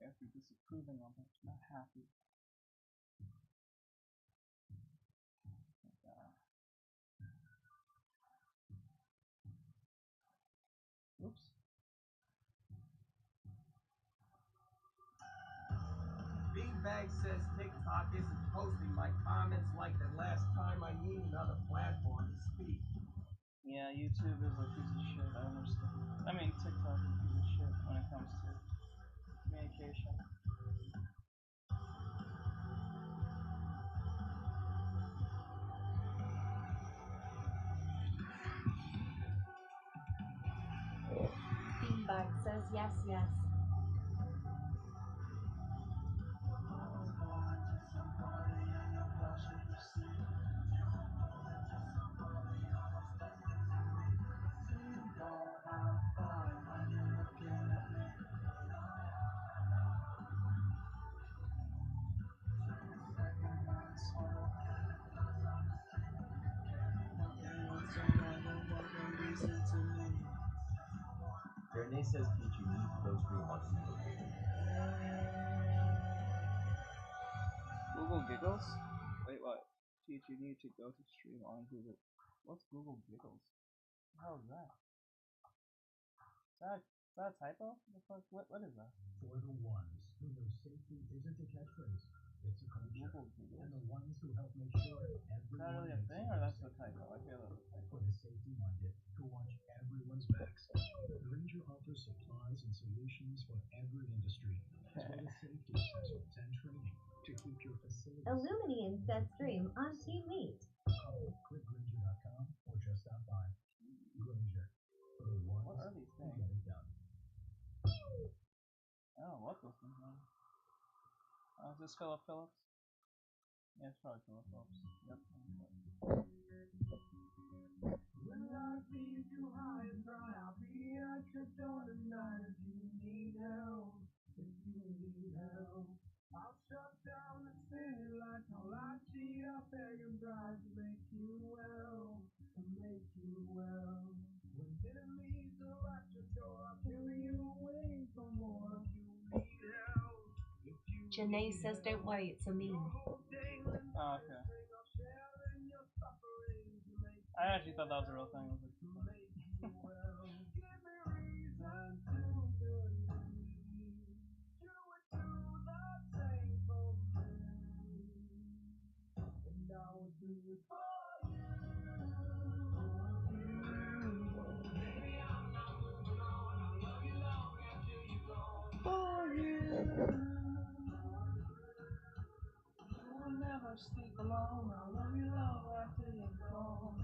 After disapproving of it, not happy. Oops. Beanbag says TikTok isn't posting my comments like the last time. I need another platform to speak. Yeah, YouTube is a piece of shit, I understand. I mean, TikTok is a piece of shit when it comes to communication. Beanbag says yes, yes. Renee says, Peach, you need to go stream on Google. Google Giggles? Wait, what? Teach, you need to go to stream on Google. What's Google Giggles? What the hell is that? Is that a typo? What is that? For the ones who know safety isn't a catchphrase, it's a culture. Google Giggles? And the ones who help make sure everyone is that really a thing, or that's a typo? I feel that's a typo. For the safety-minded, who watch everyone's backs, Granger offers supplies and solutions for every industry, as well as safety assessments and training to keep your facilities. Illuminating says stream on Team Meet. Call clickgranger.com or just stop by. Granger, for the ones What are these who things? get it done. I don't know what those things are. Is this Philip Phillips? Yeah, it's probably Philip Phillips. Yep. When life leaves you high and dry, I'll be at your door tonight if you need help. If you need help, I'll shut down the city lights. I'll light you up, begging bright to make you well, to make you well. When enemies are at your door, I'll carry you away from more. If you need help, if you Janae says, don't worry, it's a meme. Oh, okay. I actually thought that was a real thing. I was like, I'll never sleep alone. I'll love you long after you're gone.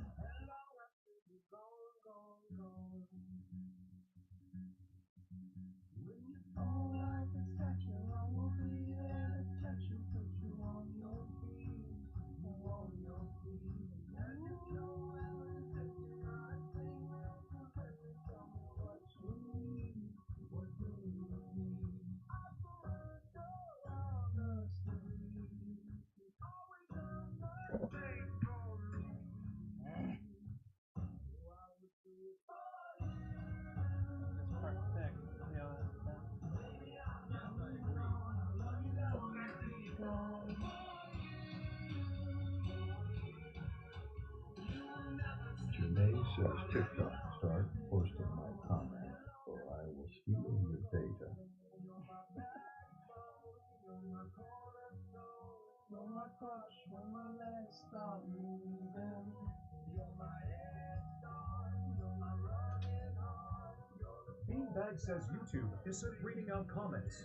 All life is touching, I will be there to touch you, put you on your feet, on your feet. And you know everything you might think, so baby, tell me what you need, what do you need? I could go around the street, always on the same for me. So I would do it for you. It's perfect. Yeah, Janae says TikTok, start posting my comments or I will steal your data. Beanbag says YouTube isn't reading out comments.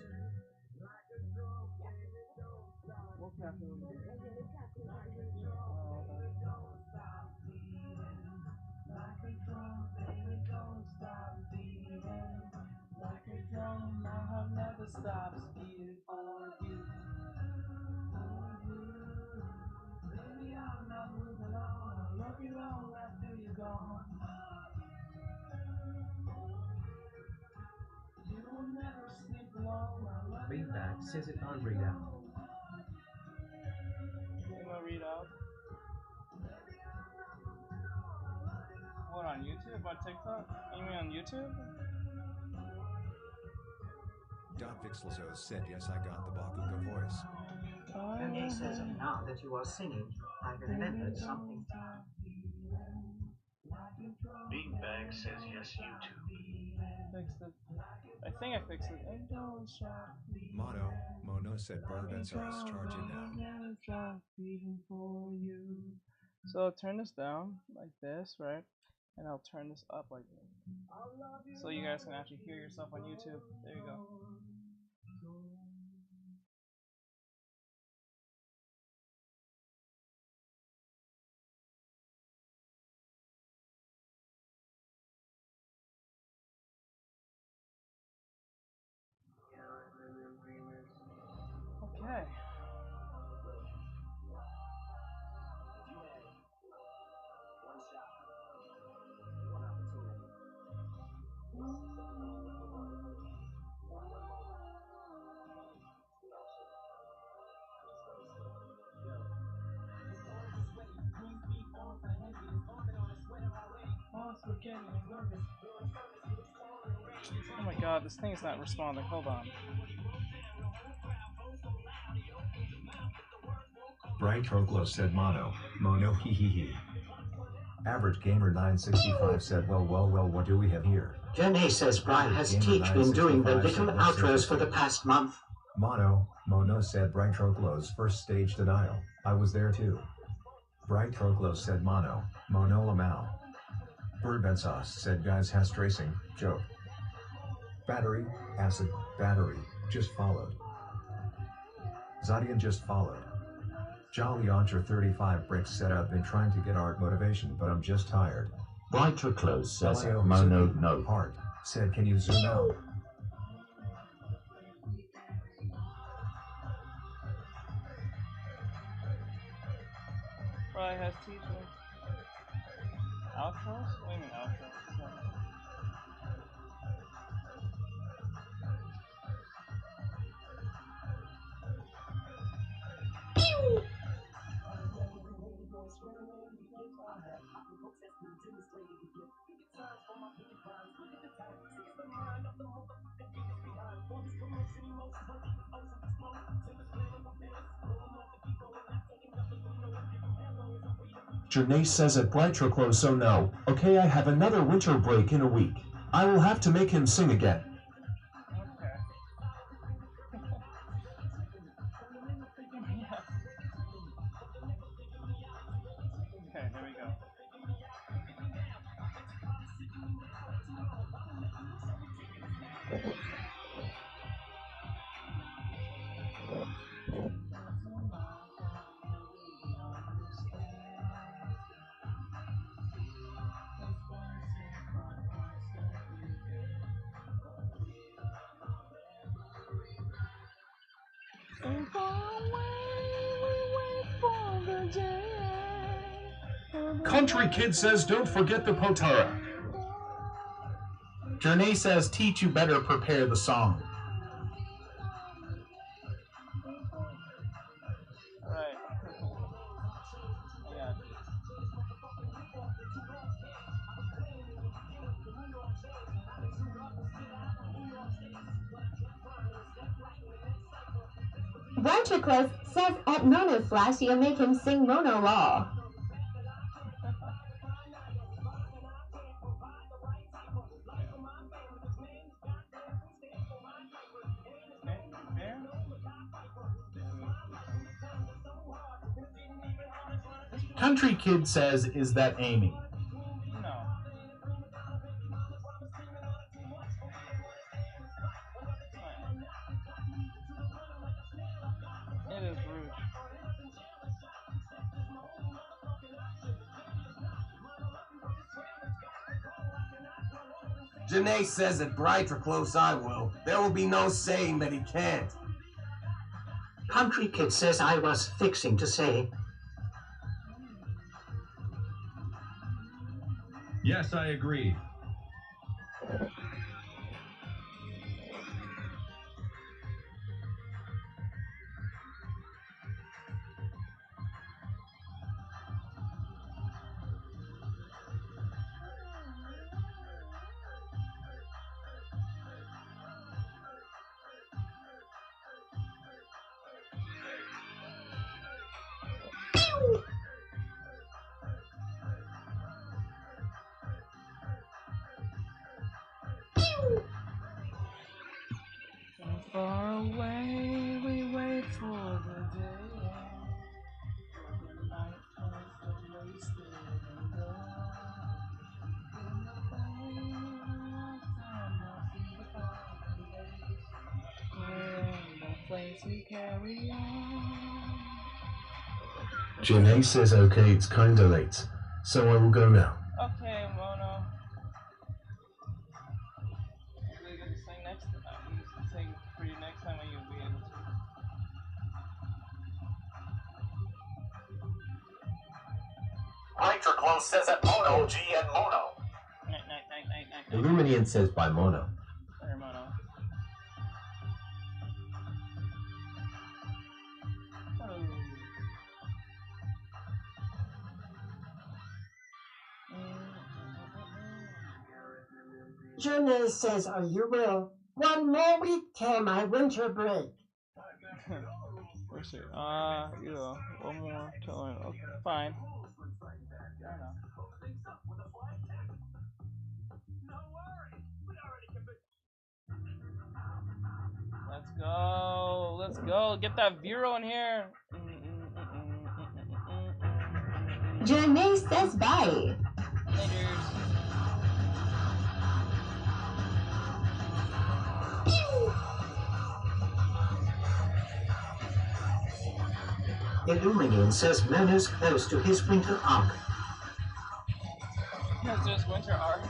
What happened? says it can't read out. Can I read out? What, on YouTube or TikTok? You mean on YouTube? Vixelso said, yes, I got the Bakugo voice. Renee says, now that you are singing, I remembered something. Big Bag says, yes, YouTube. Fixed it. I think I fixed it. Mono said, brother, that's us charging now. So I'll turn this down like this, right? And I'll turn this up like this. So you guys can actually hear yourself on YouTube. There you go. Okay. Oh my god, this thing is not responding. Hold on. Bright Troglo said mono hee hee hee. Average Gamer 965 said, well, what do we have here? Jenny says Brian has Teach been doing the little outros for the past month. Mono said Bright Troglo's first stage denial. I was there too. Bright Troglo said mono lamau. Birdman Sauce said guys has tracing, joke. Battery, acid, battery, just followed. Zodian just followed. Jolly Ancher 35 Bricks said I've been trying to get art motivation, but I'm just tired. Brighter Close says Elio mono Mizuki, no. Heart said can you zoom out? Probably has teachers. Outros? What do you mean outros? Janae says at Brightroclo, so no. Okay, I have another winter break in a week. I will have to make him sing again. Okay. Okay, there we go. Country Kid says don't forget the Potara. Janae says Teach you better prepare the song. Alright. Yeah. Ventriclus says at Mono Flash you make him sing Mono Law. Country Kid says, is that Amy? No. It is rude. Janae says at Bright or Close I will. There will be no saying that he can't. Country Kid says I was fixing to say. Yes, I agree. Far away, we wait for the day. The night turns the wasted and gone. In the fire, I see the fire. And the flames we carry on. Janae says okay, it's kinda late, so I will go now. Okay, Mono. We're gonna sing next time. I'm gonna sing for you next time when you'll be able to. Artextric says at Mono, G and Mono. Night. Illuminian says by Mono. There, Mono. Janae says, are you real? One more week till my winter break. Let's see. You know, one more time. Okay, fine. I know. Let's go. Get that Vero in here. Janae says bye. Illuminian says Mono's close to his winter arc. That's just winter arc.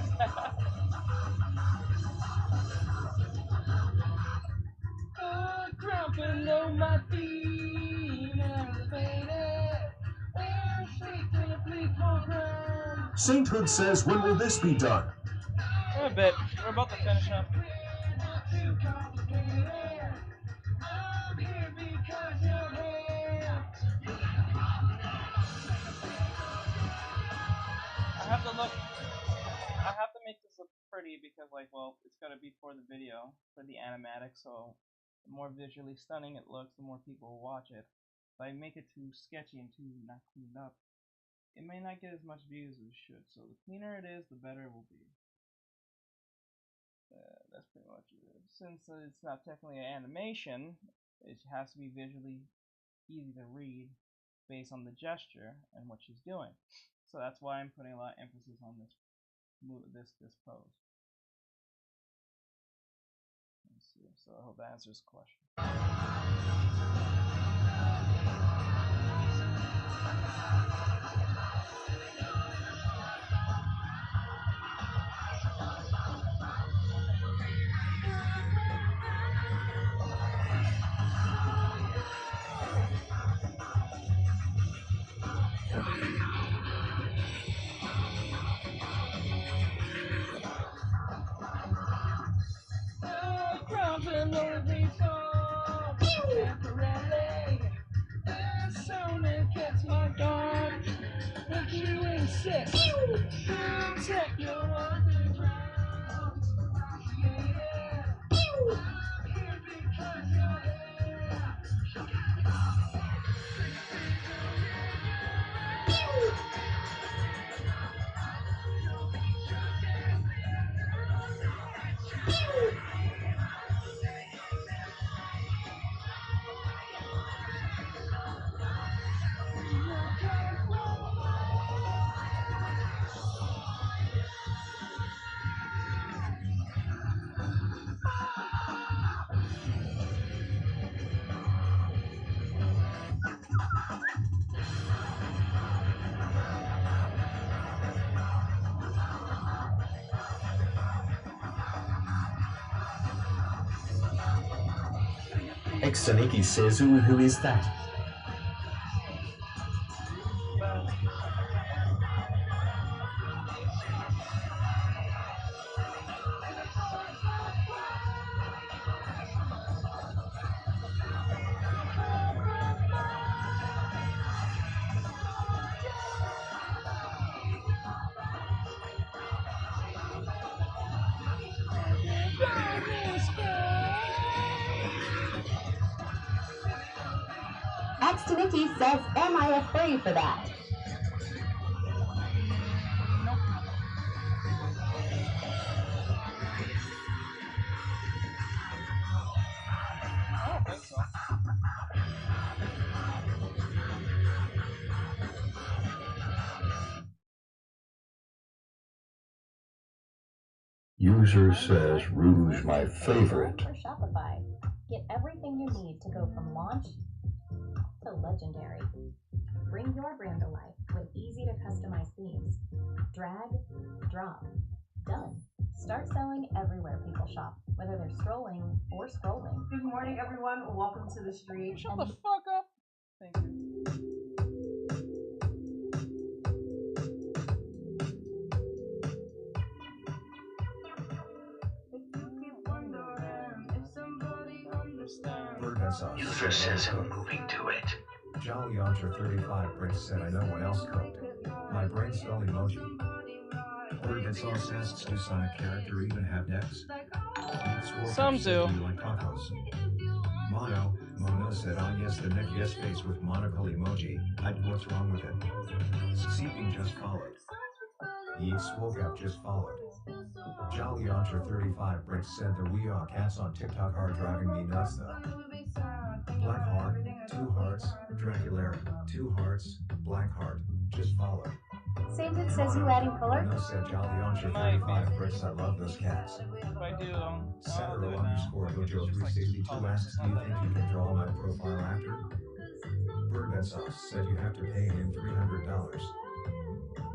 Crump below my feet, elevated. Sainthood says, when will this be done? A bit. We're about to finish up. I have to make this look pretty because, like, well, it's gotta be for the video, for the animatic, so the more visually stunning it looks, the more people will watch it. If I make it too sketchy and too not cleaned up, it may not get as much views as it should. So the cleaner it is, the better it will be. That's pretty much it. Since it's not technically an animation, it has to be visually easy to read based on the gesture and what she's doing. So that's why I'm putting a lot of emphasis on this pose. Let's see. So I hope that answers the question. Xaniki says, who is that? Xtaniki Monkey says, am I a furry for that? I don't think so. User says Rouge my favorite. For Shopify, get everything you need to go from launch to legendary. Bring your brand to life with easy to customize themes. Drag, drop, done. Start selling everywhere people shop, whether they're strolling or scrolling. Good morning, everyone. Welcome to the stream. Shut the fuck up. Thank you. User says I'm moving to it. Jolly Archer 35 Bricks said I know what else cooked. My brain spell emoji. Bird and sauce asks, do Sonic character even have necks? Some do. You like tacos? Mono said, oh yes, the neck yes face with monocle emoji. What's wrong with it? Seeping just followed. Yeats woke up just followed. Jolly Archer 35 Bricks said the we are cats on TikTok are driving me nuts though. Black heart, 2 hearts, Dracula, 2 hearts, black heart, just followed. Sainted says you adding color? Mono said Jolly Archer 35 Bricks, I love those cats. If I do, Satiro underscore Dojo 362 asks, do you think you can draw my profile after? Bird Sauce said you have to pay him $300.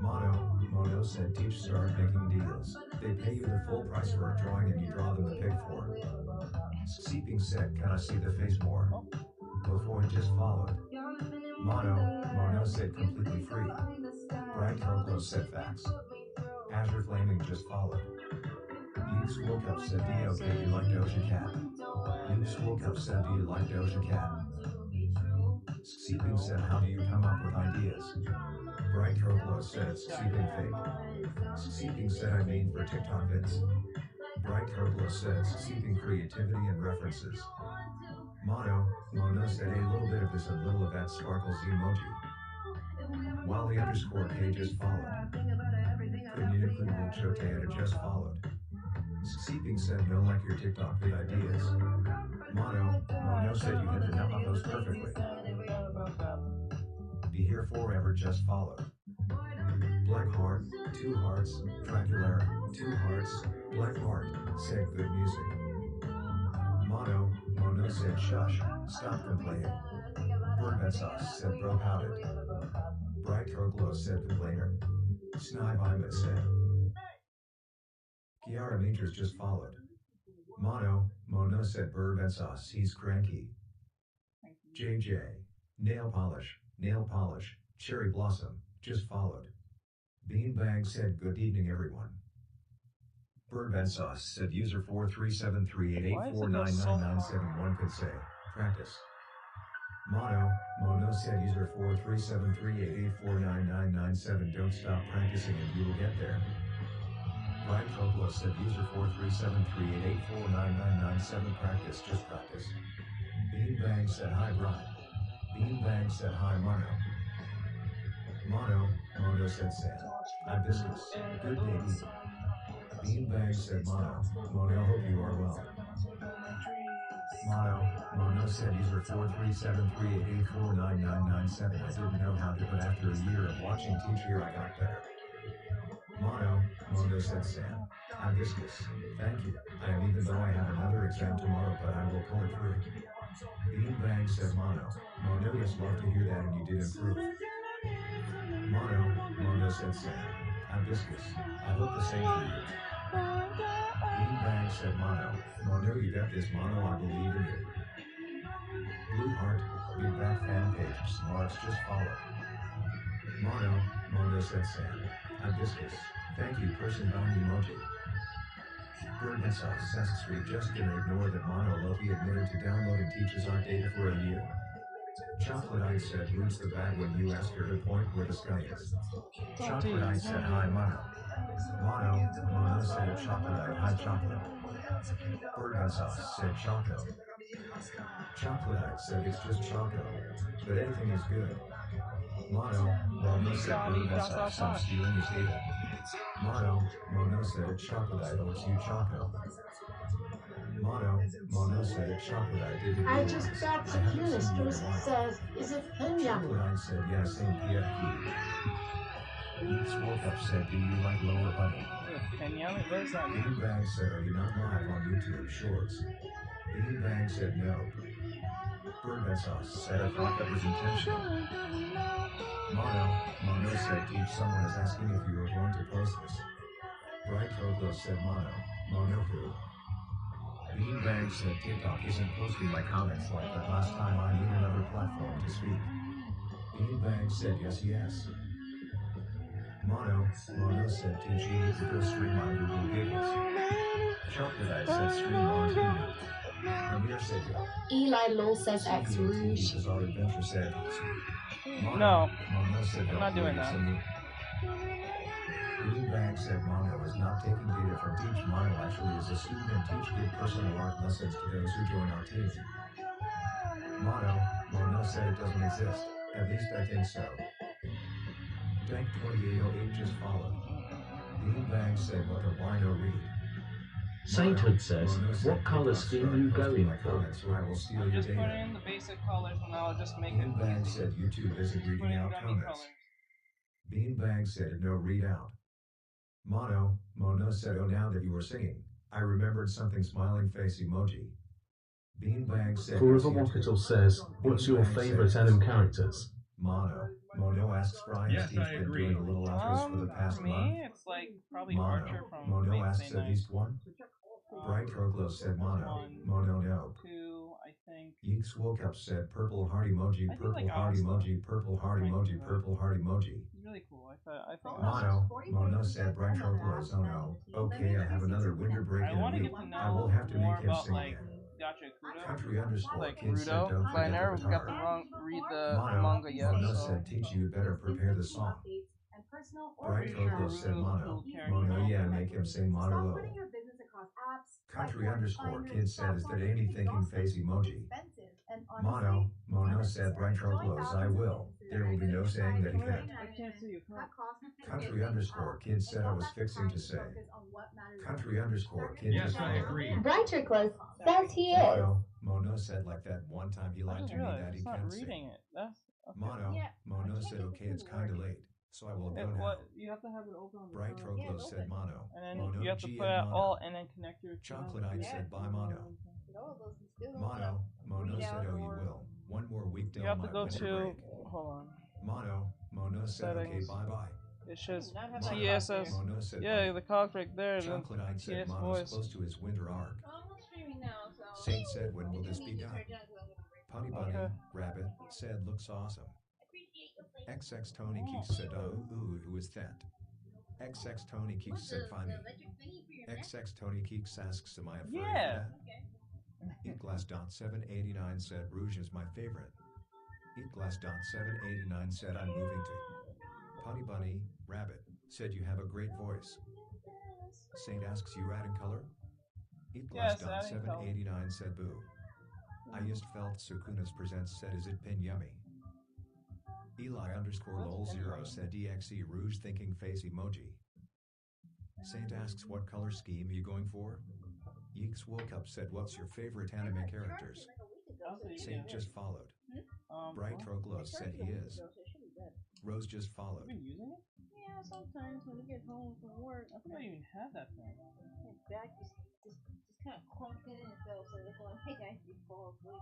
Mono said teach start making deals. They pay you the full price for a drawing and you draw them the pig for. Seeping said, can I see the face more? Before just followed. Mono said completely free. Bright Turbo said facts. Azure Flaming just followed. Yeats woke up said DOK you like Doja Cat. Yeats woke up said do you like Doja Cat? Seeping said how do you come up with ideas? Bright Turbo said Seeping fake. Seeping said I mean for TikTok vids. Bright Turbo said Seeping creativity and references. Mono said a little bit of this and little of that sparkles emoji. Wally underscore K just followed. Communicable Choteata just followed. Seeping said no like your TikTok vid ideas. Mono said you hit the number post perfectly. Be here forever just followed. Black heart, 2 hearts, Dracula, 2 hearts, black heart, said good music. Mono said shush, stop complaining. Bird Sauce said bro pouted. Bright Troglo said complainer. Snipe Imet said. Kiara Majors just followed. Mono said Bird Sauce, he's cranky. JJ, nail polish, cherry blossom, just followed. Beanbag said good evening everyone. Bird Sauce said user 4373884999971 could say, practice. Mono said user 43738849997 don't stop practicing and you will get there. Brian Toplo said user 43738849997 practice, just practice. Beanbag said hi Brian. Beanbag said hi Mono said Sam. Hibiscus, good baby. Beanbag said Mono hope you are well. Mono said user 43738849997 I didn't know how to, but after a year of watching Teach Here I got better. Mono said Sam. Hibiscus, thank you. I am even though I have another exam tomorrow, but I will pull it through. Beanbag said Mono just love to hear that and you did improve. Mono said Sam. Hibiscus, I hope the same for you. Beanbag said Mono you got this Mono, I believe in you. Blue Heart, Big Back fan page, Smarts just followed. Mono said Sam. Hibiscus, thank you person bound emoji. Bird Sauce Street just gonna ignore that Mono Loki admitted to downloading Teach's art data for a year. Chocolate Ice said roots the bag when you ask her to point where the sky is. Chocolate Ice said hi Mono said chocolate hi chocolate. Bird Sauce said Choco. Chocolate said it's just Choco, but anything is good. Mono said Blue messed up some stealing his data. Mono said it Chocolate owes you Choco. Mono said it Chocolate didn't I realize. just got I haven't Sakuna's seen you in a first while. says, is it Penyami? Chocolate said yes, same PFP. Geeks woke up said, do you like lower bunny? Penyami? What does that mean? Beanbag said, are you not live on YouTube Shorts? Beanbag said no. Bourbon sauce said, I thought that was intentional. Mono said, Teach, someone is asking if you are going to post this. Bright Oglo said Mono who? Beanbag said TikTok isn't posting my comments like that last time, I need another platform to speak. Beanbag said yes. Mono said Teach, you need to go stream on Google Giggles. Chocolate said stream on TV. Amir said yo. Eli Lol says X Rouge. Bizarre Adventure said No, Mono said I'm not doing that. Beanbag said Mono is not taking data from Teach. Mono actually is a student and Teach give personal art lessons to those who join our team. Mono said it doesn't exist. At least I think so. Dank 2808 just followed. Beanbag said what the wino read. Sainthood says, what color scheme you going for? So I will steal I'm your just data. putting in the basic colors and I'll just make it Beanbag easy. said YouTube isn't reading Putting out dummy comments. colors. Beanbag said no readout. Mono said, oh, now that you were singing, I remembered something, smiling face emoji. Beanbag said, Forever Wakatal says, what's your favorite anime characters? Mono asks Brian Yes, Steve's I been agree. doing the little outros for the past For me, month. it's like probably Archer from Mono Fate asks Stay at Night. least one. Bright Troglo said Mono no. 2, I think. Yeeks woke up said purple heart emoji, I do purple like heart Alice, emoji, purple heart Might emoji, be purple heart emoji. It's really cool. I think Mono said Bright Troglo's oh no. Okay, I have another winter break I in a want to week. get to I will know have to more make him about sing like again. Gacha Kudo, Country underscore like kid said Rudo, don't but I forget never the got to guitar. read the manga yet, Mono so said teach you better prepare the song. Bright pretty sure Troglo said Rudo's a Mono. cool character. Mono yeah, make him sing Mono. Country underscore kid said is that Amy thinking face emoji. Mono said Bright Troglo's I will. There will be no saying that he can't. I can't see you. Country underscore kid said I was fixing to say. Country underscore kid Yes, just I followed. agree. Brighter Close says he is. Mono said like that one time he I lied just to me realized that he it's not can't reading sing. it. That's okay. Mono said okay, it's kinda late, so I will go now. What you have to have it open on the Bright top. Troglo said Mono. And then Mono you have to G put and out Mono. all and then connect your Chocolate I said bye Mono. Mono said oh you will. One more week You till have my to go winter to break. hold on. Mono said okay Settings. bye bye. It shows Mono TSS. Mono said Yeah, bye. the cog's right there. Then Chocolate I said TS Mono's voice. close to his winter arc. Saint said when will this be done? Punny Bunny, Okay. Rabbit, said looks awesome. XX Tony Keeks said who is that? XX Tony Keeks said funny. XX Tony Keeks asks am I afraid Yeah. of that? Eatglass.789 said Rouge is my favorite. Eatglass.789 said I'm moving to. Punny Bunny, Rabbit, said you have a great voice. Saint asks you adding color? Yes, adding color. Eatglass.789 said boo. I just felt Sukuna's presents said is it pin yummy? Eli underscore lol 0 said DXE Rouge thinking face emoji. Saint asks what color scheme you going for? Yeeks woke up said what's your favorite anime characters? Saint just followed. Bright Troglo said he is. Rose just followed. You been using it? Yeah, sometimes when you get home from work. I forgot you even had that thing. My back just kind of crunked in and fell, so they're going, hey guys, you fall asleep.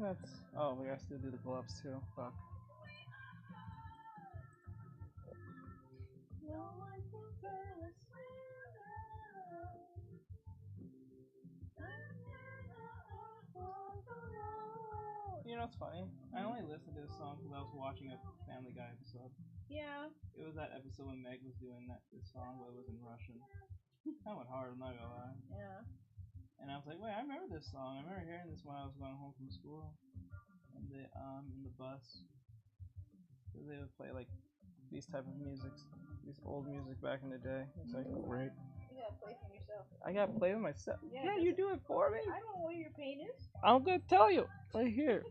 That's. Oh, we gotta still do the gloves too. Fuck. You know what's funny? I only listened to this song because I was watching a Family Guy episode. Yeah. It was that episode when Meg was doing this song, but it was in Russian. That went hard, I'm not gonna lie. Yeah. And I was like, wait, I remember this song. I remember hearing this when I was going home from school, in the bus. So they would play like these type of musics, these old music back in the day. It's like great. You gotta play for yourself. I gotta play with myself. Yeah, You do it for me. I don't know where your paint is. I'm gonna tell you right here.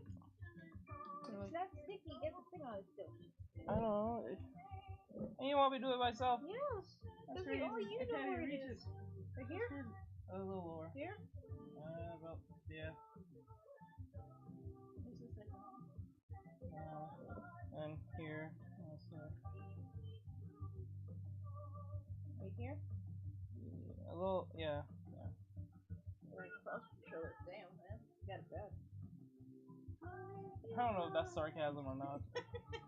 It's not sticky. Get the thing on it still. I don't know. And you want me to do it myself? Yes. That's Because crazy. only you know where it is. Right here? A little lower. Here? About, yeah. Where's the second one? And here. Right here? A little, yeah. Right across the shoulder. Damn, man. You got it bad. I don't know if that's sarcasm or not.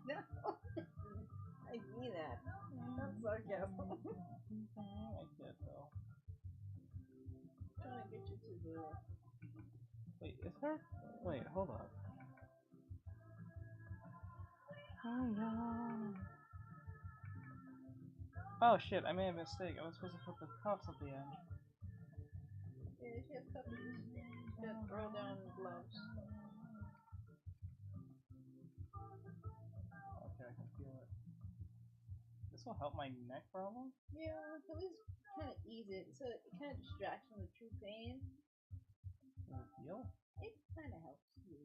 No. I see that. That's sarcasm. I get though. Trying to get you to the. Wait, is her? Wait, hold on. Oh no. Oh shit, I made a mistake. I was supposed to put the cuffs at the end. Yeah, she has cups. She has throw down gloves. Okay, I can feel it. This will help my neck problem? Yeah, at least kind of ease it. So it kind of distracts from the true pain. Does it feel? It kind of helps you.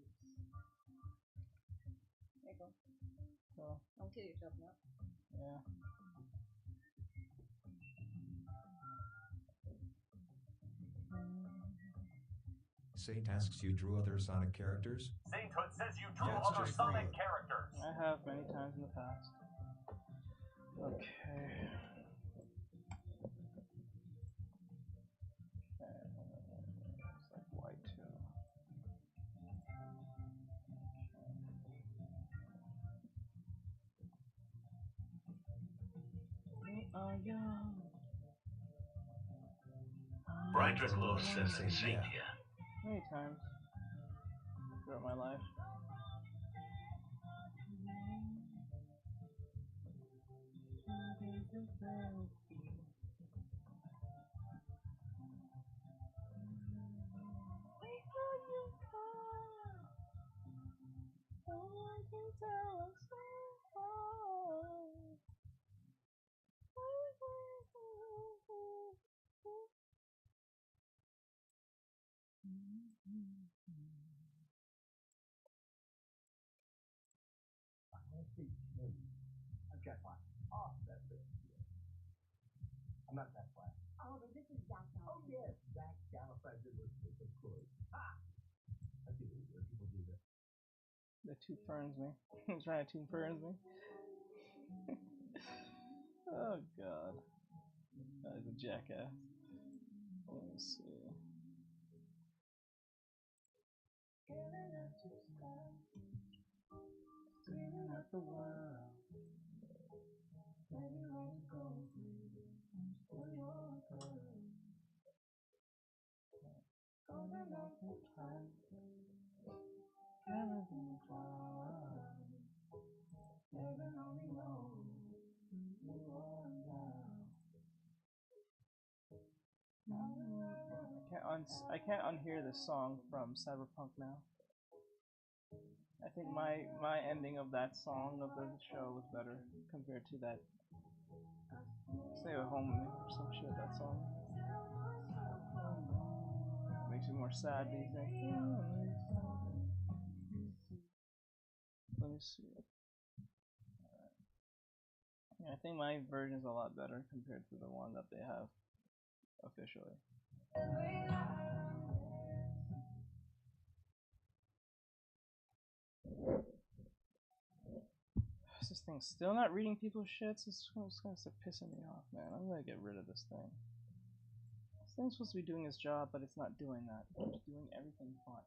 There you go. So, Don't kill yourself now. Yeah. Saint asks you drew other Sonic characters? Sainthood says you drew Yeah, it's other just Sonic Freeload. characters. I have many times in the past. Okay. It's like white too. We are young. Brighter glow says Saint here. Many times throughout my life. I've got my off that bit. I'm not that flat. Oh, but this is Zach. Oh, yes, Zach Galifianakis, of course. Ah! I see what people do that. The two ferns me. He's trying to two ferns me. Oh god. That is a jackass. Let me see. Staring at the world. I can't unhear this song from Cyberpunk now. I think my ending of that song of the show was better compared to that Stay at Home with Me or some shit, that song. Makes you more sad, do you think? Let me see. Yeah, I think my version is a lot better compared to the one that they have officially. This thing's still not reading people's shits. It's gonna start pissing me off, man. I'm gonna get rid of this thing. This thing's supposed to be doing its job, but it's not doing that. It's doing everything but.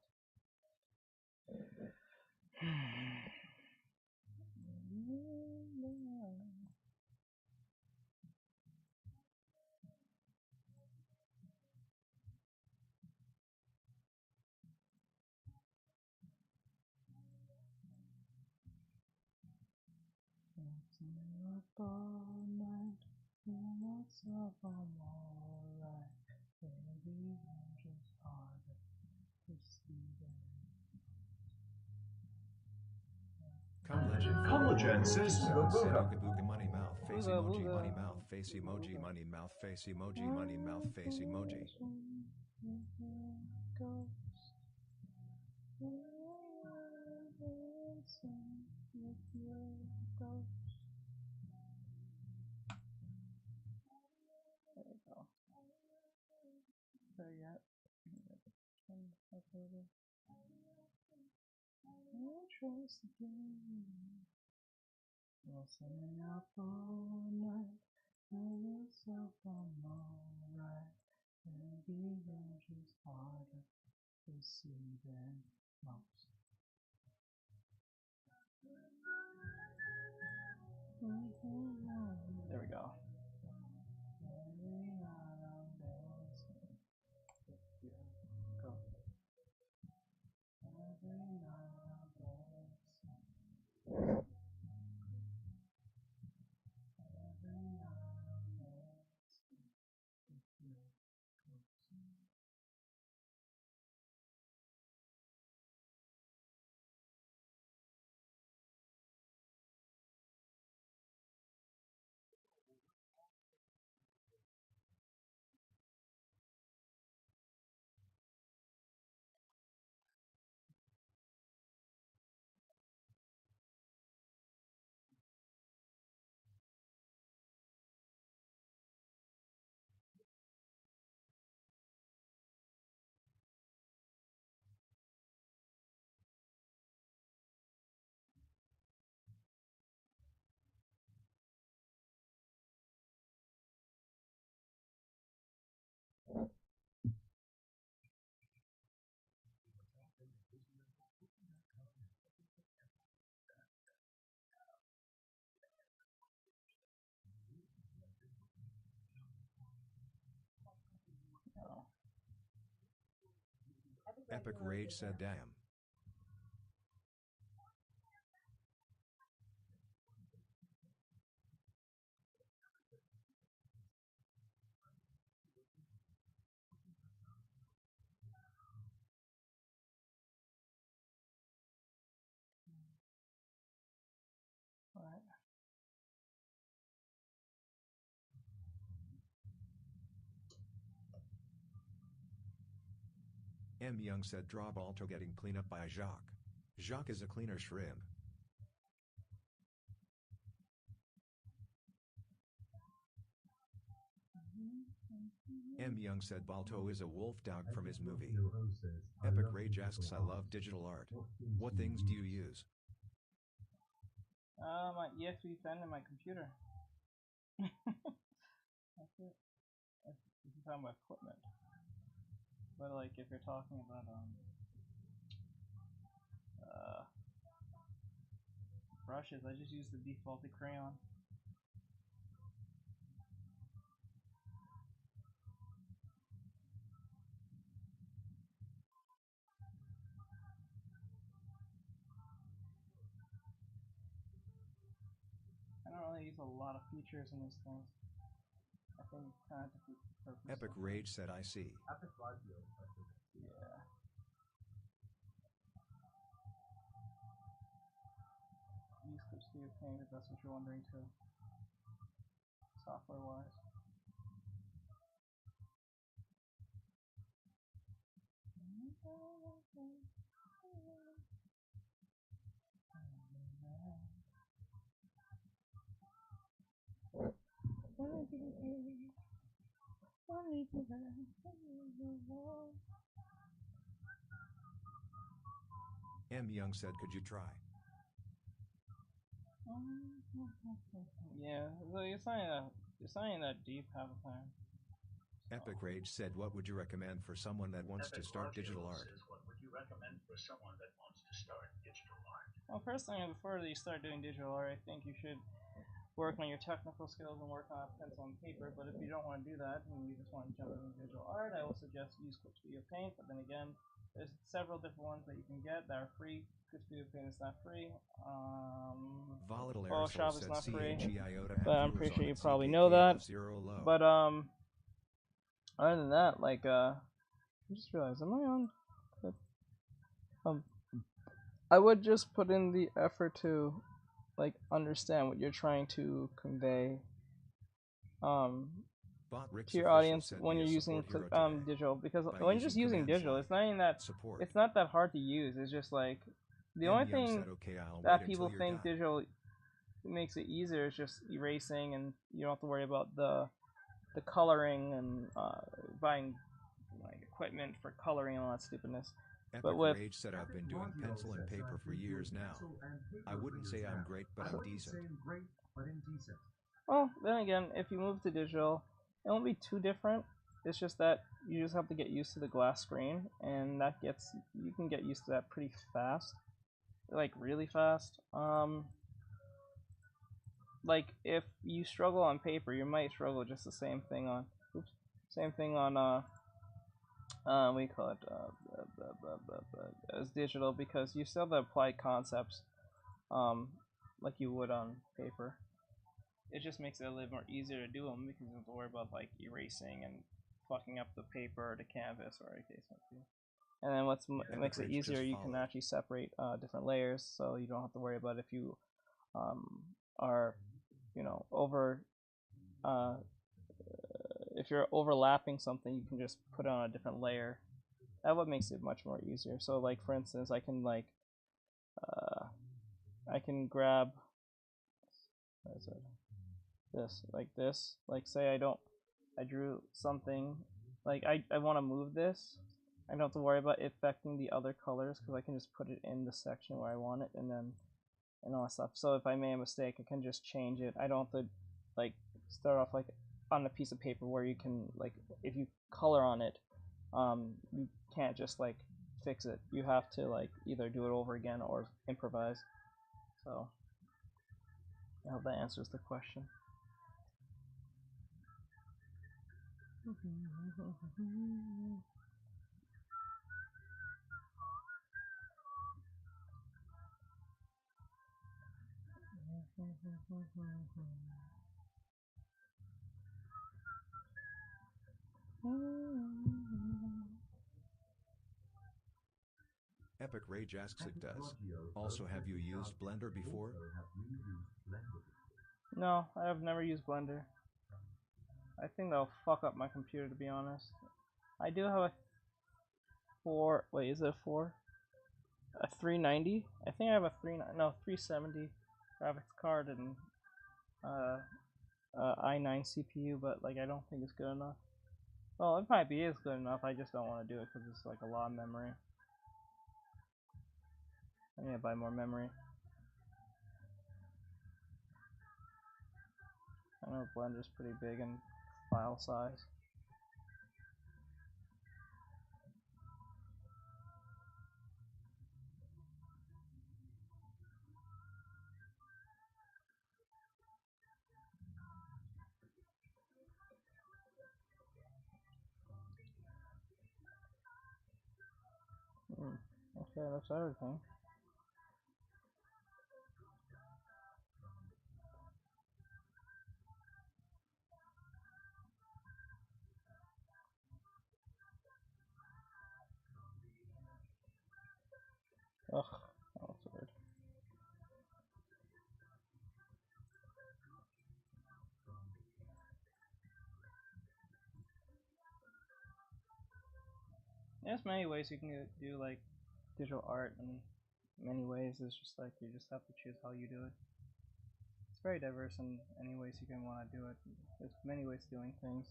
Up all night, what's up? I'm alright. Baby, I'm just harder to see them. Come legend says booga money mouth face emoji money mouth face emoji money mouth face emoji money mouth face emoji. There we go. There yet. Trust again. Well, sitting up all night, tell yourself I'm alright. Maybe you're just harder to see than most. There we go. Every night I'm dancing with your ghost. Every night I'm dancing. Every night I'm dancing with your ghost. Epic Rage said damn. Alright. M. Young said draw Balto getting cleaned up by Jacques. Jacques is a cleaner shrimp. M. Young said Balto is a wolf dog from his movie. Epic Rage asks I love digital art. What things do you use? My EXP pen and my computer. That's it. If you're talking about equipment. But like if you're talking about brushes, I just use the defaulted crayon. I don't really use a lot of features in these things. I think it kind of defeats the purpose. Epic Rage said I see. Yeah. Use Clip Studio Paint if that's what you're wondering too. Software wise. M. Young said could you try? Yeah, it's not even that deep half the time. Epic Rage said what would you recommend for someone that wants to start digital art? recommend for someone that wants to start digital art? Well, personally, before you start doing digital art, I think you should work on your technical skills and work on pencil and paper. But if you don't want to do that and you just want to jump into digital art, I will suggest use Clip Studio Paint. But then again, there's several different ones that you can get that are free. Clip Studio Paint is not free. Volatile Photoshop Aerosol is said not free. CHEIO to But have I'm pretty viewers sure on you its probably CPK know that. of 0 low. But other than that, like I just realized, am I on? I would just put in the effort to like understand what you're trying to convey to your audience when you're using digital, because when you're just using digital, it's not even that it's not that hard to use. It's just like the only thing that people think digital makes it easier is just erasing, and you don't have to worry about the coloring and buying like equipment for coloring and all that stupidness. Epic Rage said I've been doing pencil and paper for years now. I wouldn't say I'm great, but I'm decent. Well, then again, if you move to digital, it won't be too different. It's just that you just have to get used to the glass screen, and you can get used to that pretty fast, like really fast. Like if you struggle on paper, you might struggle just the same thing on, what do you call it, as digital, because you still have to apply concepts, like you would on paper. It just makes it a little more easier to do them because you don't have to worry about like erasing and fucking up the paper or the canvas or whatever case might be. And then what makes it easier, you can actually separate different layers, so you don't have to worry about if you are, you know, if you're overlapping something, you can just put it on a different layer. That what makes it much more easier. So like for instance, I can like I can grab, what is it? This, like say I drew something, like I want to move this. I don't have to worry about it affecting the other colors because I can just put it in the section where I want it, and all that stuff. So if I made a mistake, I can just change it. I don't have to like start off like on a piece of paper where you can like, if you color on it, you can't just like fix it. You have to like either do it over again or improvise. So I hope that answers the question. Epic Rage asks it does. Also, have you used Blender before? No, I have never used Blender. I think that'll fuck up my computer, to be honest. I do have a 390? I think I have a 370 graphics card and i9 CPU, but like I don't think it's good enough. Well, it might be good enough, I just don't want to do it because it's like a lot of memory. I need to buy more memory. I know Blender's pretty big in file size. Okay, that's everything. Ugh, that's weird. There's many ways you can do like digital art, and many ways it's just like you just have to choose how you do it. It's very diverse in any ways you can want to do it. There's many ways of doing things.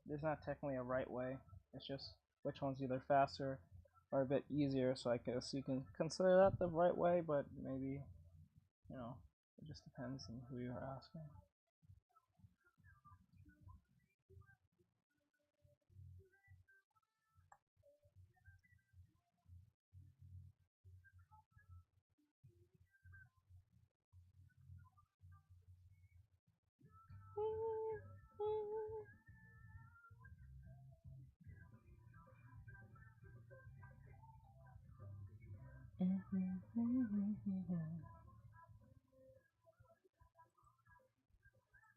There's not technically a right way. It's just which one's either faster or a bit easier. So I guess you can consider that the right way, but maybe, you know, it just depends on who you're asking.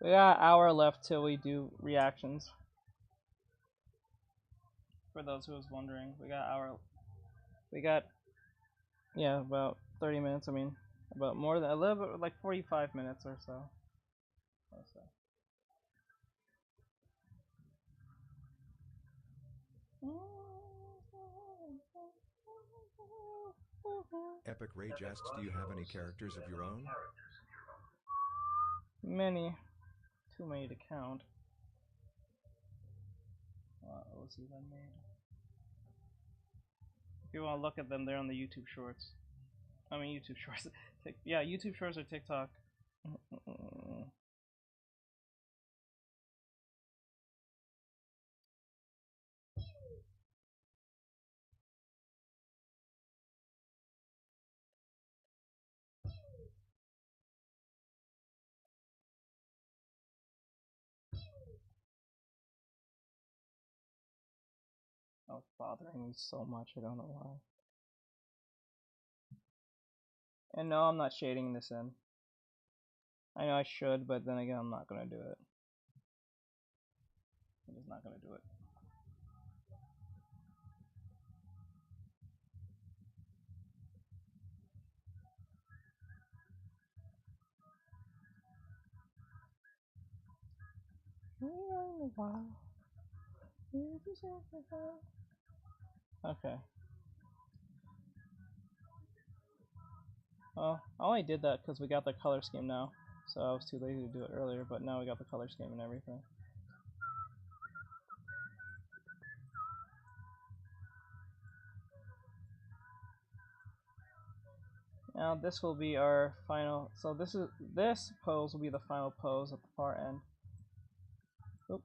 We got an hour left till we do reactions. For those who was wondering, we got yeah, about 30 minutes. I mean, about more than a little bit, like 45 minutes or so. Epic Rage asks, do you have any characters of your own? Many. Too many to count. Let's see if I made. If you want to look at them, they're on the YouTube Shorts. I mean, YouTube Shorts. Yeah, YouTube Shorts or TikTok. Oh, it's bothering me so much. I don't know why. And no, I'm not shading this in. I know I should, but then again, I'm not gonna do it. I'm just not gonna do it. Okay. Well, I only did that because we got the color scheme now. So I was too lazy to do it earlier, but now we got the color scheme and everything. Now this will be our final. So this pose will be the final pose at the far end. Oop.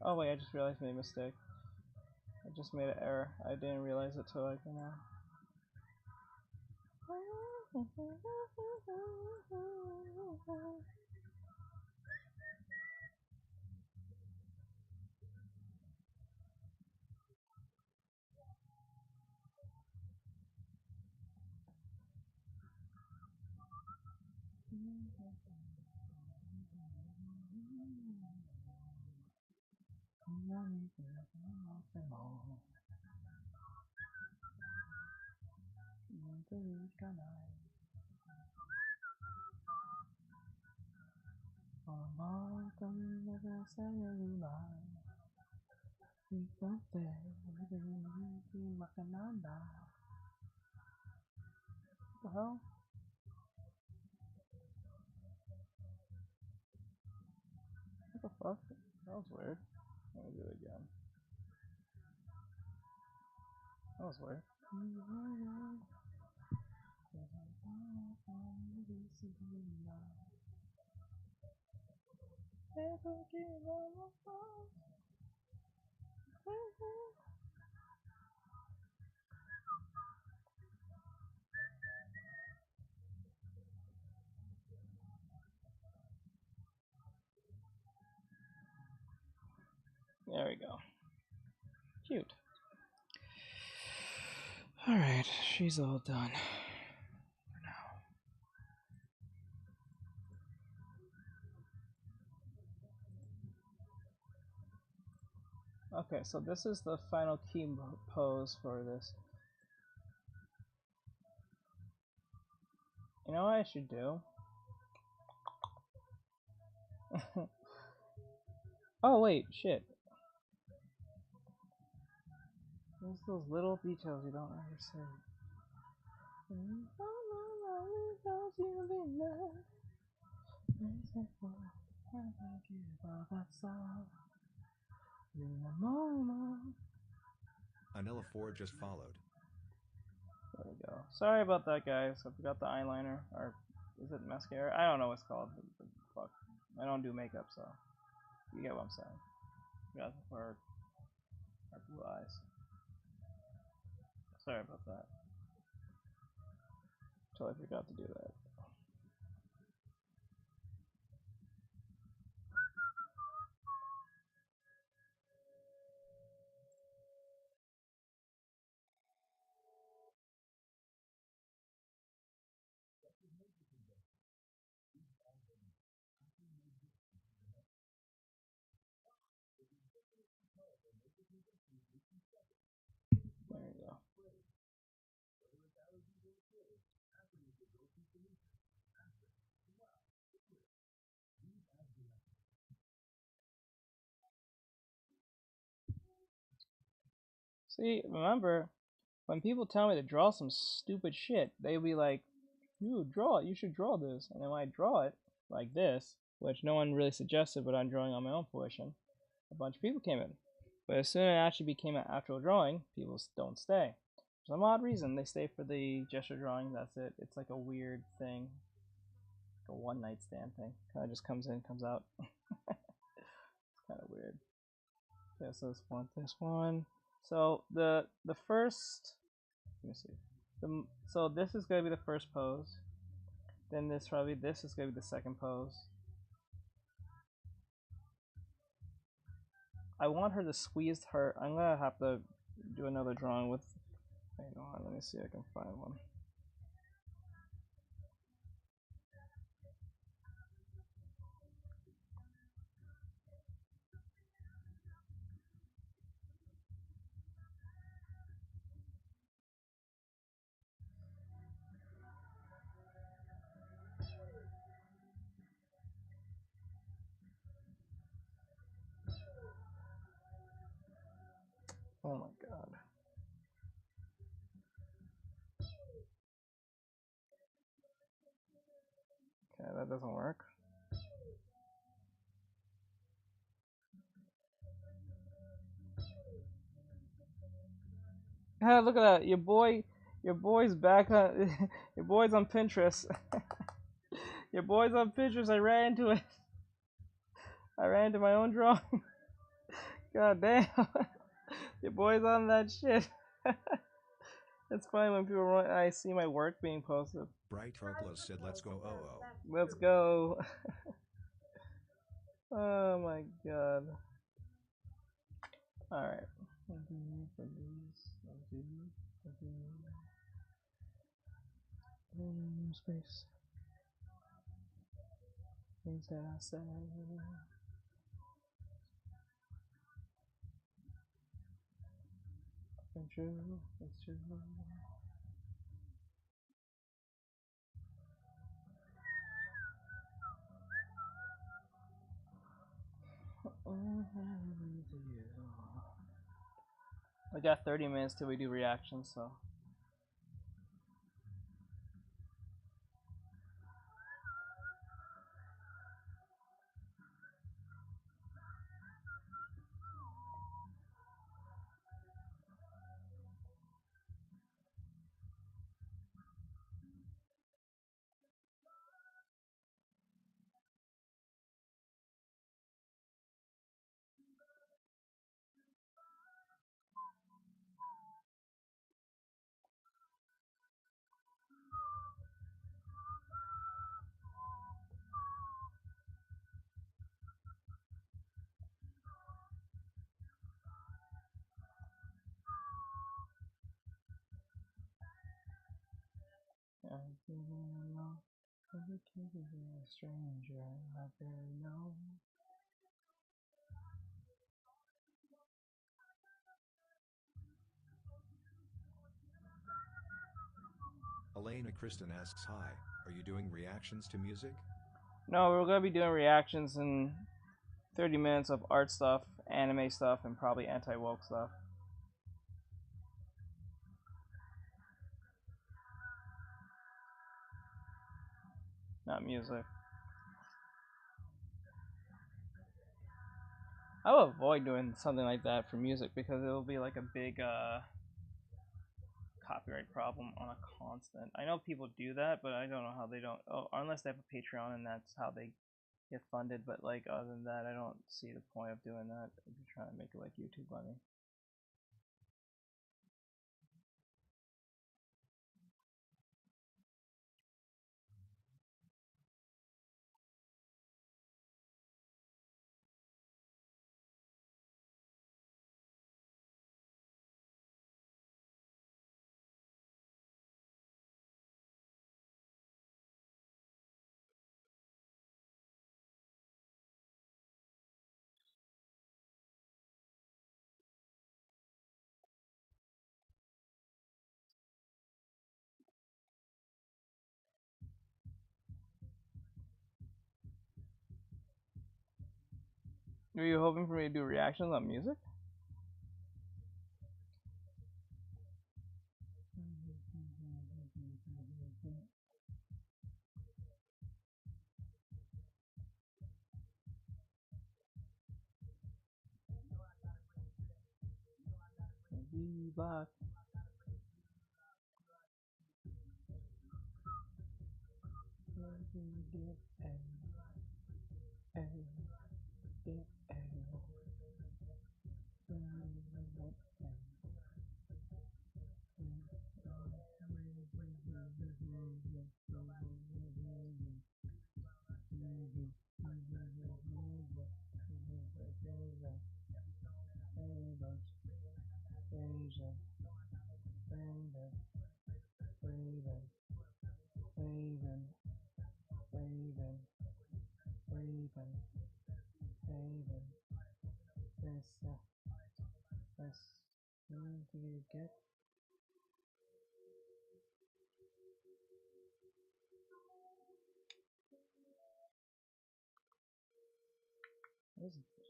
Oh wait, I just realized I made a mistake. I just made an error. I didn't realize it till like now. What the hell? What the fuck? That was weird. Let me do it again. That was weird. There we go. Cute. Alright, she's all done. For now. Okay, so this is the final key pose for this. You know what I should do? Oh wait, shit. There's those little details you don't ever see. Anilla 4 just followed. There we go. Sorry about that, guys. I forgot the eyeliner. Or is it mascara? I don't know what it's called. Fuck. I don't do makeup, so you get what I'm saying. Forgot for our blue eyes. Sorry about that. Totally forgot to do that. See, remember, when people tell me to draw some stupid shit, they'll be like, you draw it, you should draw this. And then when I draw it, like this, which no one really suggested, but I'm drawing on my own fruition, a bunch of people came in. But as soon as it actually became an actual drawing, people don't stay. For some odd reason, they stay for the gesture drawing, that's it. It's like a weird thing. Like a one-night stand thing. Kind of just comes in, comes out. It's kind of weird. Okay, so let's want this one. So the first, let me see. So this is going to be the first pose. Then this is going to be the second pose. I want her to squeeze her. I'm gonna have to do another drawing with. Hang on, let me see if I can find one. Oh my god. Okay, that doesn't work. Look at that. Your boy's back on your boy's on Pinterest. Your boy's on Pinterest. I ran into it. I ran into my own drawing. God damn. Your boy's on that shit. It's funny when people I see my work being posted. Bright Troglos said, "Let's go, oh oh." Let's go. Oh my god. Alright. Space. Things that I say. It's true. It's true. We got 30 minutes till we do reactions, so. I didn't know I could be a stranger I barely know. Elena Kristen asks, "Hi, are you doing reactions to music?" No, we're gonna be doing reactions in 30 minutes of art stuff, anime stuff, and probably anti-woke stuff. Not music. I will avoid doing something like that for music because it'll be like a big copyright problem on a constant. I know people do that, but I don't know how they don't. Oh, unless they have a Patreon and that's how they get funded. But like other than that, I don't see the point of doing that if you're trying to make it like YouTube money. Were you hoping for me to do reactions on music? Be back.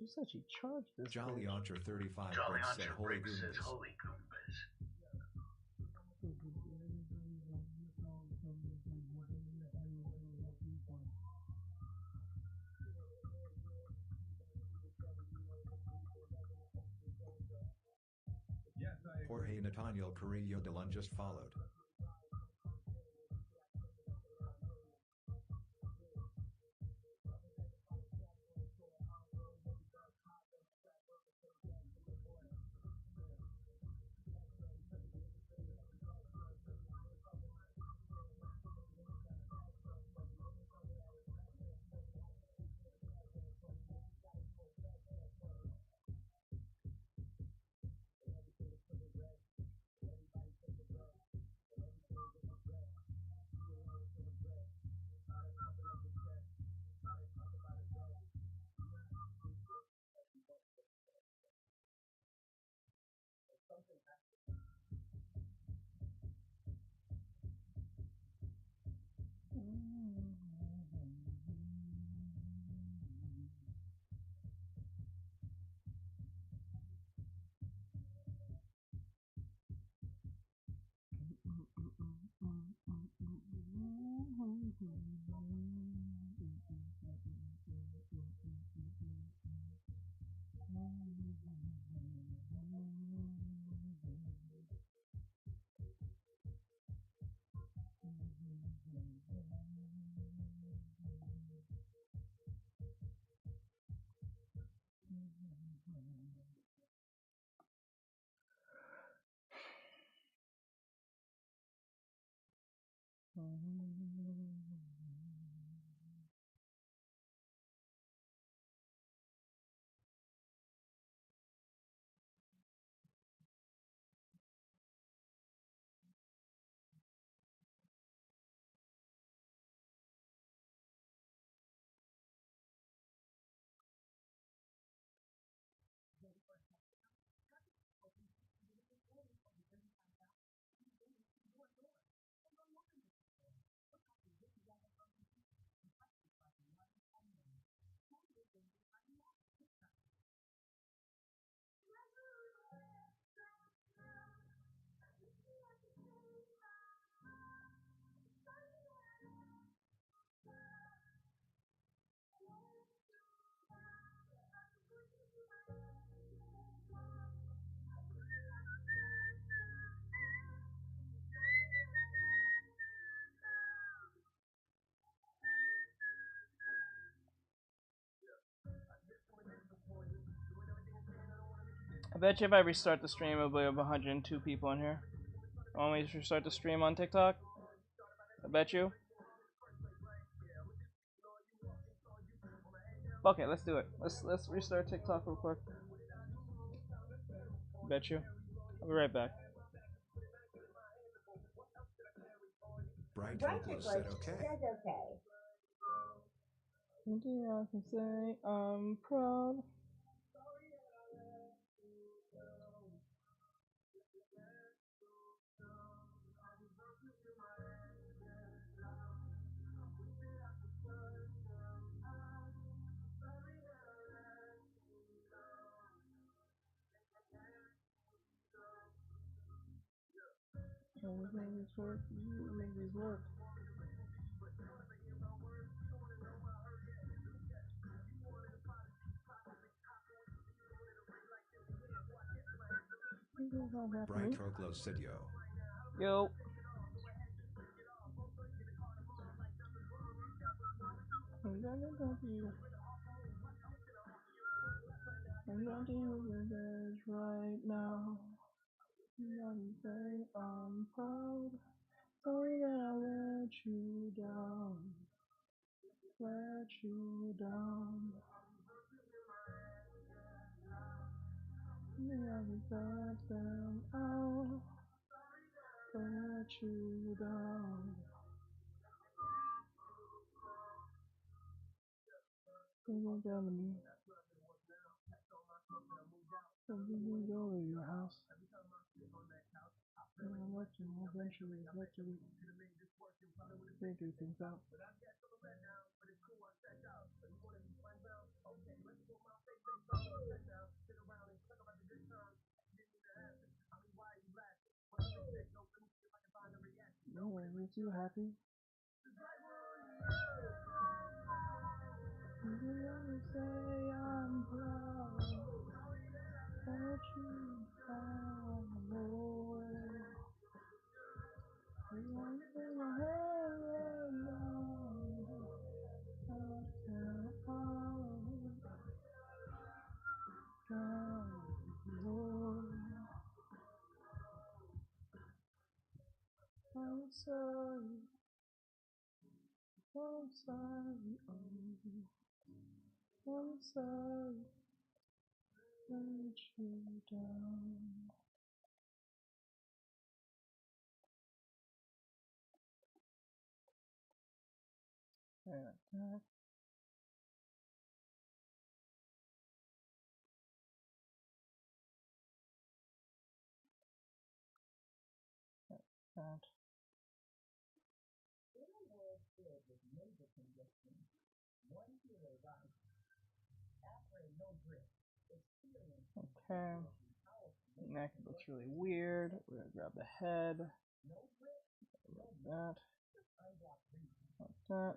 Who said she charged this Jolly bitch? Archer 35 Jolly Bricks said Hunter holy Briggs says Goombas. holy Goombas. Jorge Nathaniel Carrillo de Lund just followed. I bet you if I restart the stream, it'll be 102 people in here. Want me to restart the stream on TikTok? I bet you. Okay, let's do it. Let's restart TikTok real quick. Bet you. I'll be right back. Bright Troclo said okay. One thing I can say, I'm proud. Everything is for you. Make these work. Bright Troclo said yo. Yo. I'm gonna love you. I'm gonna do this right now. I'm gonna say I'm proud. Sorry that I let you down. Let you down. I'm gonna let them out. Let you down. Don't tell me. Something go to your house. And I'll let you eventually figure things out. No, are you too happy? You wanna say I'm proud. Let you down. You wanna say my head right now. I'm sorry. I'm sorry. I'm sorry. Let you down. Like that. Like that. Okay. Neck looks really weird. We're gonna grab the head. Like that. Like that.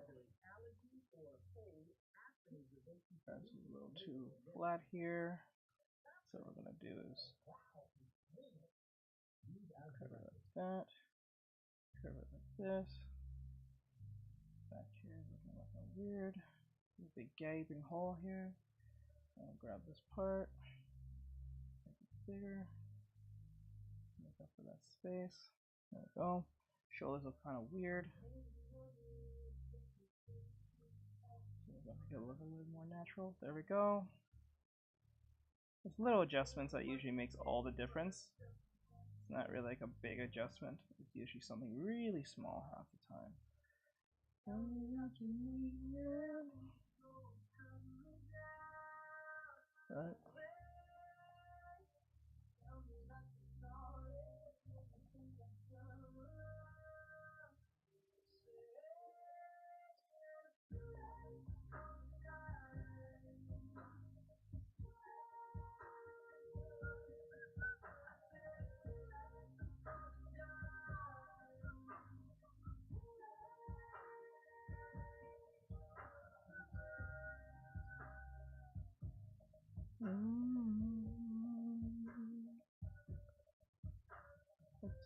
That's a little too flat here. So what we're gonna do is curve it like that. Curve it like this. Back here is looking like a weird. There's a big gaping hole here. I'll grab this part. Make it bigger. Make up for that space. There we go. Shoulders look kind of weird. So we're gonna make it look a little more natural. There we go. It's little adjustments that usually makes all the difference. It's not really like a big adjustment. It's usually something really small half the time. Right.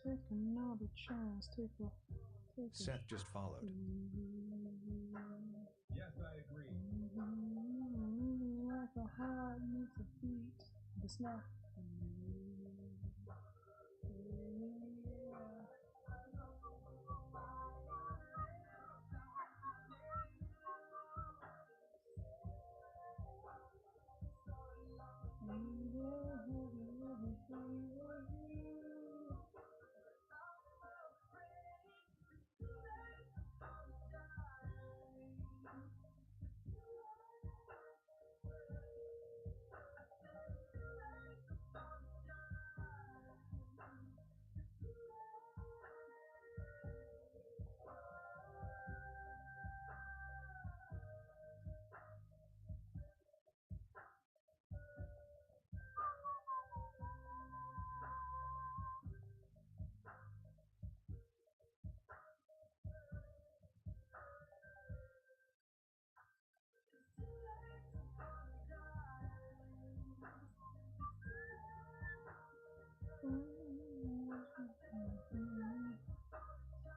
Take another chance. Seth just followed. Yes, I agree. Like a heart needs a beat. It's not.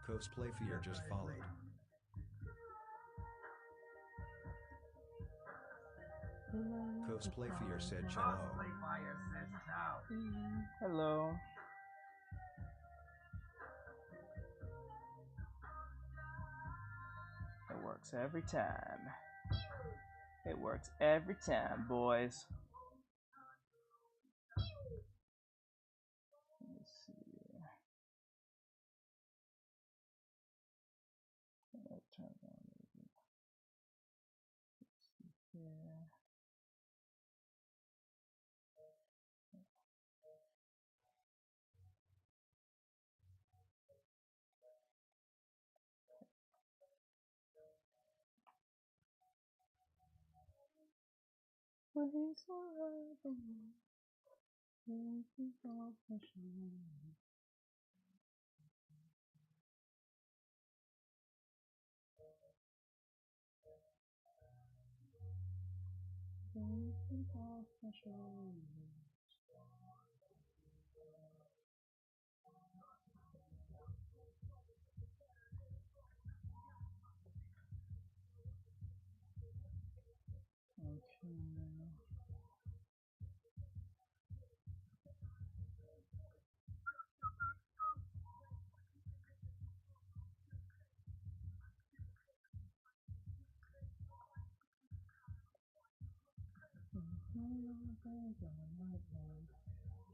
Cosplay Fear just followed. Cosplay Fear said cello. Hello. It works every time. It works every time, boys. Let's see. Let's turn it on a little bit. Let's see here. When he's alive, he's off my shoulder. He's off my shoulder. Okay.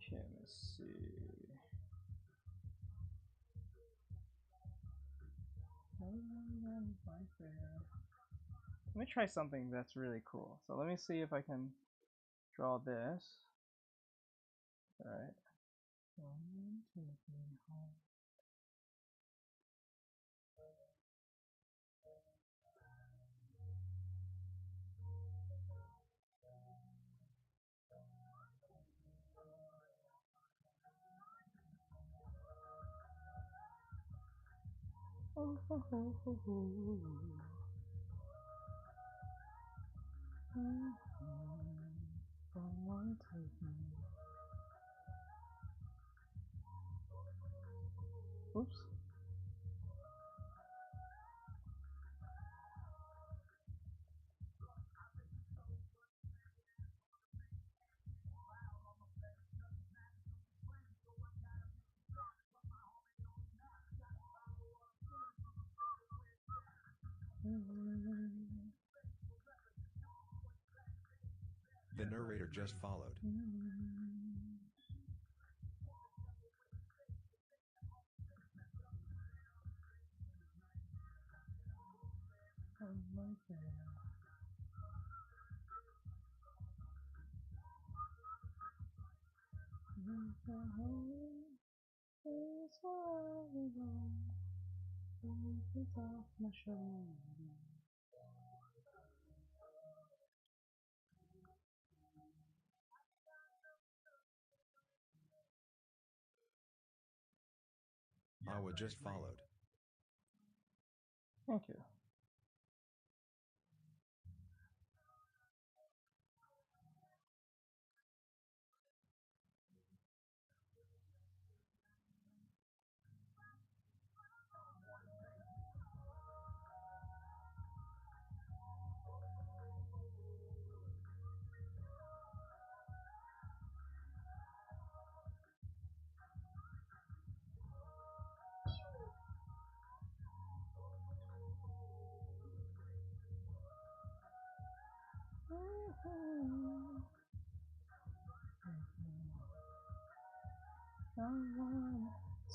Okay, let's see. Let me try something that's really cool. So let me see if I can draw this. Alright. 1, 2, 3, 4. Oh, ho, ho, ho, ho. Oops. The narrator just followed. Off my shoulder. Awa just followed. Thank you.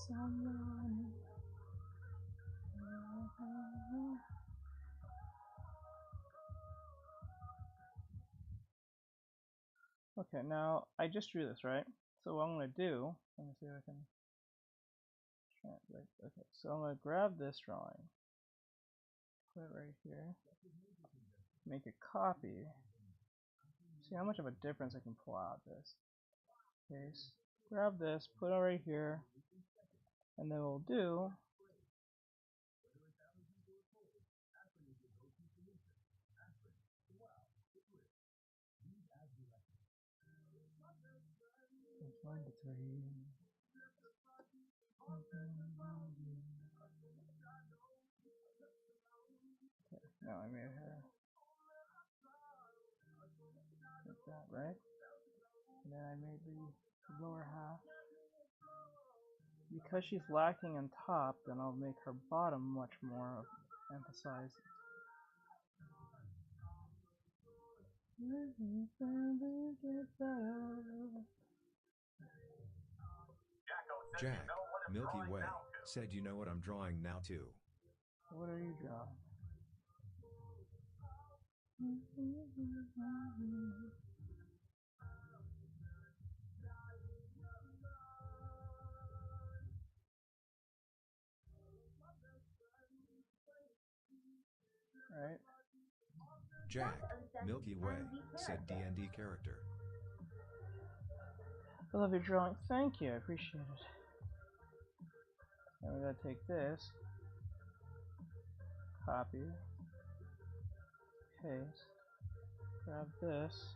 Someone. Okay, now I just drew this, right? So what I'm gonna do, let me see if I can translate. Okay, so I'm gonna grab this drawing, put it right here, make a copy. See how much of a difference I can pull out of this. Okay, so grab this, put it right here, and then we'll do. That's 1 to 3. No, I made her like that, right? And then I made the lower half. Because she's lacking on top, then I'll make her bottom much more emphasized. Jack, Milky Way, said you know what I'm drawing now too. What are you drawing? Right? Jack, Milky Way, said D&D character. I love your drawing. Thank you, I appreciate it. Now we gotta take this, copy, paste, grab this,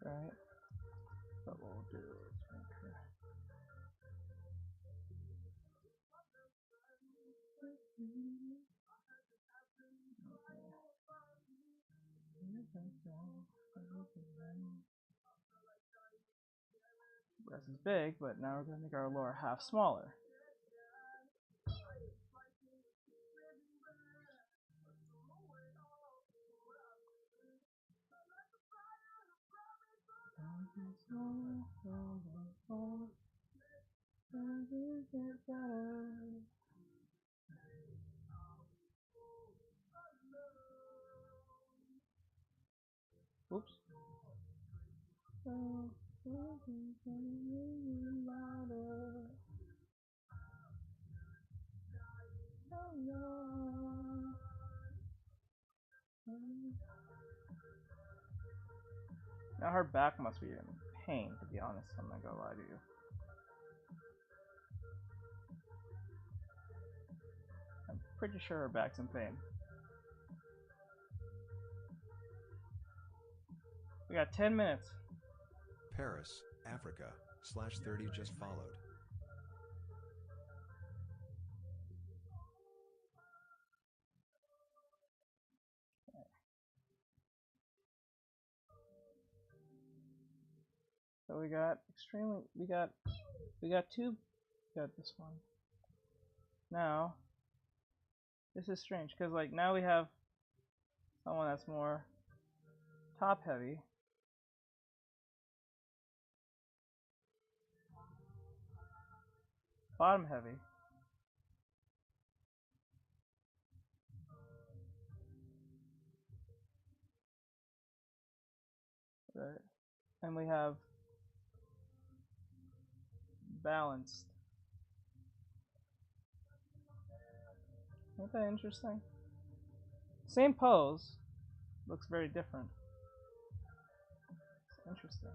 right? What we'll do is make her. Breast is big, but now we're gonna make our lower half smaller. Oops. Now her back must be in pain, to be honest. I'm not gonna lie to you. I'm pretty sure her back's in pain. We got 10 minutes. Paris, Africa, /30 just followed. So we got this one. Now, this is strange, because like now we have someone that's more top heavy. Bottom heavy. Right. And we have balanced. Isn't that interesting? Same pose, looks very different. It's interesting.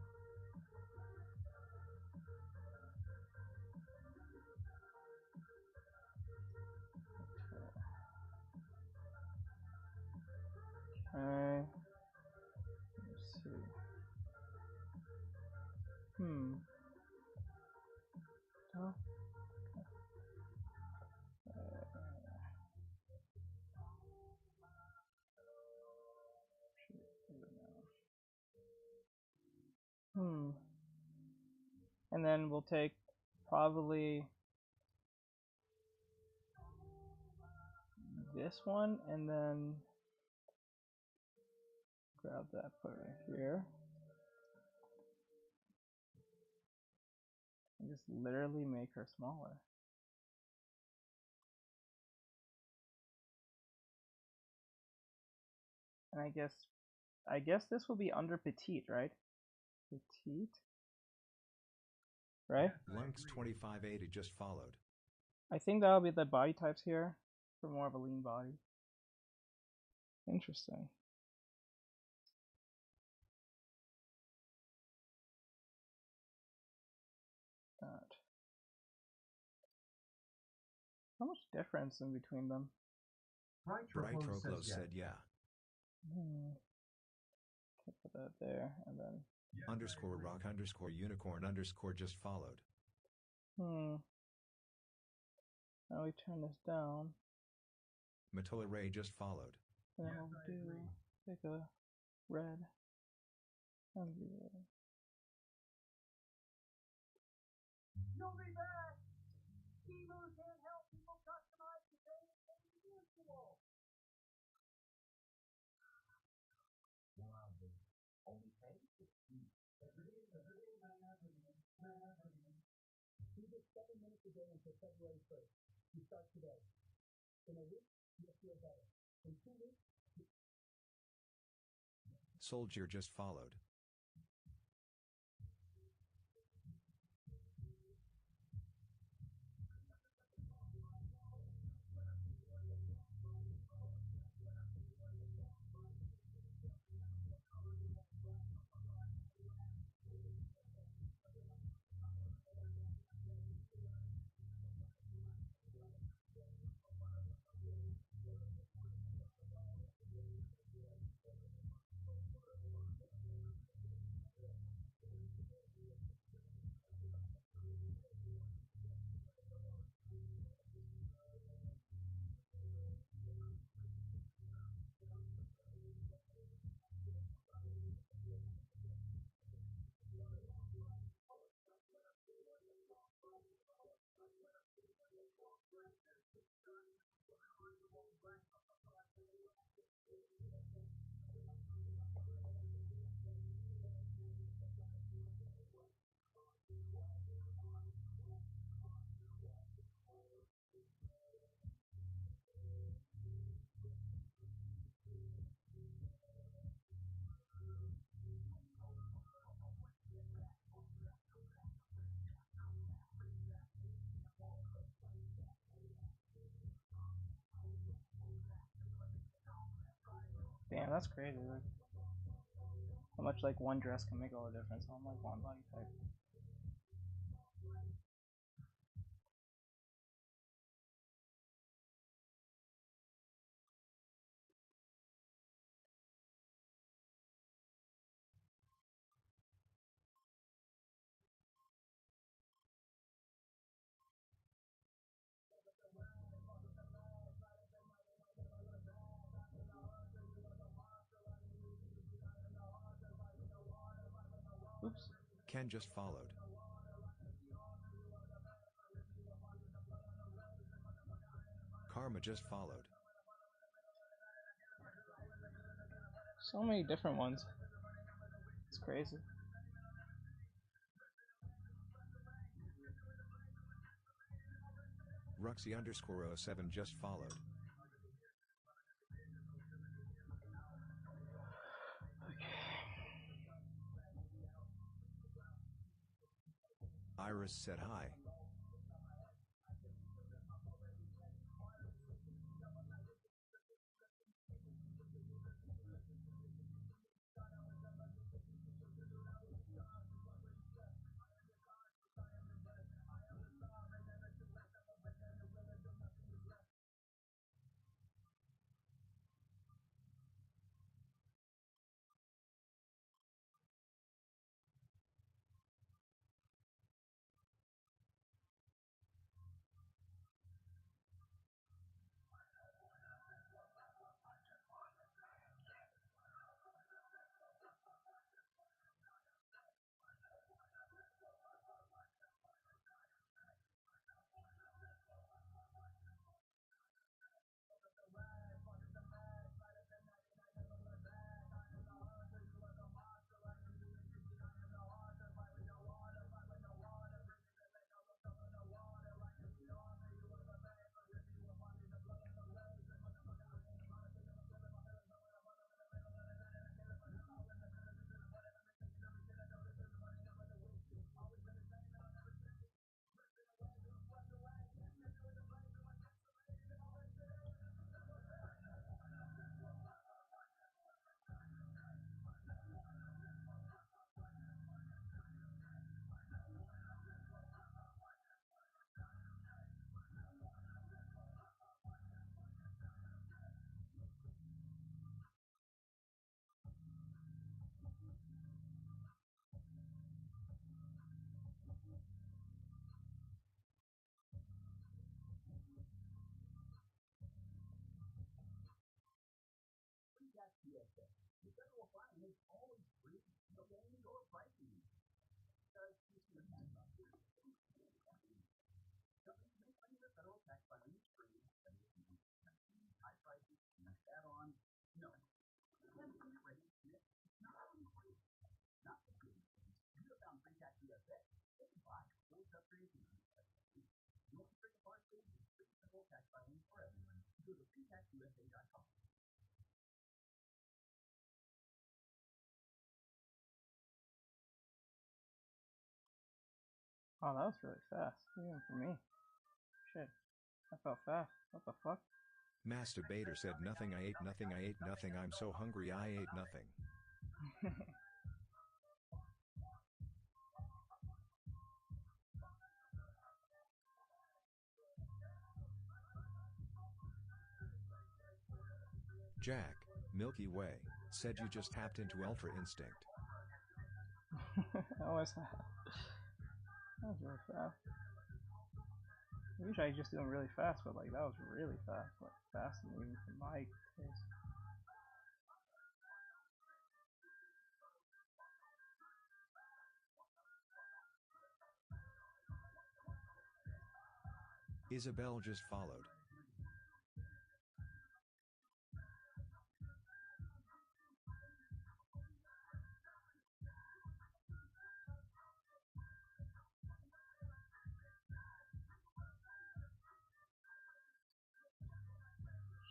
Okay. Let's see. Oh. And then we'll take probably this one and then grab that, put it right here. And just literally make her smaller. And I guess this will be under petite, right? Petite? Right? Lunks 2580 just followed. I think that'll be the body types here for more of a lean body. Interesting. That. How much difference in between them? Bright Troclo said yeah. Put that there and then Underscore rock underscore unicorn underscore just followed. Now we turn this down. Matola Ray just followed. And then we'll do like a red. That'll be red. You'll be back! Emu can't help people customize the game as usual! Wow, baby. Only pay 15. Keep it 7 minutes a day until February 1st. You start today. In a week, you'll feel better. In 2 weeks, Soldier just followed. Damn, that's crazy. Like, how much like one dress can make all the difference on like one body type. Oops. Ken just followed. Karma just followed. So many different ones. It's crazy. Ruxy_07 just followed. Iris said hi. USA. The federal fine is always free. No payment or pricing. Because you tax operators. Companies make money with federal tax filing is free. High prices, huge add-ons. No. When you get ready to commit, not free. Not the good things. You have found Free Tax USA. They can buy full subsidies and you want to bring a part free federal tax filing for everyone. Go to freetaxusa.com. Oh, that was really fast, even for me. Shit, that felt fast. What the fuck? Masturbator said nothing, I ate nothing, I ate nothing, I'm so hungry, I ate nothing. Jack, Milky Way, said you just tapped into Ultra Instinct. That was really fast. Usually I just do them really fast, but like that was really fast. Like faster than even for my taste. Isabel just followed.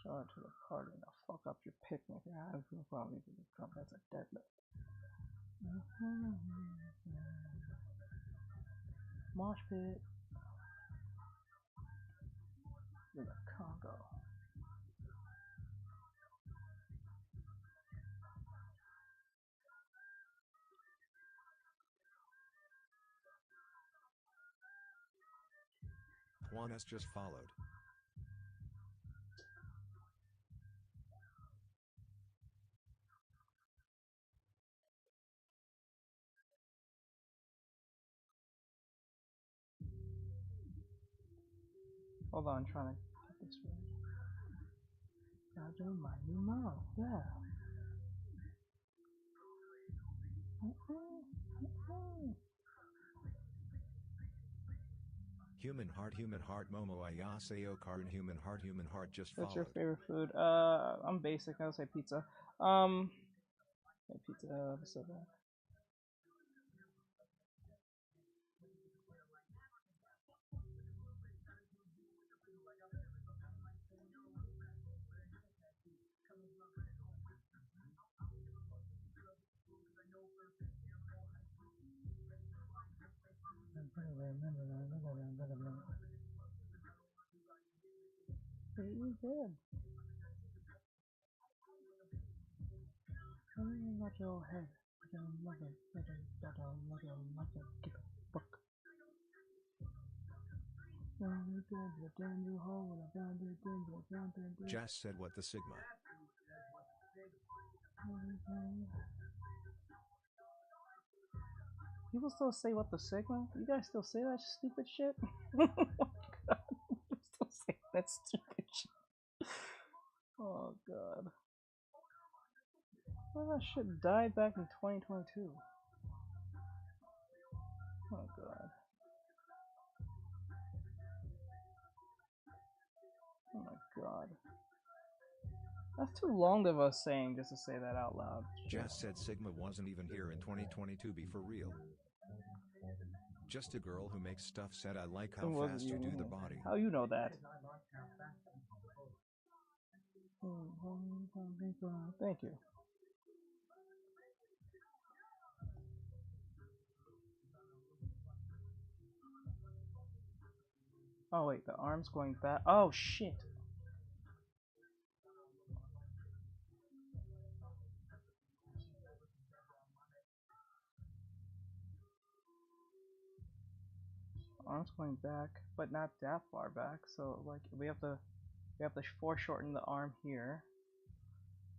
Show it to the party. Now fuck up your picnic. You're having a problem. You can come. That's a deadlift. Mosh pit. In the Congo. Juanes just followed. Hold on, I'm trying to get this right. Gotta remind you now, yeah. Human heart, Momo Ayaseo Karin, human heart just followed. What's your favorite food? I'm basic, I'll say pizza. Pizza, so that. Pretty good. Not your head. Jas said what the Sigma. People still say what the Sigma? You guys still say that stupid shit? Oh my god. You still say that stupid shit. Oh god. Well, that shit died back in 2022. Oh god. Oh my god. That's too long of us saying just to say that out loud. Jas said Sigma wasn't even here in 2022, be for real. Just a girl who makes stuff said I like how fast you do the body. How you know that? Thank you. Oh wait, the arm's going back. Oh shit. Arm's going back, but not that far back. So like we have to foreshorten the arm here,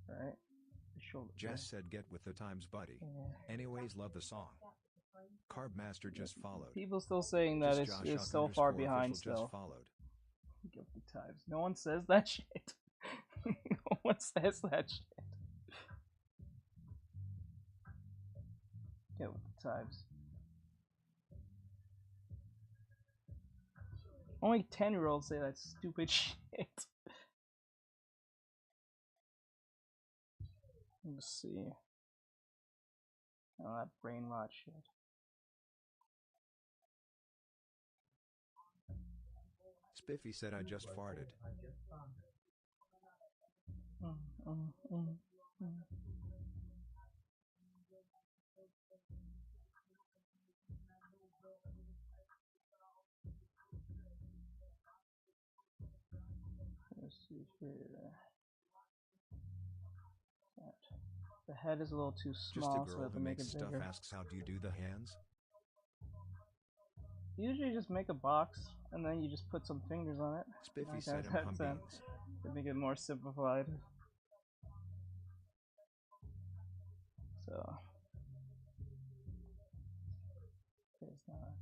right? The shoulder. Jas said get with the times, buddy. Yeah. Anyways, love the song. Carbmaster just followed. People still saying that it's so far behind still. Just followed. Guilty times. No one says that shit. No one says that shit. Get with the times. Only 10-year-olds say that stupid shit. Let's see. Oh, that brain rot shit. Spiffy said I just farted. Let's see here. The head is a little too small, Just a so I girl have to who make makes it stuff bigger. asks how do you do the hands? Usually just make a box, and then you just put some fingers on it. Spiffy Okay, said that's it. beans. To make it more simplified. So. There's not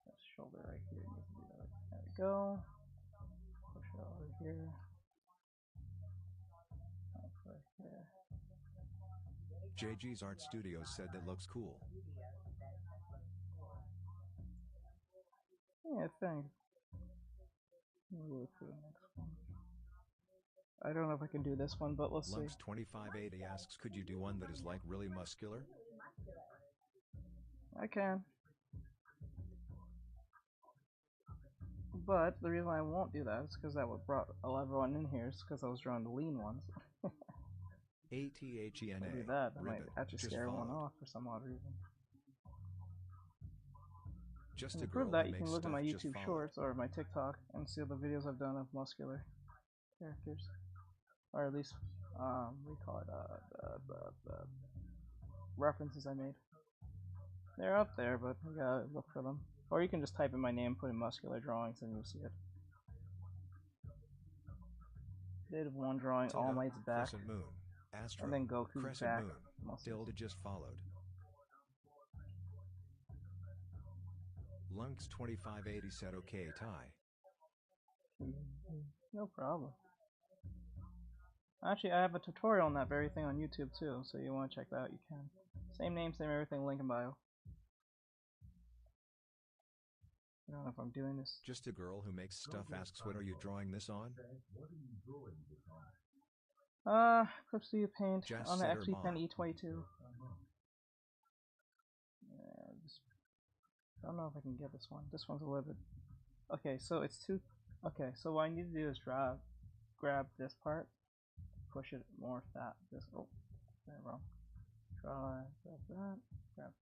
this shoulder right here needs to be there. There we go. Push it over here. Right here. JG's Art Studios said that looks cool. Yeah, thanks. We'll look for the next one. I don't know if I can do this one, but we'll see. Lunks2580 asks, could you do one that is like really muscular? I can. But the reason I won't do that is because that would brought everyone in here is because I was drawing the lean ones. ATHENA. I do that, I might Ribbon. actually Just scare one followed. off for some odd reason. Just To a prove girl that, who you can makes look at my stuff just YouTube followed. shorts or my TikTok and see the videos I've done of muscular characters, or at least we call it the references I made. They're up there, but you gotta look for them. Or you can just type in my name, put in muscular drawings, and you'll see it. Did one drawing All Might's back, Crescent Moon. Astro. and then Goku's Crescent back. Moon. Tilda just followed. Lunks2580 said okay, Ty. No problem. Actually, I have a tutorial on that very thing on YouTube too, so you want to check that out, you can. Same name, same everything, link in bio. I don't know if I'm doing this. Just a girl who makes stuff asks, what are you drawing this on? Clip Studio Paint Just on the said her XP Pen mom. E22. Yeah, I don't know if I can get this one. This one's a little bit. Okay, so it's two. Okay, so what I need to do is grab this part, push it more this. Oh, wrong. Grab that,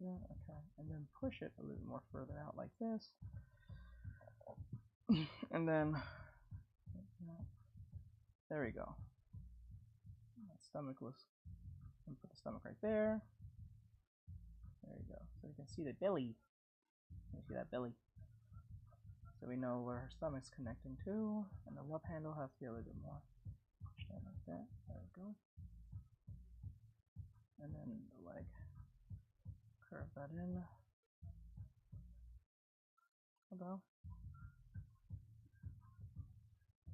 okay, and then push it a little more further out like this, and then there we go. Stomachless. And put the stomach right there. There you go. So you can see the belly. You see that belly. So we know where her stomach's connecting to, and the love handle has to be a little bit more. Push that like that. There we go. And then the leg. Curve that in. Hello.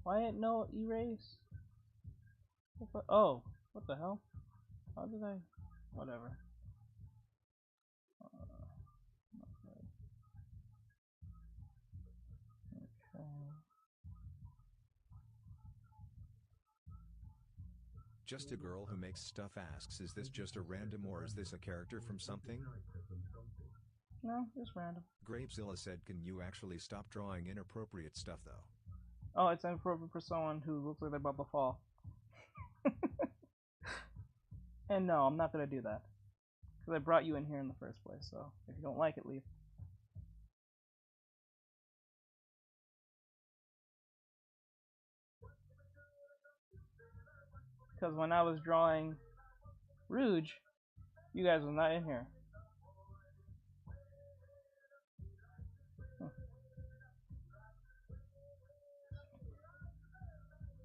Why no erase? Oh, what the hell? How did I? Whatever. Okay. Just a girl who makes stuff asks, is this just a random or is this a character from something? No, just random. Gravezilla said, can you actually stop drawing inappropriate stuff though? Oh, it's inappropriate for someone who looks like they're about to fall. And no, I'm not gonna do that. Because I brought you in here in the first place, so if you don't like it, leave. Because when I was drawing Rouge, you guys were not in here.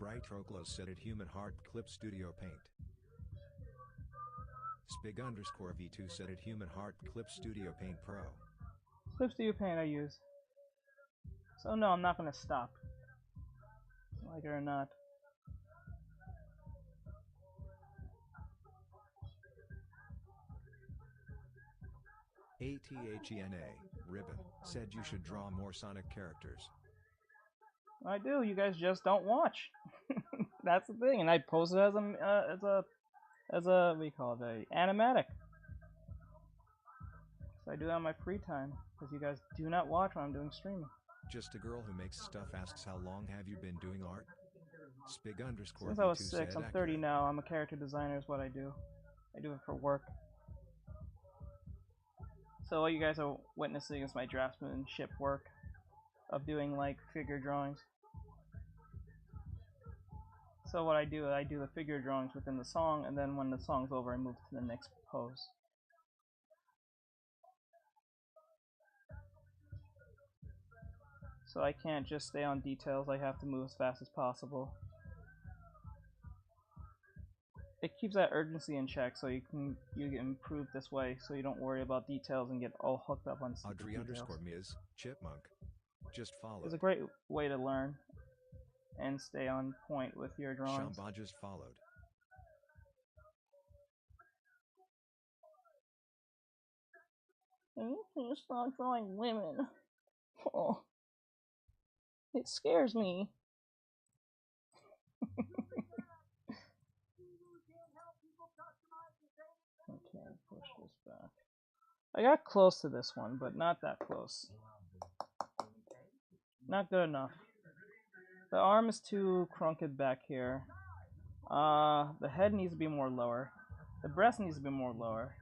Bright Troglo said it Human Heart Clip Studio Paint. Spig_V2 said it Human Heart Clip Studio Paint Pro. Clip Studio Paint I use. So no, I'm not gonna stop. Like it or not. ATHENA, Ribbon, said you should draw more Sonic characters. I do. You guys just don't watch. That's the thing. And I post it as a what do you call it, a animatic. So I do that on my free time because you guys do not watch when I'm doing streaming. Just a girl who makes stuff asks how long have you been doing art? Spig underscore Since I was V2 6, said I'm 30 accurate. now. I'm a character designer is what I do. I do it for work. So what you guys are witnessing is my draftsmanship work of doing like figure drawings. So what I do the figure drawings within the song, and then when the song's over I move to the next pose. So I can't just stay on details, I have to move as fast as possible. It keeps that urgency in check so you can improve this way so you don't worry about details and get all hooked up on stupid Audrey details. underscore Ms. Chipmunk. Just follow. It's a great way to learn and stay on point with your drawings. Shamba just followed. Can you please stop drawing women? Oh, it scares me. Okay, push this back. I got close to this one, but not that close. Not good enough. The arm is too crooked back here. The head needs to be more lower. The breast needs to be more lower.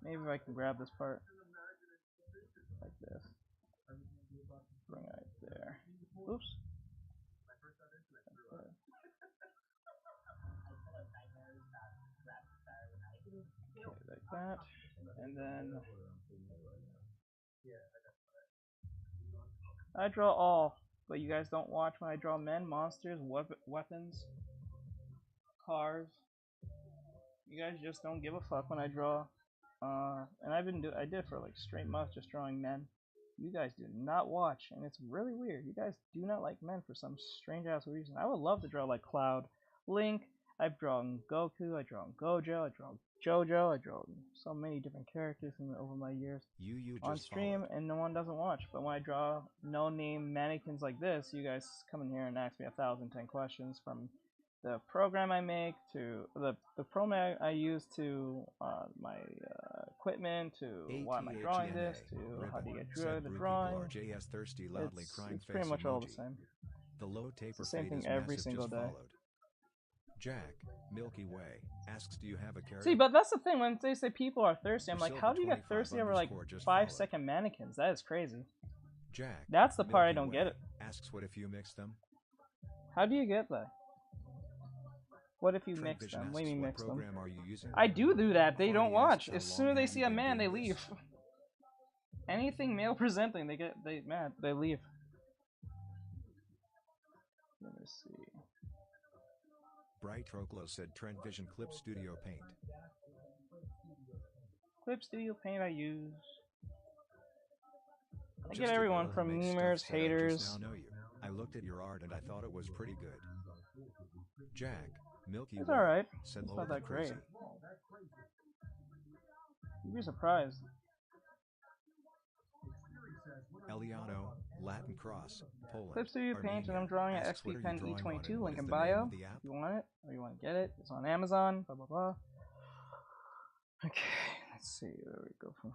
Maybe if I can grab this part. Like this. Bring it right there. Oops. Okay, like that. And then I draw all, but you guys don't watch when I draw men, monsters, weapons, cars. You guys just don't give a fuck when I draw. And I did it for like straight months just drawing men. You guys do not watch, and it's really weird. You guys do not like men for some strange ass reason. I would love to draw like Cloud, Link. I've drawn Goku. I've drawn Gojo. I've drawn JoJo. I've drawn so many different characters over my years on stream, and no one doesn't watch. But when I draw no-name mannequins like this, you guys come in here and ask me 1,010 questions from the program I make to the program I use to my equipment to why am I drawing this to how do you get the drawing. It's pretty much all the same. The low taper it's the same thing is every massive, single just day. Followed. Jack, Milky Way, asks do you have a character? See, but that's the thing, when they say people are thirsty, I'm like, Priscilla how do you get thirsty over like 5-second mannequins? That is crazy. Jack, that's the part Milky I don't Way get it. Asks what if you mix them? How do you get that? What if you Trent mix Vision them? asks, What do you mean what mix them? program are you using? I do that. They don't Claudia watch. asks, As how soon long as they have see you a been man, they doing leave. this? Anything male presenting, they mad. They leave. Let me see. Bright Roclo said Trent Vision Clip Studio Paint. Clip Studio Paint I use. I Just get a everyone girl who from makes memers, stuff said, I haters. just now know you. I looked at your art and I thought it was pretty good. Jack, Milky It's Way, alright. said It's low not that great. crazy. You'd be surprised. Eliano, Latin Cross, Poland. Clip Studio Paint, and I'm drawing at asks, what are you XP Pen drawing on E22, and what link is in the name bio. of the app? If you want it, or you want to get it, it's on Amazon, blah blah blah. Okay, let's see where we go from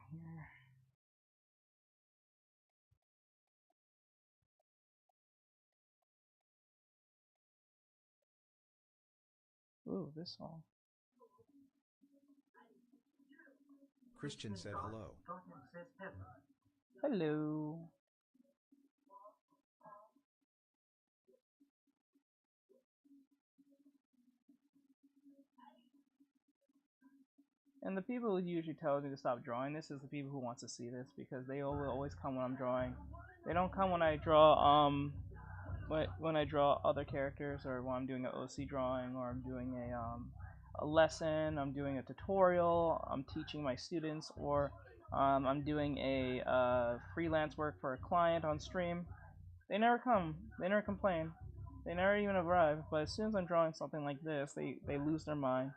here. Ooh, this song. Christian said hello. Hello. And the people who usually tell me to stop drawing this is the people who want to see this, because they will always come when I'm drawing. They don't come when I draw when I draw other characters, or when I'm doing an OC drawing, or I'm doing a lesson, I'm doing a tutorial, I'm teaching my students, or I'm doing a freelance work for a client on stream. They never come. They never complain. They never even arrive. But as soon as I'm drawing something like this, they lose their mind.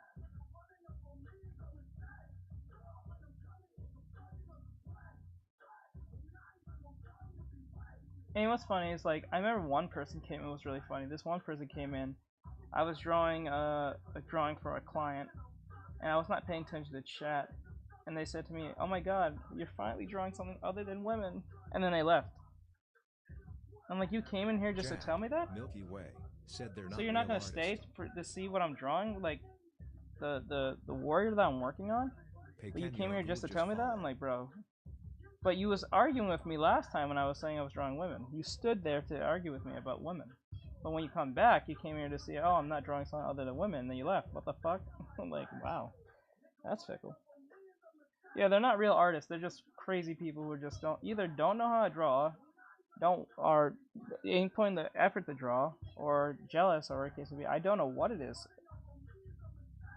And what's funny is, like, I remember one person came in, it was really funny. This one person came in, I was drawing a drawing for a client, and I was not paying attention to the chat, and they said to me, "Oh my god, you're finally drawing something other than women," and then they left. I'm like, you came in here just Jack, to tell me that? Milky Way said they're not So you're not real gonna stay artists. to see what I'm drawing, like the warrior that I'm working on? But you came here just to tell me that? I'm like, bro. But you was arguing with me last time when I was saying I was drawing women. You stood there to argue with me about women. But when you come back, you came here to see, oh, I'm not drawing something other than women, and then you left. What the fuck? I'm like, wow. That's fickle. Yeah, they're not real artists. They're just crazy people who just don't know how to draw, ain't putting the effort to draw, or jealous, or in case of I don't know what it is.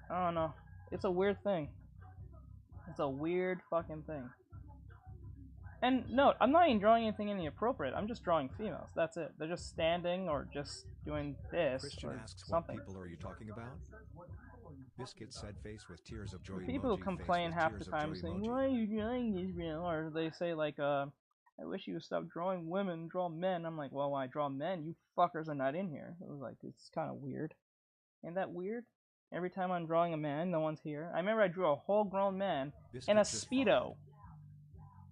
I don't know. It's a weird thing. It's a weird fucking thing. And no, I'm not even drawing anything inappropriate. I'm just drawing females. That's it. They're just standing or just doing this Christian or asks, something. what people are you talking about? Biscuit said face with tears of joy. People who complain half the time saying, why are you drawing these real? Or they say like, I wish you would stop drawing women, draw men. I'm like, well, when I draw men, you fuckers are not in here. It was like, it's kind of weird. Ain't that weird? Every time I'm drawing a man, no one's here. I remember I drew a whole grown man in a Speedo.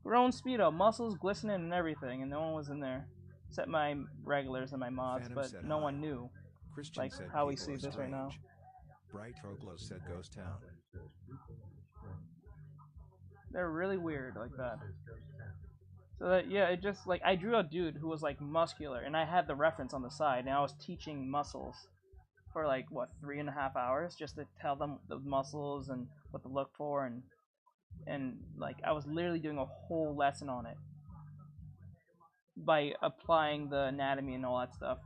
Grown Speedo, muscles glistening and everything, and no one was in there. Except my regulars and my mods, Phantom but no one knew. Christian like said how we people see are this right now. Bright Troglo said Ghost Town. They're really weird like that. So that, yeah, it just, like, I drew a dude who was, like, muscular, and I had the reference on the side, and I was teaching muscles for, like, what, 3.5 hours, just to tell them the muscles and what to look for, and like, I was literally doing a whole lesson on it by applying the anatomy and all that stuff,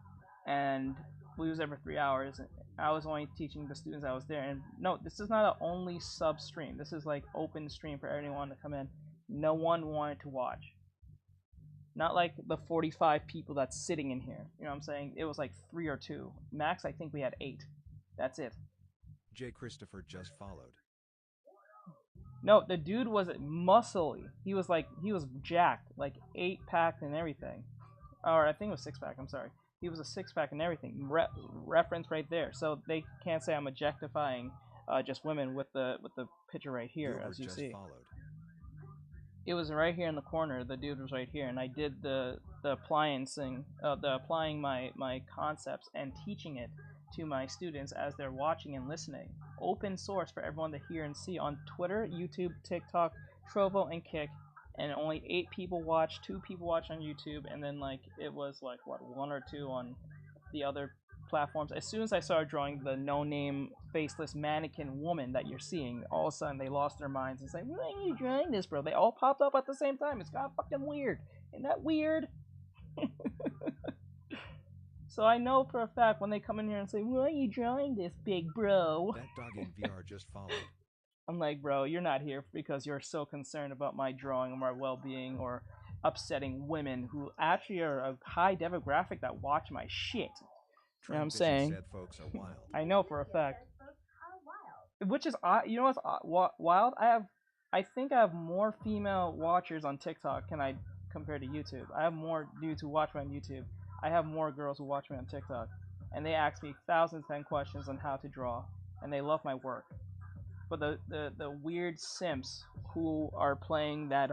and we was there for 3 hours. I was only teaching the students that was there, and no, this is not an only sub stream. This is like open stream for anyone to come in. No one wanted to watch. Not like the 45 people that's sitting in here. You know what I'm saying? It was like 3 or 2. Max, I think we had 8. That's it. J. Christopher just followed. No, the dude was muscly. He was jacked, like 8-pack and everything. Or I think it was 6-pack, I'm sorry. He was a 6-pack and everything. Reference right there. So they can't say I'm objectifying just women with the picture right here, Gilbert as you just see. Followed. It was right here in the corner. The dude was right here, and I did the applying my concepts and teaching it to my students as they're watching and listening. Open source for everyone to hear and see on Twitter, YouTube, TikTok, Trovo, and Kick. And only 8 people watched, 2 people watched on YouTube, and then like it was like what, 1 or 2 on the other platforms. As soon as I started drawing the no-name, faceless mannequin woman that you're seeing, all of a sudden they lost their minds and say, "Why are you drawing this, bro?" They all popped up at the same time. It's kind of fucking weird. Isn't that weird? So I know for a fact when they come in here and say, "Why are you drawing this, big bro?" That dog in VR just followed. I'm like, bro, you're not here because you're so concerned about my drawing or my well-being or upsetting women who actually are a high demographic that watch my shit. You know what I'm saying? Said folks are wild. I know for a fact. Which is, you know what's wild? I think I have more female watchers on TikTok compared to YouTube. I have more dudes who watch me on YouTube. I have more girls who watch me on TikTok. And they ask me 1,010 questions on how to draw. And they love my work. But the weird simps who are playing that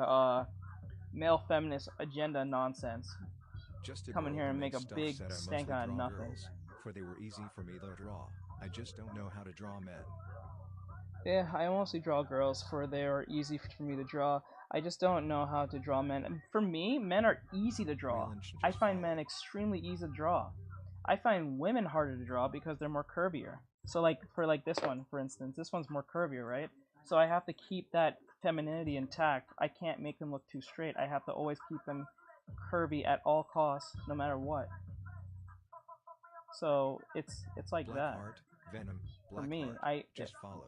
male feminist agenda nonsense come in here and make a big stank out of nothing. Girls, for they were easy for me to draw. I just don't know how to draw men. Yeah, I mostly draw girls for they are easy for me to draw. I just don't know how to draw men. And for me, men are easy to draw. I find men extremely easy to draw. I find women harder to draw because they're more curvier. So like for like this one, for instance, this one's more curvier, right? So I have to keep that femininity intact. I can't make them look too straight. I have to always keep them curvy at all costs, no matter what. So it's like Black that. Heart, Venom, Black for me, Heart,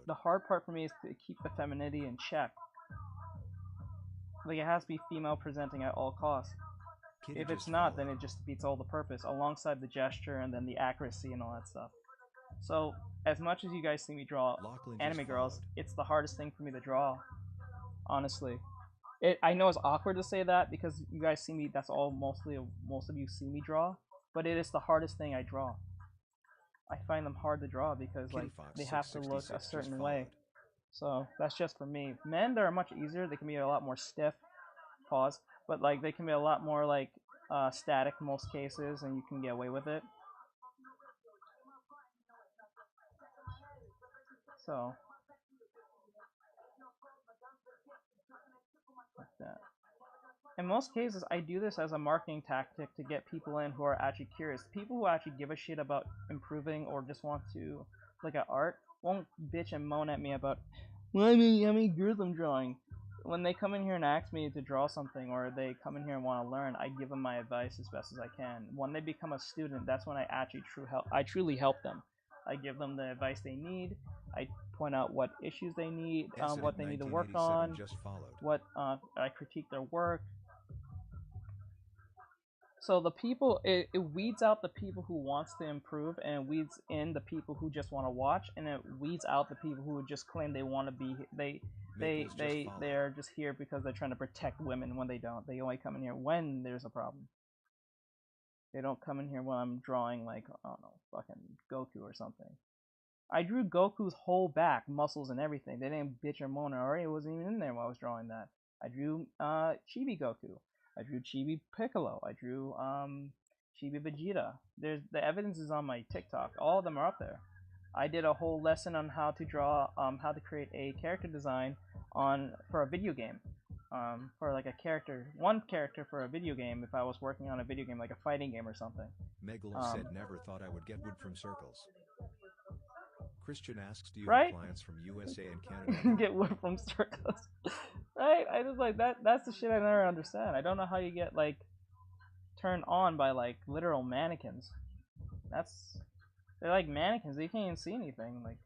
the hard part for me is to keep the femininity in check. Like it has to be female presenting at all costs. Kitty if it's not, then it just defeats all the purpose, alongside the gesture and then the accuracy and all that stuff. So, as much as you guys see me draw anime girls, it's the hardest thing for me to draw, honestly. I know it's awkward to say that because you guys see me. That's all most of you see me draw, but it is the hardest thing I draw. I find them hard to draw because like they have to look a certain way. So that's just for me. Men, they're much easier. They can be a lot more stiff. Pause. But like they can be a lot more like static in most cases, and you can get away with it. So like that. In most cases, I do this as a marketing tactic to get people in who are actually curious. People who actually give a shit about improving or just want to look at art won't bitch and moan at me about, well, how many girls I'm drawing. When they come in here and ask me to draw something, or they come in here and want to learn, I give them my advice as best as I can. When they become a student, that's when I actually truly help them. I give them the advice they need. I point out what issues they need, what they need to work on, what I critique their work. So the people, it weeds out the people who wants to improve, and it weeds in the people who just want to watch, and it weeds out the people who just claim they want to be. They're just here because they're trying to protect women when they don't. They only come in here when there's a problem. They don't come in here when I'm drawing like, I don't know, fucking Goku or something. I drew Goku's whole back, muscles and everything. They didn't bitch or moan, or it wasn't even in there while I was drawing that. I drew Chibi Goku. I drew Chibi Piccolo. I drew Chibi Vegeta. The evidence is on my TikTok. All of them are up there. I did a whole lesson on how to draw, how to create a character design for a video game. For like one character for a video game. If I was working on a video game, like a fighting game or something. Megal said, "Never thought I would get wood from circles." Christian asks, "Do you right? have clients from USA and Canada?" Get wood from circles. Right? I just like that. That's the shit I never understand. I don't know how you get like turned on by like literal mannequins. They're like mannequins. They can't even see anything. Like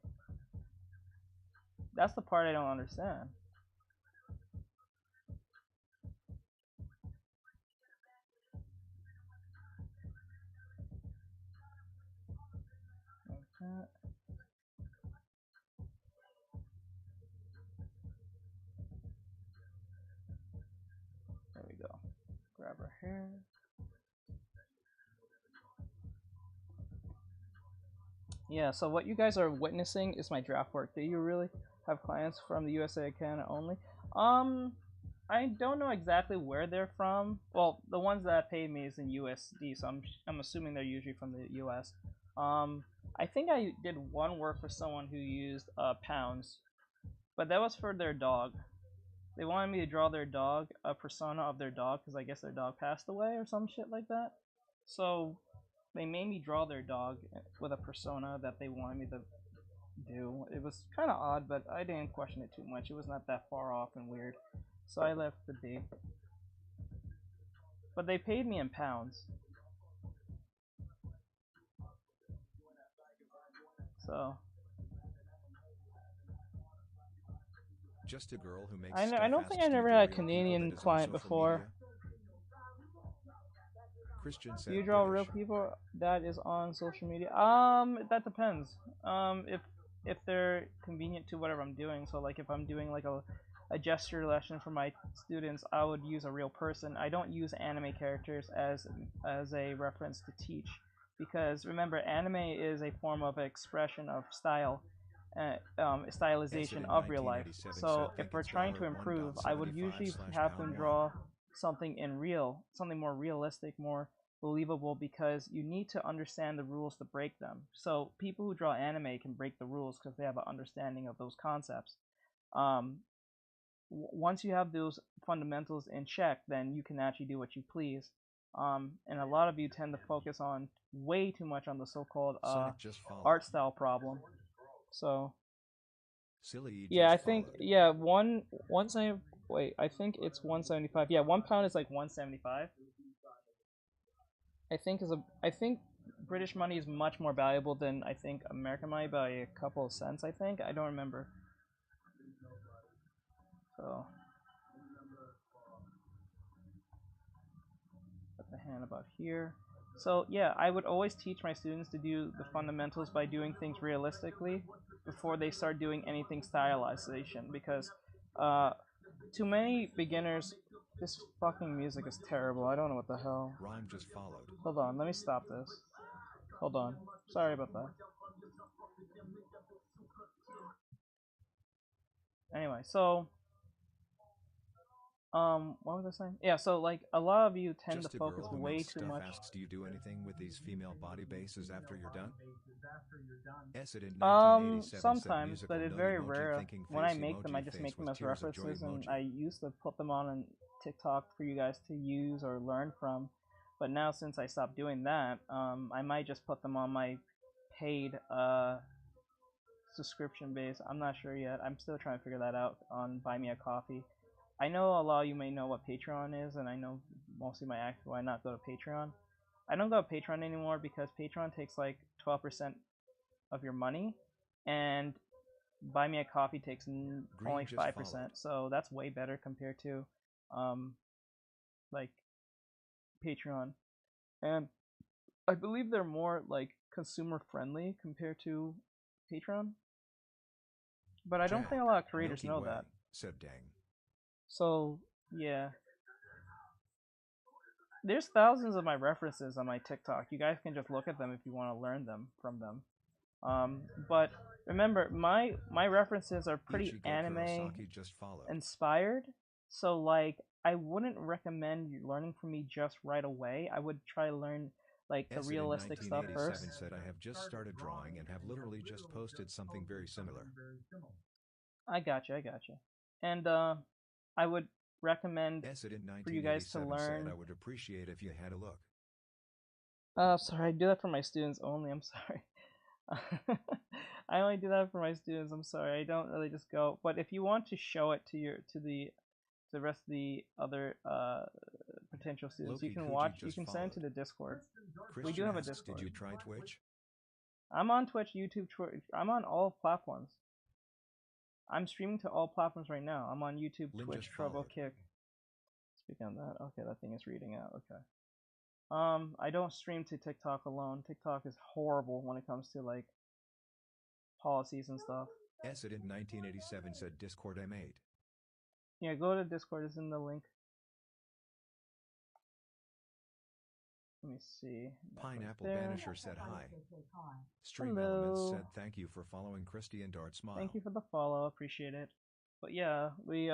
that's the part I don't understand. Okay. There we go. Grab her hair. Yeah, so what you guys are witnessing is my draft work. Do you really have clients from the USA and Canada only? I don't know exactly where they're from. Well, the ones that paid me is in USD, so I'm assuming they're usually from the US. I think I did one work for someone who used pounds, but that was for their dog. They wanted me to draw their dog, a persona of their dog, because I guess their dog passed away or some shit like that. So they made me draw their dog with a persona that they wanted me to do. It was kind of odd, but I didn't question it too much. It was not that far off and weird, so I left it be. But they paid me in pounds. So just a girl who makes I don't think I never had a Canadian client before. Christian said, "Do you draw real people that is on social media?" That depends. If they're convenient to whatever I'm doing. So like if I'm doing like a gesture lesson for my students, I would use a real person. I don't use anime characters as a reference to teach, because remember, anime is a form of expression of style, stylization of real life. So if we're trying to improve, I would usually have them draw something something more realistic, more believable, because you need to understand the rules to break them. So people who draw anime can break the rules because they have an understanding of those concepts. Once you have those fundamentals in check, then you can actually do what you please. And a lot of you tend to focus on way too much on the so-called art style problem. So yeah, I think I think it's 175. Yeah, 1 pound is like 175. I think British money is much more valuable than I think American money by a couple of cents. I think I don't remember. So put the hand about here. So yeah, I would always teach my students to do the fundamentals by doing things realistically before they start doing anything stylization, because To many beginners, this fucking music is terrible. I don't know what the hell. Rhyme just followed. Hold on, let me stop this. Hold on. Sorry about that. Anyway, so what was I saying? Yeah, so like a lot of you tend Just to a focus girl who way makes too stuff much. asks, do you do anything with these female body bases after you're done? Essid in 1987 Sometimes, said but musical it's no very emoji rare. thinking When I face make them, I emoji just face make them with as tears of joy references, and emoji. I used to put them on TikTok for you guys to use or learn from. But now, since I stopped doing that, I might just put them on my paid subscription base. I'm not sure yet. I'm still trying to figure that out on Buy Me a Coffee. I know a lot of you may know what Patreon is, and I know mostly my act why not go to Patreon. I don't go to Patreon anymore because Patreon takes like 12% of your money, and Buy Me a Coffee takes only 5%. So that's way better compared to like Patreon. And I believe they're more like consumer friendly compared to Patreon. But I don't think a lot of creators know that. Said Dang. So yeah. There's thousands of my references on my TikTok. You guys can just look at them if you want to learn them from them. But remember, my references are pretty anime inspired. So like, I wouldn't recommend you learning from me just right away. I would try to learn like the realistic stuff first. Said I have just started drawing and have literally just posted something very similar. I gotcha. And I would recommend for you guys to learn. Said I would appreciate if you had a look. Sorry, I do that for my students only. I'm sorry. I only do that for my students. I'm sorry. I don't really just go. But if you want to show it to the rest of the other potential students, you can watch. You can send it to the Discord. We do have a Discord. Did you try Twitch? I'm on Twitch, YouTube, Twitch. I'm on all platforms. I'm streaming to all platforms right now. I'm on YouTube, Twitch, Trovo, Kick. Speaking of that, okay, that thing is reading out. Okay. I don't stream to TikTok alone. TikTok is horrible when it comes to like policies and stuff. Essid in 1987 said Discord I made. Yeah, go to Discord. It's in the link. Let me see. Pineapple Banisher said hi. Stream Hello. Elements said thank you for following Christy and Dart Smile. Thank you for the follow. Appreciate it. But yeah, we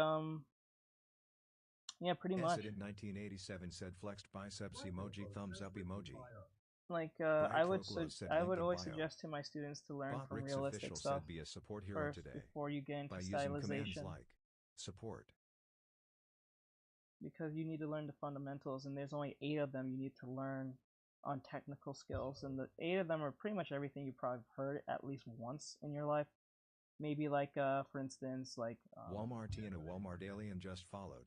yeah, pretty much. Essid in 1987 said flexed biceps emoji thumbs up emoji. Like I would always suggest to my students to learn from realistic stuff said be a support hero first today before you get into by stylization. Using commands like support. Because you need to learn the fundamentals, and there's only 8 of them you need to learn on technical skills, and the 8 of them are pretty much everything you probably heard at least once in your life. Maybe like for instance, like Walmart and a Walmart alien just followed.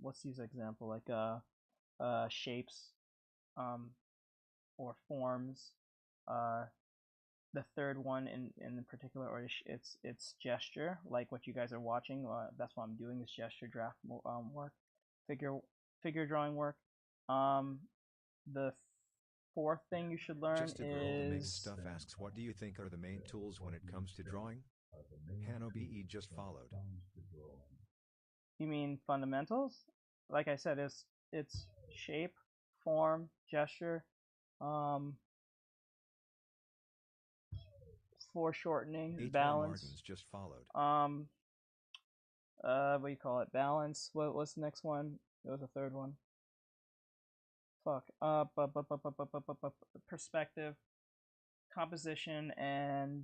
Let's use an example like shapes, or forms. The third one in particular, or it's gesture, like what you guys are watching. That's what I'm doing, is gesture draft work, figure drawing work. The fourth thing you should learn Just a girl who makes is stuff asks, what do you think are the main tools when it comes to drawing? Hano BE just followed. You mean fundamentals? Like I said, it's shape, form, gesture, foreshortening, balance. Martins just followed. What do you call it? Balance. What's the next one? There was a third one. Fuck. Perspective, composition, and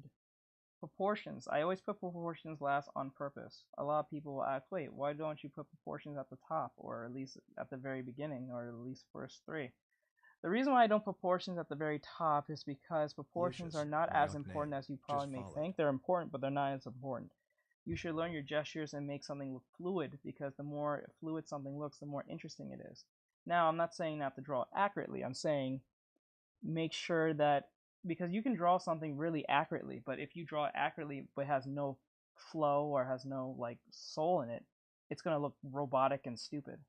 proportions. I always put proportions last on purpose. A lot of people will ask, wait, why don't you put proportions at the top, or at least at the very beginning, or at least first 3? The reason why I don't put proportions at the very top is because proportions are not as important as you probably may think. They're important, but they're not as important. You should learn your gestures and make something look fluid, because the more fluid something looks, the more interesting it is. Now, I'm not saying not to draw accurately. I'm saying make sure that, because you can draw something really accurately, but if you draw it accurately but has no flow or has no like soul in it, it's going to look robotic and stupid.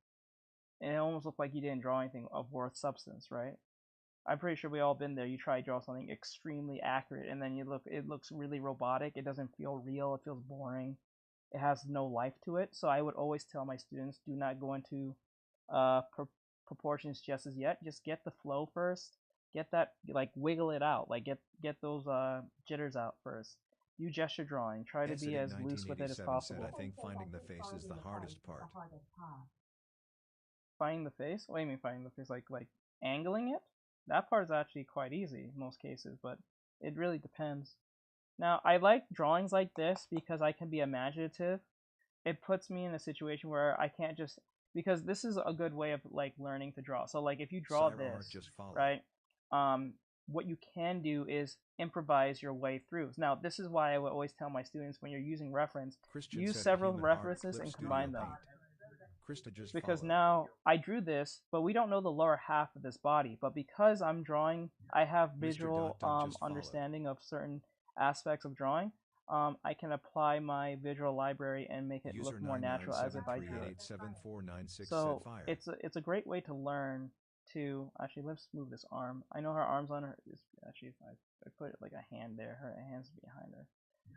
And it almost looked like you didn't draw anything of worth substance, right? I'm pretty sure we all been there. You try to draw something extremely accurate, and then it looks really robotic. It doesn't feel real. It feels boring. it has no life to it. So I would always tell my students, do not go into proportions just as yet. Just get the flow first. Get that, like, wiggle it out. Like, get those jitters out first. Do gesture drawing. Try to be as loose with it as possible. Said, I think finding the face is the hardest part. Finding the face? What do you mean finding the face? Like angling it? That part is actually quite easy in most cases, but it really depends. Now, I like drawings like this because I can be imaginative. It puts me in a situation where I can't just, because this is a good way of like learning to draw. So like if you draw this, right? What you can do is improvise your way through. Now, this is why I would always tell my students, when you're using reference, use several references and combine them. Because now I drew this, but we don't know the lower half of this body. But because I'm drawing, I have visual understanding of certain aspects of drawing. I can apply my visual library and make it look more natural as if I drew it. So it's a great way to learn to, actually, let's move this arm. I know her arm's on her, actually, if I put it like a hand there, her hand's behind her.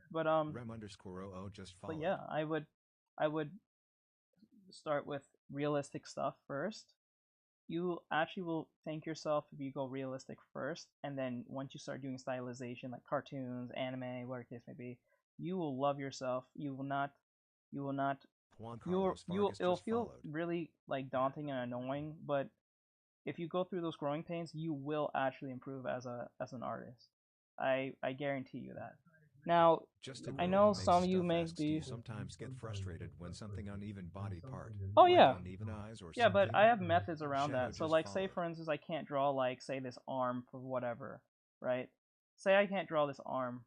But Rem_00 just followed. But yeah, I would start with realistic stuff first. You actually will thank yourself if you go realistic first, and then once you start doing stylization like cartoons, anime, whatever the case may be, you will love yourself. It'll feel really like daunting and annoying, but if you go through those growing pains, you will actually improve as an artist. I guarantee you that. Now, I know some of you may be sometimes get frustrated when something uneven body part. Oh yeah. Like uneven eyes or yeah, but something. I have methods around that. So like say for instance I can't draw like say this arm for whatever, right? Say I can't draw this arm,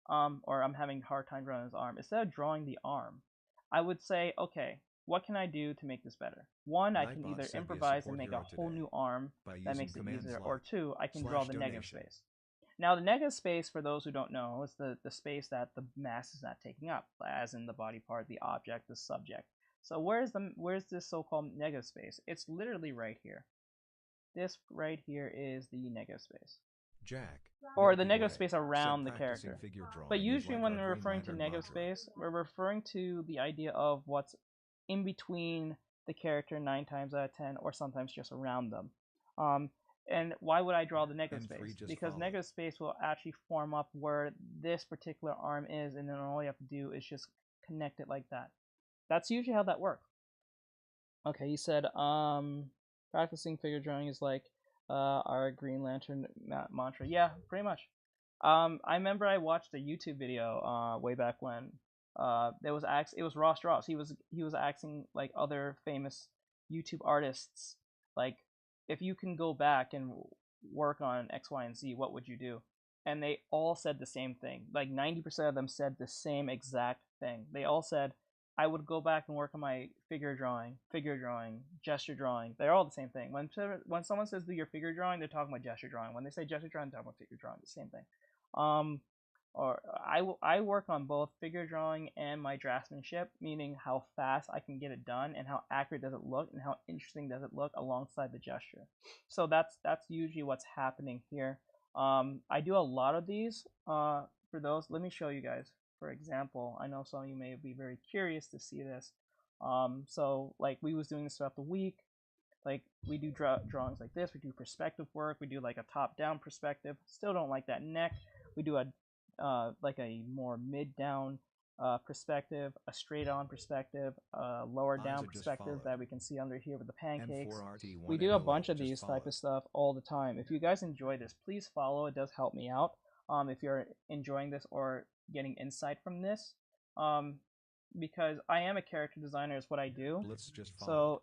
or I'm having a hard time drawing this arm. Instead of drawing the arm, I would say, okay, what can I do to make this better? One, I can either improvise and make a whole new arm that makes it easier, or two, I can draw the negative space. Now, the negative space, for those who don't know, is the space that the mass is not taking up, as in the body part, the object, the subject. So where's this so-called negative space? It's literally right here. This right here is the negative space. Jack. Or the negative space around the character. But usually when we're referring to negative space, we're referring to the idea of what's in between the character 9 times out of 10, or sometimes just around them. And why would I draw the negative space? Because negative space will actually form up where this particular arm is, and then all you have to do is just connect it like that. That's usually how that works. Okay, he said, practicing figure drawing is like our Green Lantern mantra. Yeah, pretty much. I remember I watched a YouTube video way back when. It was Ross Strauss. He was asking like other famous YouTube artists, like, if you can go back and work on X, Y, and Z, what would you do? And they all said the same thing. Like 90% of them said the same exact thing. They all said, I would go back and work on my figure drawing, gesture drawing. They're all the same thing. When someone says do your figure drawing, they're talking about gesture drawing. When they say gesture drawing, they're talking about figure drawing. The same thing. Or I work on both figure drawing and my draftsmanship, meaning how fast I can get it done and how accurate does it look and how interesting does it look alongside the gesture. So that's usually what's happening here. I do a lot of these. For those, let me show you guys. For example, I know some of you may be very curious to see this. So like we was doing this throughout the week. Like we do drawings like this. We do perspective work. We do like a top-down perspective. Still don't like that neck. We do like a more mid-down perspective, a straight-on perspective, lower-down perspective that we can see under here with the pancakes. We do a bunch of these type of stuff all the time. If you guys enjoy this, please follow. It does help me out. If you're enjoying this or getting insight from this, because I am a character designer, is what I do. So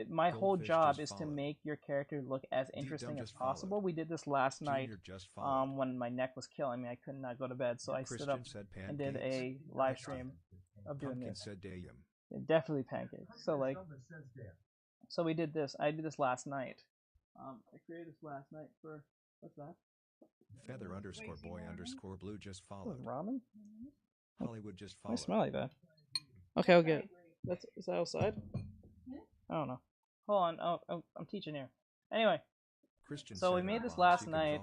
my whole job is to make your character look as interesting as possible. We did this last night when my neck was killing me. I could not go to bed, so I stood up and did a live stream of doing this. Yeah, definitely pancakes. So like, so we did this. I did this last night. I created this last night for, what's that? Feather_boy_blue just followed. Ramen? Hollywood just I followed. smell like that. Okay, I'll get it. Is that outside? I don't know. Hold on. Oh, I'm teaching here. Anyway, so we made this last night.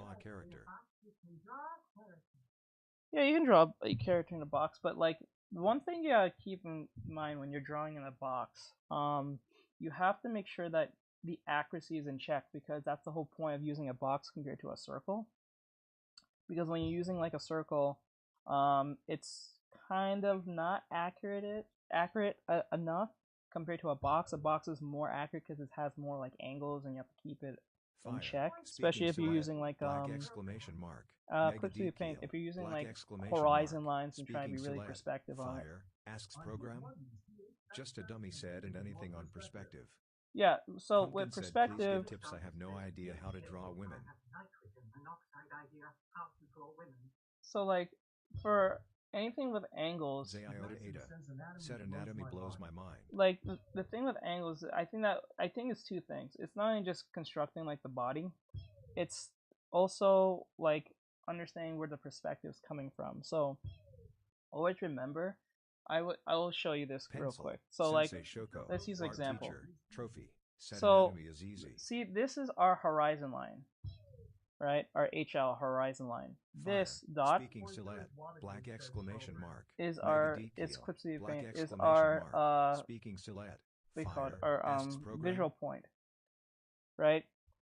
Yeah, you can draw a character in a box, but like the one thing you gotta keep in mind when you're drawing in a box, you have to make sure that the accuracy is in check, because that's the whole point of using a box compared to a circle. Because when you're using like a circle, it's kind of not accurate enough compared to a box. A box is more accurate because it has more like angles, and you have to keep it in check, especially if you're using like quick to paint. If you're using like horizon lines and trying to be really perspective on it. Asks program. Just a dummy said, and anything on perspective. Yeah, so Pumpkin with said, perspective, please give tips. I have no idea how to draw women. So like for anything with angles, Zayota Ada said anatomy blows my mind. Like the thing with angles, I think it's two things. It's not only just constructing like the body, it's also like understanding where the perspective is coming from. So always remember, I will show you this real quick. So like Shoko, let's use an example. Teacher, trophy. Said So anatomy is easy. see, this is our horizon line, right? Our HL horizon line. Fire. This dot Speaking silhouette, black exclamation mark. is our it's Clipsy black paint is exclamation our mark. Speaking silhouette. we call it Fire. our Asks program. visual point, right?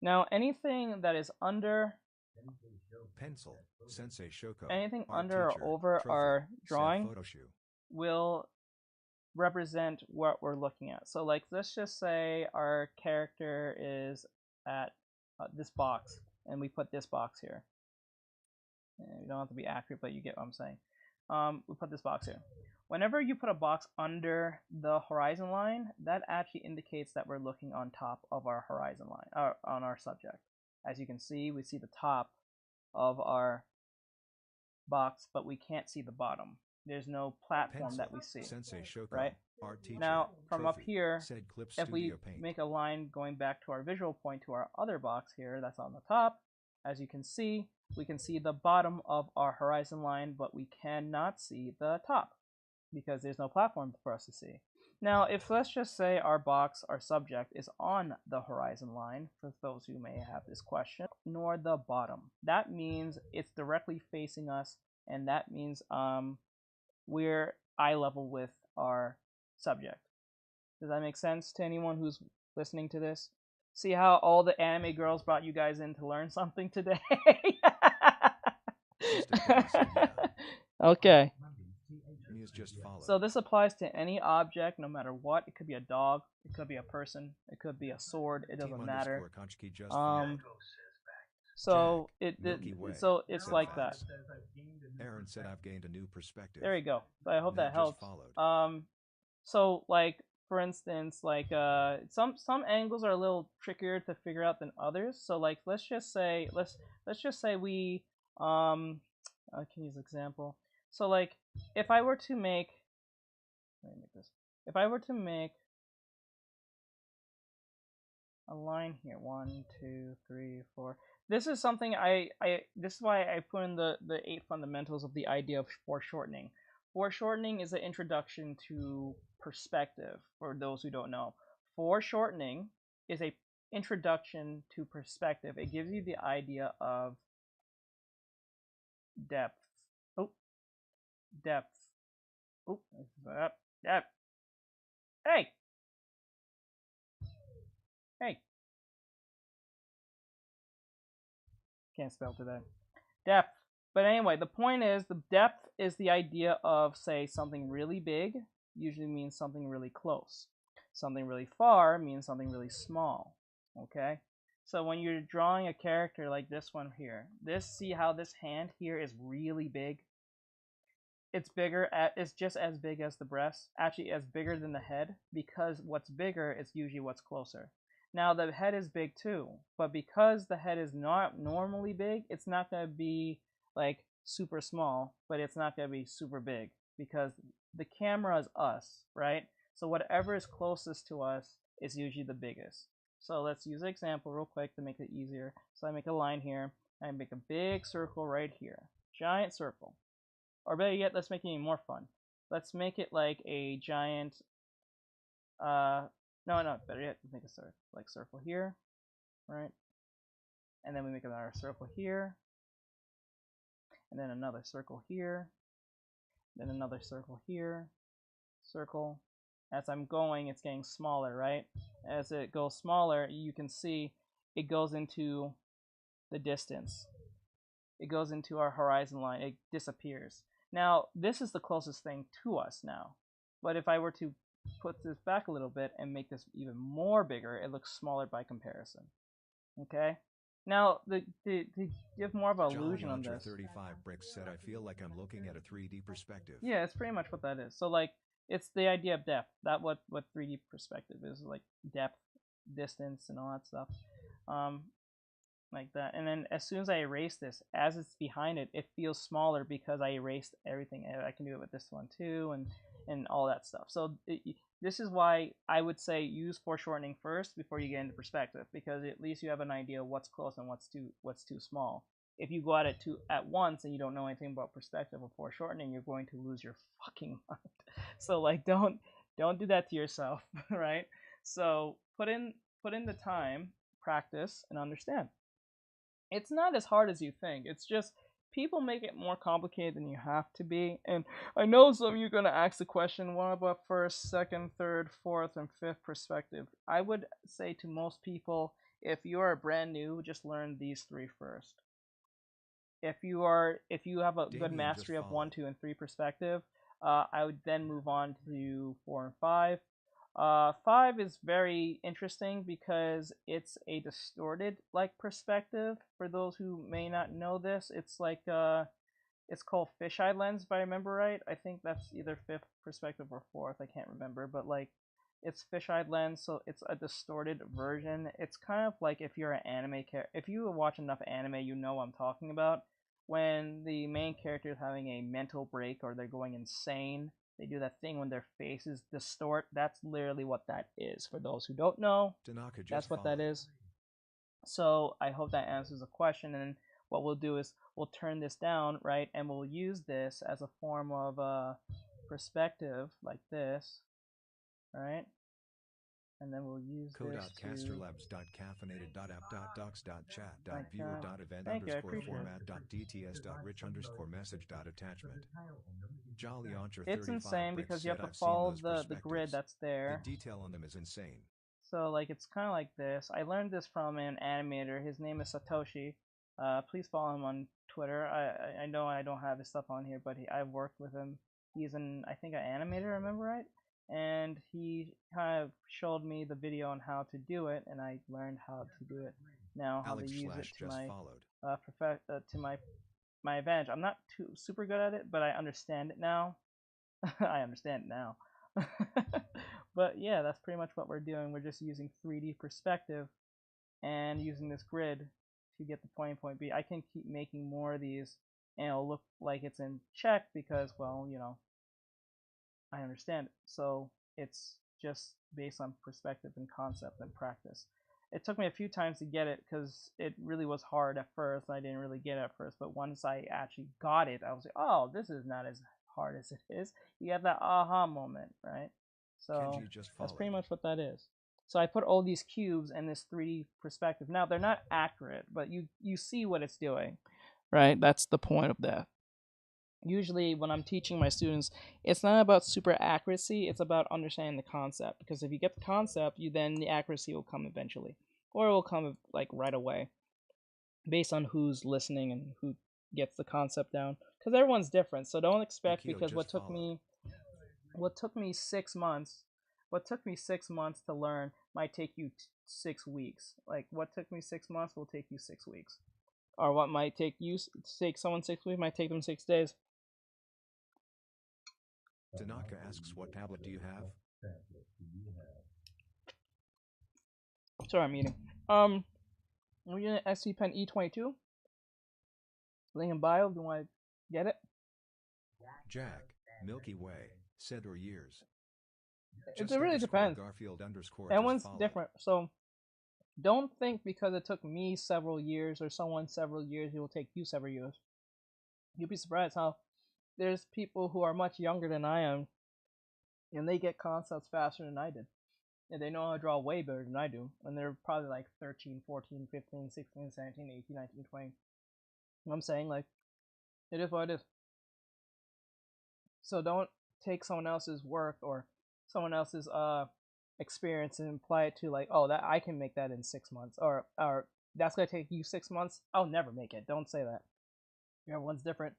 Now anything that is under Pencil. Sensei Shoko. anything Art under teacher, or over trophy, our said drawing photo shoot. will represent what we're looking at. So like let's just say our character is at this box, and we put this box here. And you don't have to be accurate, but you get what I'm saying. We put this box here. Whenever you put a box under the horizon line, that actually indicates that we're looking on top of our horizon line, on our subject. As you can see, we see the top of our box, but we can't see the bottom. There's no platform Pencil. that we see. Sensei Shoko. Right? Art teacher, Now, from trophy, up here, said Clip if we Studio Paint. make a line going back to our visual point to our other box here that's on the top, as you can see, we can see the bottom of our horizon line, but we cannot see the top because there's no platform for us to see. Now, if let's just say our box, our subject, is on the horizon line, for those who may have this question, nor the bottom. That means it's directly facing us, and that means we're eye level with our subject. Does that make sense to anyone who's listening to this? See how all the anime girls brought you guys in to learn something today? Okay. So this applies to any object, no matter what. It could be a dog, it could be a person, it could be a sword. It doesn't matter. So it's like that. Aaron said I've gained a new perspective. There you go. I hope that helps. So like for instance, like some angles are a little trickier to figure out than others. So like let's just say we I can use an example. So like if I were to make a line here, 1, 2, 3, 4. This is something this is why I put in the 8 fundamentals of the idea of foreshortening. Foreshortening is an introduction to perspective for those who don't know. Foreshortening is a introduction to perspective. It gives you the idea of depth. Depth. Depth. Hey! Hey! Can't spell today. Depth. But anyway, the point is, the depth is the idea of, say, something really big usually means something really close. Something really far means something really small. Okay? So when you're drawing a character like this one here, see how this hand here is really big? It's bigger, it's just as big as the breast, actually as bigger than the head, because what's bigger is usually what's closer. Now the head is big too, but because the head is not normally big, it's not going to be like super small, but it's not going to be super big, because the camera is us, right? So whatever is closest to us is usually the biggest. So let's use an example real quick to make it easier. So I make a line here, and I make a big circle right here, giant circle. Or better yet, let's make it even more fun. Let's make it like a giant, no, better yet, let's make a circle here, right? And then we make another circle here, and then another circle here, then another circle here, circle. As I'm going, it's getting smaller, right? As it goes smaller, you can see it goes into the distance. It goes into our horizon line. It disappears. Now, this is the closest thing to us now. But if I were to put this back a little bit and make this even more bigger, it looks smaller by comparison. Okay? Now, to give more of an illusion on this. 35 Bricks said, I feel like I'm looking at a 3D perspective. Yeah, it's pretty much what that is. So, like, it's the idea of depth. That what 3D perspective is, like depth, distance, and all that stuff. Like that. And then as soon as I erase this, as it's behind it, it feels smaller because I erased everything. I can do it with this one too, and all that stuff. So this is why I would say use foreshortening first before you get into perspective, because at least you have an idea of what's close and what's too small. If you go at it at once and you don't know anything about perspective or foreshortening, you're going to lose your fucking mind. So like don't do that to yourself, right? So put in the time, practice, and understand. It's not as hard as you think. It's just people make it more complicated than you have to be. And I know some of you are going to ask the question, what about first, second, third, fourth, and fifth perspective? I would say to most people, if you are brand new, just learn these three first. If you have a good mastery of 1, 2, and 3 perspective, I would then move on to 4 and 5. 5 is very interesting because it's a distorted perspective. For those who may not know this, it's like it's called fisheye lens, if I remember right. I think that's either 5th perspective or 4th. I can't remember, but like it's fisheye lens, so it's a distorted version. It's kind of like if you're an anime character. If you watch enough anime, you know what I'm talking about. When the main character is having a mental break or they're going insane, they do that thing when their faces distort. That's literally what that is. For those who don't know, that's what that is. So I hope that answers the question. And what we'll do is we'll turn this down, right? And we'll use this as a form of perspective like this, right? And then we'll use this to... code.casterlabs.caffeinated.app.docs.chat.viewer.event_message.attachment. Jolly Entre 35 It's insane Bricks because you said, have to I've seen follow those the grid that's there. The detail on them is insane. So like it's kind of like this. I learned this from an animator. His name is Satoshi. Please follow him on Twitter. I know I don't have his stuff on here, but I've worked with him. He's I think an animator, remember right? And he kind of showed me the video on how to do it, and I learned how to do it. Now how to use it to my advantage. I'm not too super good at it, but I understand it now. I understand it now. But yeah, that's pretty much what we're doing. We're just using 3D perspective and using this grid to get the point B. I can keep making more of these and it'll look like it's in check because, well, you know, I understand it. So it's just based on perspective and concept and practice. It took me a few times to get it because it really was hard at first. I didn't really get it at first, but once I actually got it, I was like, oh, this is not as hard as it is. You have that aha moment, right? So that's pretty much what that is. So I put all these cubes in this 3D perspective. Now they're not accurate, but you see what it's doing, right? That's the point of that. Usually when I'm teaching my students, it's not about super accuracy, it's about understanding the concept. Because if you get the concept, then the accuracy will come eventually. Or it will come like right away. Based on who's listening and who gets the concept down. Because everyone's different, so don't expect because what took me 6 months to learn might take you 6 weeks. Like what took me 6 months will take you 6 weeks. Or what might take someone 6 weeks might take them 6 days. Tanaka asks, what tablet do you have? Sorry, I'm eating. We're using an SC Pen E22. Link in bio. Do you want to get it? Jack, Milky Way, said or years. It really depends. Everyone's different. So don't think because it took me several years or someone several years, it will take you several years. You'll be surprised how there's people who are much younger than I am, and they get concepts faster than I did. And they know how to draw way better than I do. And they're probably like 13, 14, 15, 16, 17, 18, 19, 20. I'm saying, like, it is what it is. So don't take someone else's work or someone else's experience and apply it to like, oh, that I can make that in 6 months, or that's gonna take you 6 months. I'll never make it. Don't say that. Everyone's different.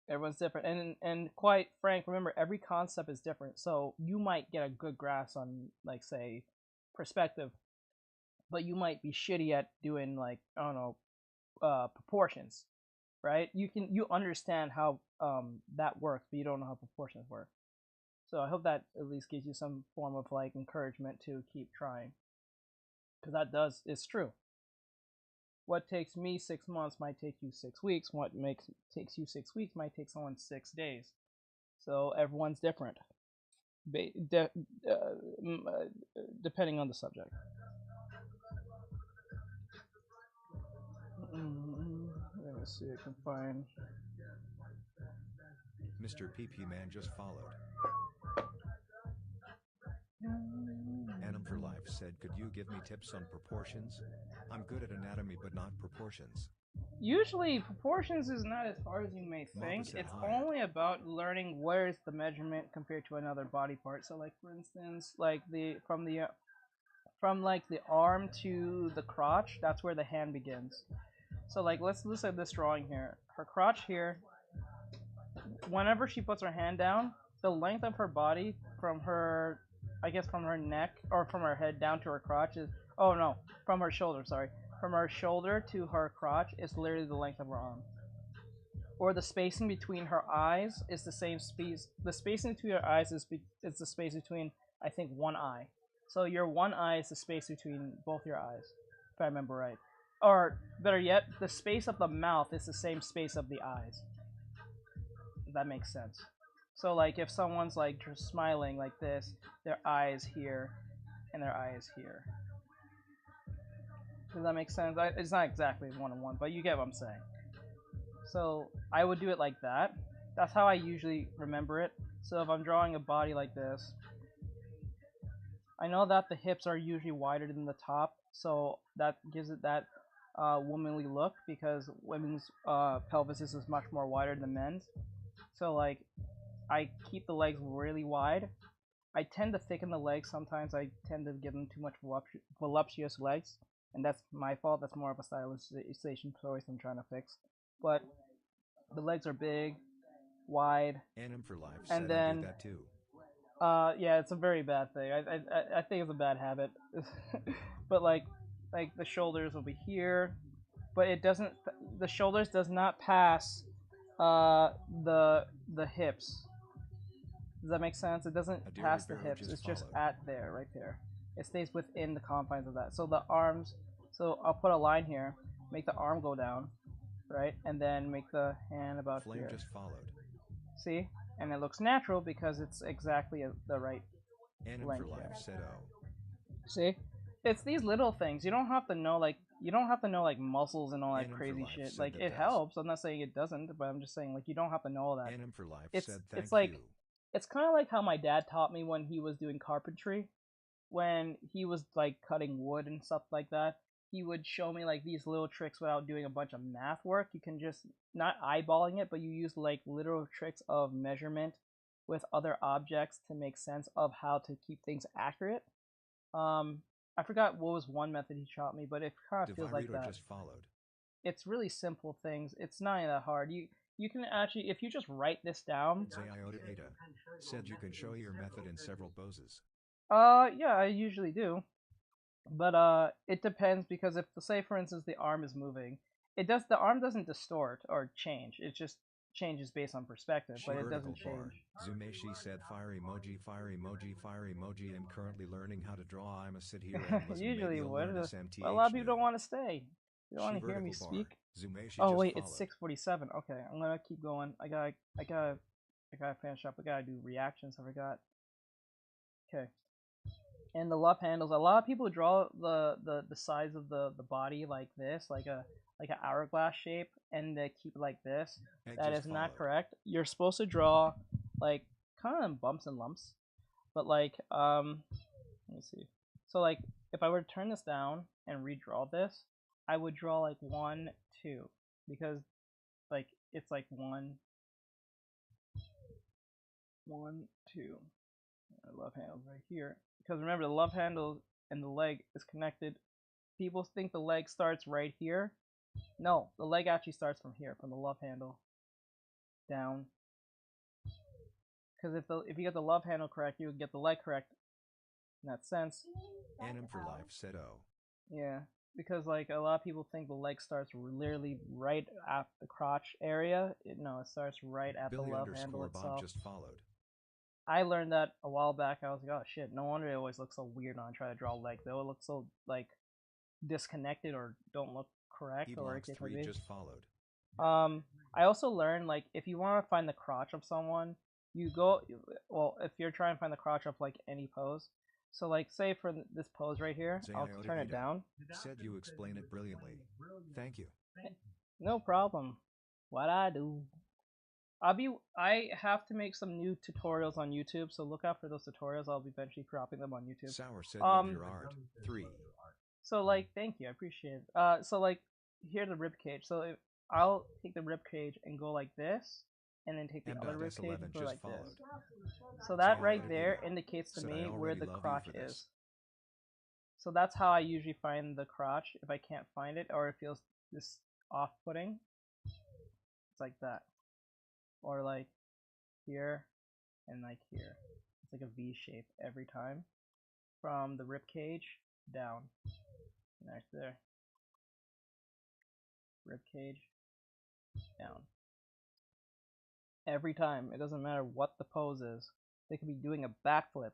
Everyone's different, and quite frank, remember every concept is different. So you might get a good grasp on, like, say, perspective, but you might be shitty at doing, like, I don't know, proportions, right? You understand how that works, but you don't know how proportions work. So I hope that at least gives you some form of like encouragement to keep trying, because it's true. What takes me 6 months might take you 6 weeks. What takes you 6 weeks might take someone 6 days. So everyone's different, depending on the subject. Let me see if I can find. Mr. PP Man just followed. Anim for Life said, could you give me tips on proportions? I'm good at anatomy but not proportions. Usually proportions is not as hard as you may think. It's only about learning where is the measurement compared to another body part. So like for instance, like from like the arm to the crotch, that's where the hand begins. So like let's look at this drawing here. Her crotch here, whenever she puts her hand down, the length of her body from her, I guess from her neck or from her head down to her crotch is, oh no, from her shoulder, sorry. From her shoulder to her crotch is literally the length of her arm. Or the spacing between her eyes is the same space. The spacing between her eyes is the space between, I think, one eye. So your one eye is the space between both your eyes, if I remember right. Or better yet, the space of the mouth is the same space of the eyes. If that makes sense. So like if someone's like just smiling like this, their eye is here and their eye is here. Does that make sense? It's not exactly one-on-one, but you get what I'm saying. So I would do it like that. That's how I usually remember it. So if I'm drawing a body like this, I know that the hips are usually wider than the top, so that gives it that womanly look, because women's pelvises is much more wider than men's. So like I keep the legs really wide. I tend to thicken the legs sometimes. I tend to give them too much voluptuous legs. And that's my fault. That's more of a stylization choice I'm trying to fix. But the legs are big, wide, Anim for Life and said then I do that too. yeah, it's a very bad thing. I think it's a bad habit. But like the shoulders will be here, but it doesn't. The shoulders does not pass the hips. Does that make sense? It doesn't pass the hips. It's just at there, right there. It stays within the confines of that. So the arms, so I'll put a line here, make the arm go down, right? And then make the hand about Flame here. just followed. See? And it looks natural because it's exactly the right Anim length for Life here. said oh. See? It's these little things. You don't have to know like muscles and all that crazy shit. Like it helps. I'm not saying it doesn't, but I'm just saying like you don't have to know all that. Anim for Life said It's thank like you. it's kind of like how my dad taught me when he was doing carpentry, when he was like cutting wood and stuff like that. He would show me like these little tricks without doing a bunch of math work. You can just not eyeballing it, but you use like literal tricks of measurement with other objects to make sense of how to keep things accurate. I forgot what was one method he taught me, but it kind of feels like that. Just followed. It's really simple things. It's not that hard. You can actually, if you just write this down. Zayota said you can show your method in several poses. Yeah, I usually do. But it depends, because if, say for instance, the arm is moving, the arm doesn't distort or change. It just changes based on perspective, but it doesn't change. Zumeshi said fire emoji, fire emoji, fire emoji. I'm currently learning how to draw. I'm a sit here and listen. Usually would. But a lot of people don't want to stay. You don't want to hear me speak. Oh wait, it's 6:47. Okay, I'm gonna keep going. I gotta finish up. I gotta do reactions. I forgot. Okay. And the love handles. A lot of people draw the size of the body like this, like an hourglass shape, and they keep it like this. That is not correct. You're supposed to draw like kind of bumps and lumps, but like let me see. So like if I were to turn this down and redraw this, I would draw like 1, 2, because like it's like 1, 1, 2. Love handles right here. Because remember, the love handle and the leg is connected. People think the leg starts right here. No, the leg actually starts from here, from the love handle down. Because if you get the love handle correct, you would get the leg correct. In that sense. Anim for life said oh. Yeah, because like a lot of people think the leg starts literally right at the crotch area. No, it starts right at Billy the love handle Bob itself. just followed. I learned that a while back. I was like, oh shit, no wonder it always looks so weird when I try to draw a leg. They all look so like disconnected or don't look correct. Or E-Blocks3 just followed. I also learned like if you want to find the crotch of someone, you go well if you're trying to find the crotch of like any pose. So like say for this pose right here, I'll turn it down. Said you explain it brilliantly. Thank you. No problem. What I do. I have to make some new tutorials on YouTube, so look out for those tutorials. I'll be eventually dropping them on YouTube. Sour said love your art. 3. So like thank you, I appreciate it. So like here's the rib cage. So I'll take the rib cage and go like this, and then take the other rib cage and go like this. So that right there indicates to me where the crotch is. So that's how I usually find the crotch if I can't find it or it feels this off-putting. It's like that. Or like here and like here. It's like a V shape every time. From the rib cage down. Right there. Rib cage down. Every time. It doesn't matter what the pose is. They could be doing a backflip.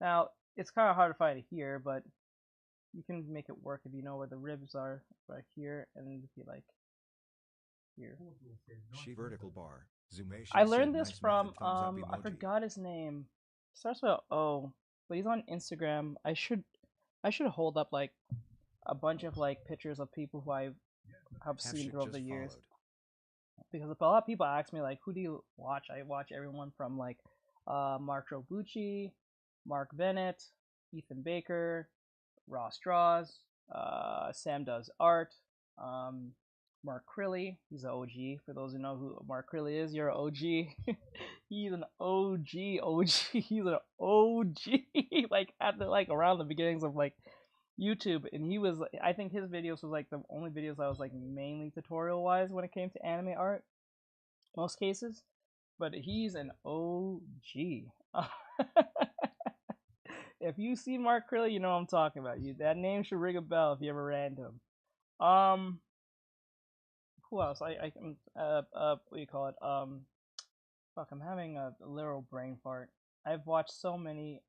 Now, it's kind of hard to find it here, but you can make it work if you know where the ribs are. Right here, and be like here. She vertical bar. Zoomation. I learned this from I forgot his name. Starts with O, but he's on Instagram. I should hold up like a bunch of like pictures of people who I have seen throughout the years. Because a lot of people ask me like, who do you watch? I watch everyone from like Mark Robucci, Mark Bennett, Ethan Baker, Ross Draws, Sam Does Art, Mark Crilly. He's an OG. For those who know who Mark Crilly is, you're an OG. He's an OG. He's an OG. Like at the around the beginnings of like YouTube, and he was, I think his videos was like the only videos that was like mainly tutorial wise when it came to anime art, most cases, but he's an OG. If you see Mark Crilly, you know what I'm talking about. That name should ring a bell if you ever ran to him. Who else? What do you call it? Fuck, I'm having a literal brain fart. I've watched so many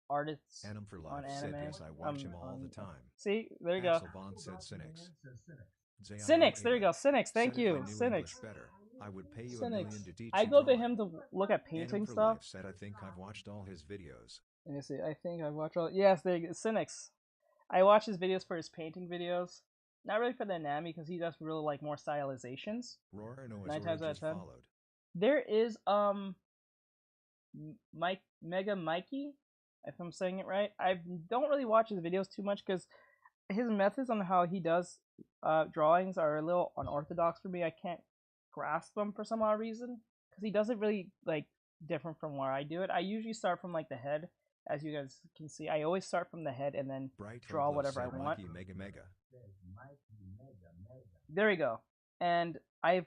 artists Anim for life on anime. Said yes, I watch him all the time. See, there you go. Axel Bond said Cynics. Cynics, there you go. Cynics, thank you. Cynics. Better, I would pay you Cynics. $1 million to teach I you go to drawing. him to look at painting Anim for stuff. life said I think I've watched all his videos. Let me see. I think I watch all. Yes, there you go. Cynics. I watch his videos for his painting videos. Not really for the anime because he does really like more stylizations. Roar and 9 times out of 10. followed. There is Mega Mikey, if I'm saying it right. I don't really watch his videos too much because his methods on how he does drawings are a little unorthodox for me. I can't grasp them for some odd reason because he does it really like different from where I do it. I usually start from like the head, as you guys can see. I always start from the head and then draw whatever I want. Mega. There we go. And I've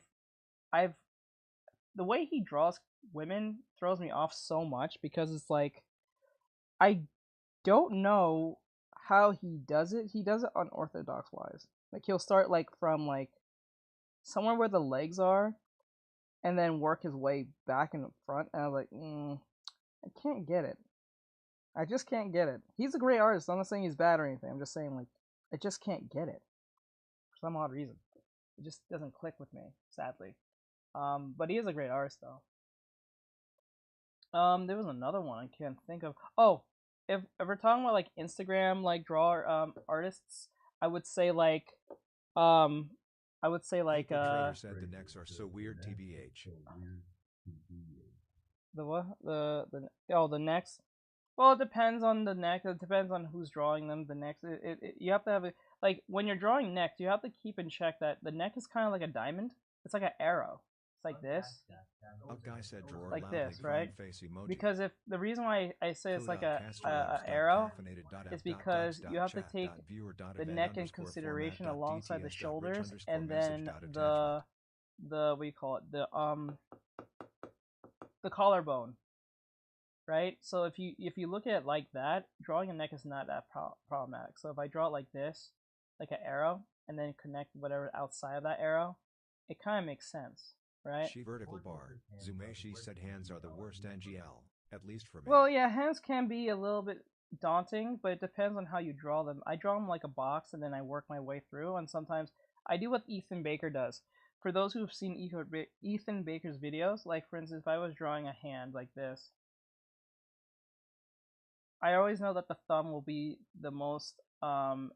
the way he draws women throws me off so much because it's like I don't know how he does it. He does it unorthodox wise. Like he'll start like from like somewhere where the legs are and then work his way back in the front, and I was like, I can't get it. I just can't get it. He's a great artist. I'm not saying he's bad or anything. I'm just saying like I just can't get it for some odd reason. It just doesn't click with me, sadly. But he is a great artist though. There was another one I can't think of. Oh, if we're talking about like Instagram like drawer artists, I would say like Trader said the necks are so weird, TBH. The what? The necks. Well, it depends on the neck. It depends on who's drawing them. The necks. You have to have it like when you're drawing necks. You have to keep in check that the neck is kind of like a diamond. It's like an arrow. It's like this. A guy said drawer Like loudly this, right? crying face emoji. Because if the reason why I say it's like a arrow is because you have to take the neck in consideration alongside the shoulders, and then the what do you call it, the collarbone, right? So if you look at it like that, drawing a neck is not that problematic. So if I draw it like this, like an arrow, and then connect whatever outside of that arrow, it kind of makes sense, right? She vertical bar. Zumeshi said hands are the worst NGL, at least for me. Well, yeah, hands can be a little bit daunting, but it depends on how you draw them. I draw them like a box, and then I work my way through, and sometimes I do what Ethan Baker does. For those who've seen Ethan Baker's videos, like for instance, if I was drawing a hand like this, I always know that the thumb will be the most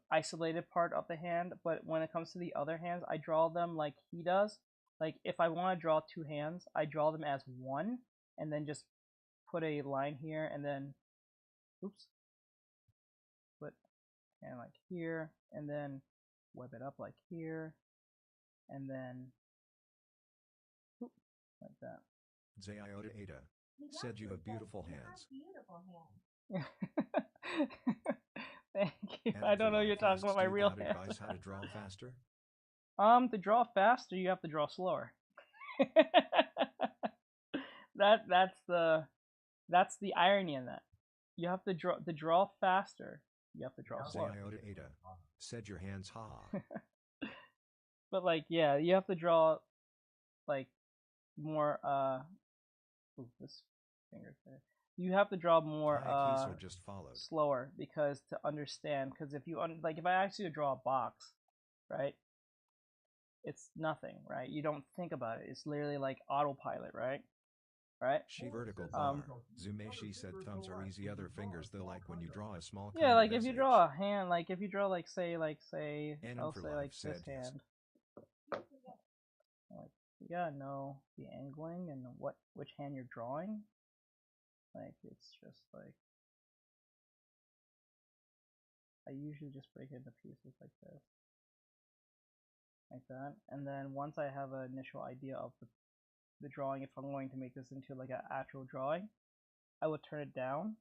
isolated part of the hand, but when it comes to the other hands, I draw them like he does. Like if I want to draw two hands, I draw them as one, and then just put a line here, and then, oops, put hand like here, and then web it up like here, and then whoop, like that. Zayota Ada said you have beautiful hands. Thank you. I don't know you're talking about my real hands. Advice how to draw faster? To draw faster, you have to draw slower. That's the irony in that. You have to draw faster. You have to draw slower. Zayota Ada said your hands ha. But like, yeah, you have to draw like more ooh, this finger's there. You have to draw more just followed. slower, because to understand, because if you like if I ask you to draw a box, right, it's nothing, right? You don't think about it. It's literally like autopilot, right? She vertical bar. Zumeshi said thumbs are easy, other fingers though, like when you draw a small yeah, like if you draw a hand, like if you draw like say I'll say like this hand, like you gotta know the angling and which hand you're drawing. Like it's just like I usually just break it into pieces like this, like that, and then once I have an initial idea of the drawing, if I'm going to make this into like an actual drawing, I would turn it down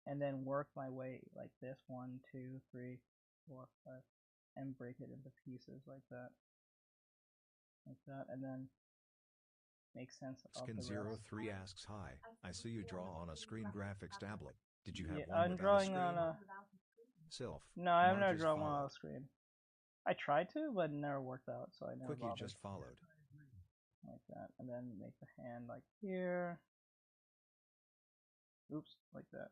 and then work my way like this, 1, 2, 3, 4, 5, and break it into pieces like that, and then make sense of the rest. Skin03 asks, hi, I see you draw on a screen graphics tablet. Did you have one I'm without drawing a screen? on a Sylph. No, I've never just drawn one followed. on a screen. I tried to, but it never worked out, so I never Quickie bothered. just followed. Like that, and then make the hand like here. Oops, like that.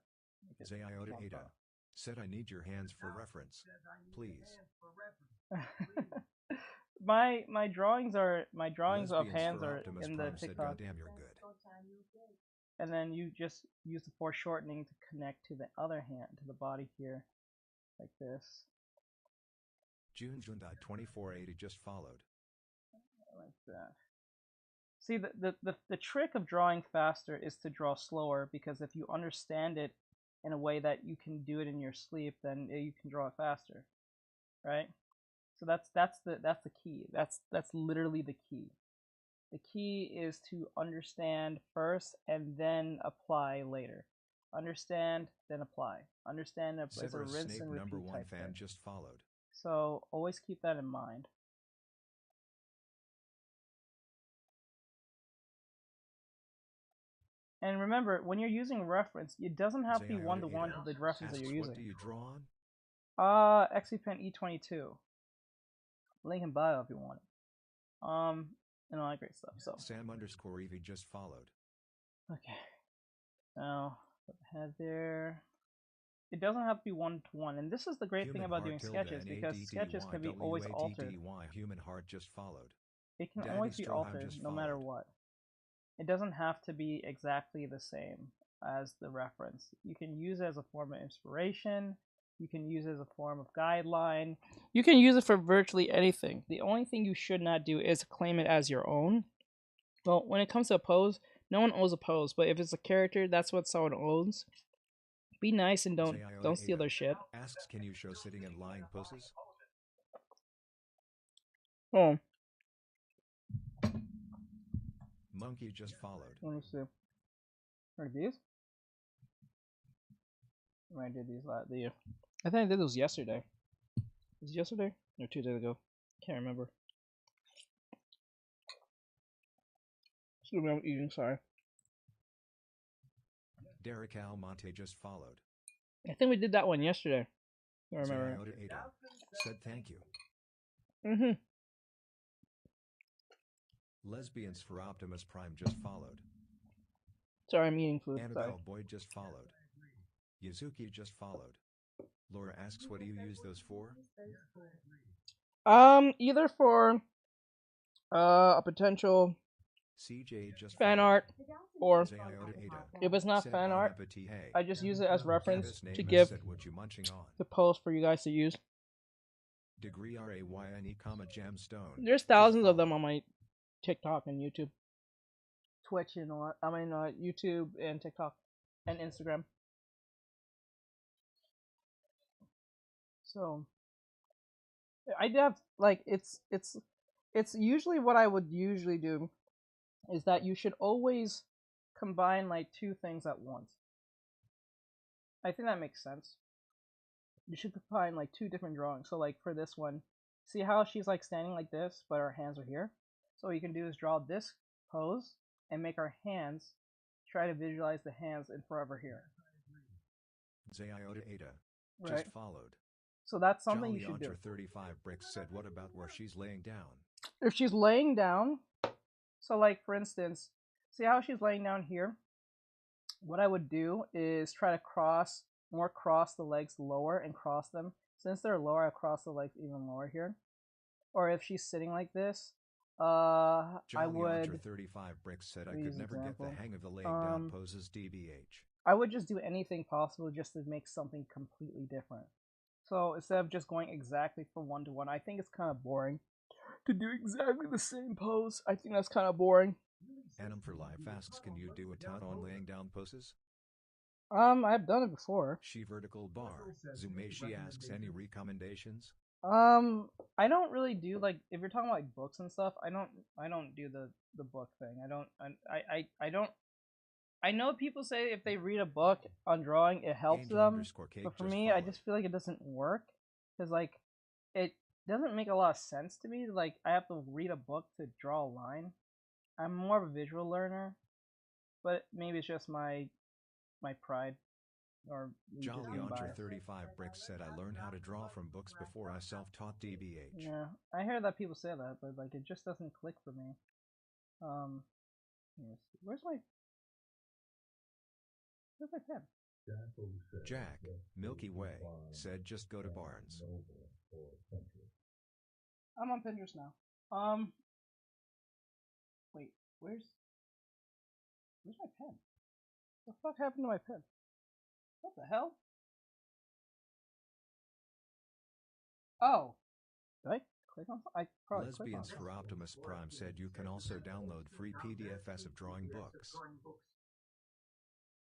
Zayota Ada said I need your hands for reference, please. my drawings of hands are Optimus in the Prime said, TikTok. goddamn, you're good. And then you just use the foreshortening to connect to the other hand, to the body here, like this. June.2480 just followed. Like that. See, the trick of drawing faster is to draw slower, because if you understand it in a way that you can do it in your sleep, then you can draw it faster, right? So that's the key. That's literally the key. The key is to understand first and then apply later. Understand, then apply. Understand, it's a Severus rinse Snape and repeat #1 type fan thing. just followed. So always keep that in mind. And remember, when you're using reference, it doesn't have to be one-to-one to the reference that you're using. What do you draw on? XP-Pen E22. Link in bio if you want it. And all that great stuff. So Sam_Evie just followed. okay. Now put the head there. It doesn't have to be one-to-one, and this is the great thing about doing sketches, because sketches can be always altered. Human heart just followed. It can Daddy always be Stroheim altered, just no matter followed. what. It doesn't have to be exactly the same as the reference. You can use it as a form of inspiration. You can use it as a form of guideline. You can use it for virtually anything. The only thing you should not do is claim it as your own. Well, when it comes to a pose, no one owns a pose, but if it's a character, that's what someone owns. Be nice and don't steal their shit. Asks, can you show sitting and lying poses? Oh. Monkey just followed. Let me see. Are these? I did these I think I did those yesterday. Was it yesterday or 2 days ago? Can't remember. Excuse me, I'm eating. Sorry. Derek Almonte just followed. I think we did that one yesterday. I remember. Ziota Ada said thank you. Mm-hmm. Lesbians for Optimus Prime just followed. Sorry, I'm eating food. Annabelle Sorry. Boyd just followed. Yuzuki just followed. Laura asks, what do you use those for? Either for a potential CJ just fan followed. art, or Ziota Ada if it's not said fan Bon art, appetit. I just use it as reference Travis to Namus give said, what you munching on? the post for you guys to use. Degree RAYNE, gemstone. There's thousands of them on my TikTok and YouTube, Twitch, and all. I mean, YouTube and TikTok and Instagram. So I have like it's usually what I would usually do is that you should always combine like 2 things at once. I think that makes sense. You should combine like 2 different drawings. So like for this one, see how she's like standing like this, but her hands are here? So what you can do is draw this pose and make our hands, try to visualize the hands in forever here. Ziota Ada Right. just followed. So that's something Jolly you should do. Andre 35 Bricks said, what about where she's laying down? If she's laying down, so like for instance, see how she's laying down here? What I would do is try to cross the legs lower and cross them. Since they're lower, I cross the legs even lower here. Or if she's sitting like this, I would. Andre 35 Bricks said, I could never get the hang of the laying down poses. DBH. I would just do anything possible just to make something completely different. So instead of just going exactly from 1 to 1, I think it's kind of boring to do exactly the same pose. I think that's kind of boring. Anum for Life asks, can you do a tout on laying down poses? I've done it before. She vertical bar. Zumeshi asks, any recommendations? I don't really do like if you're talking about like books and stuff. I don't do the book thing. I don't. I know people say if they read a book on drawing, it helps them. But for me, I just feel like it doesn't work because like it doesn't make a lot of sense to me. Like I have to read a book to draw a line. I'm more of a visual learner, but maybe it's just my pride. Or Jolly Andre 35 Bricks said, I learned how to draw from books before I self-taught. DBH. Yeah, I hear that people say that, but like it just doesn't click for me. Yes. Where's my pen? Jack Milky Way said, just go to Barnes. I'm on Pinterest now. Wait, where's my pen? What the fuck happened to my pen? What the hell? Oh, did I click on? I probably clicked on Lesbians for Optimus Prime said you can also download free PDFs of drawing books.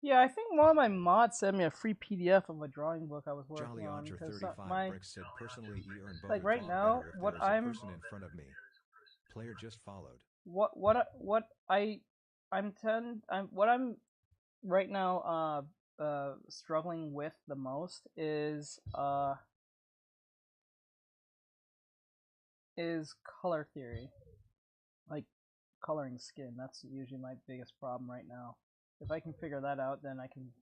Yeah, I think one of my mods sent me a free PDF of a drawing book I was working Jolly on. Andre 35 Bricks said, personally, ear and like right now, what I'm person in front of me. Player just followed. What I'm right now struggling with the most is color theory, like coloring skin. That's usually my biggest problem right now. If I can figure that out, then I can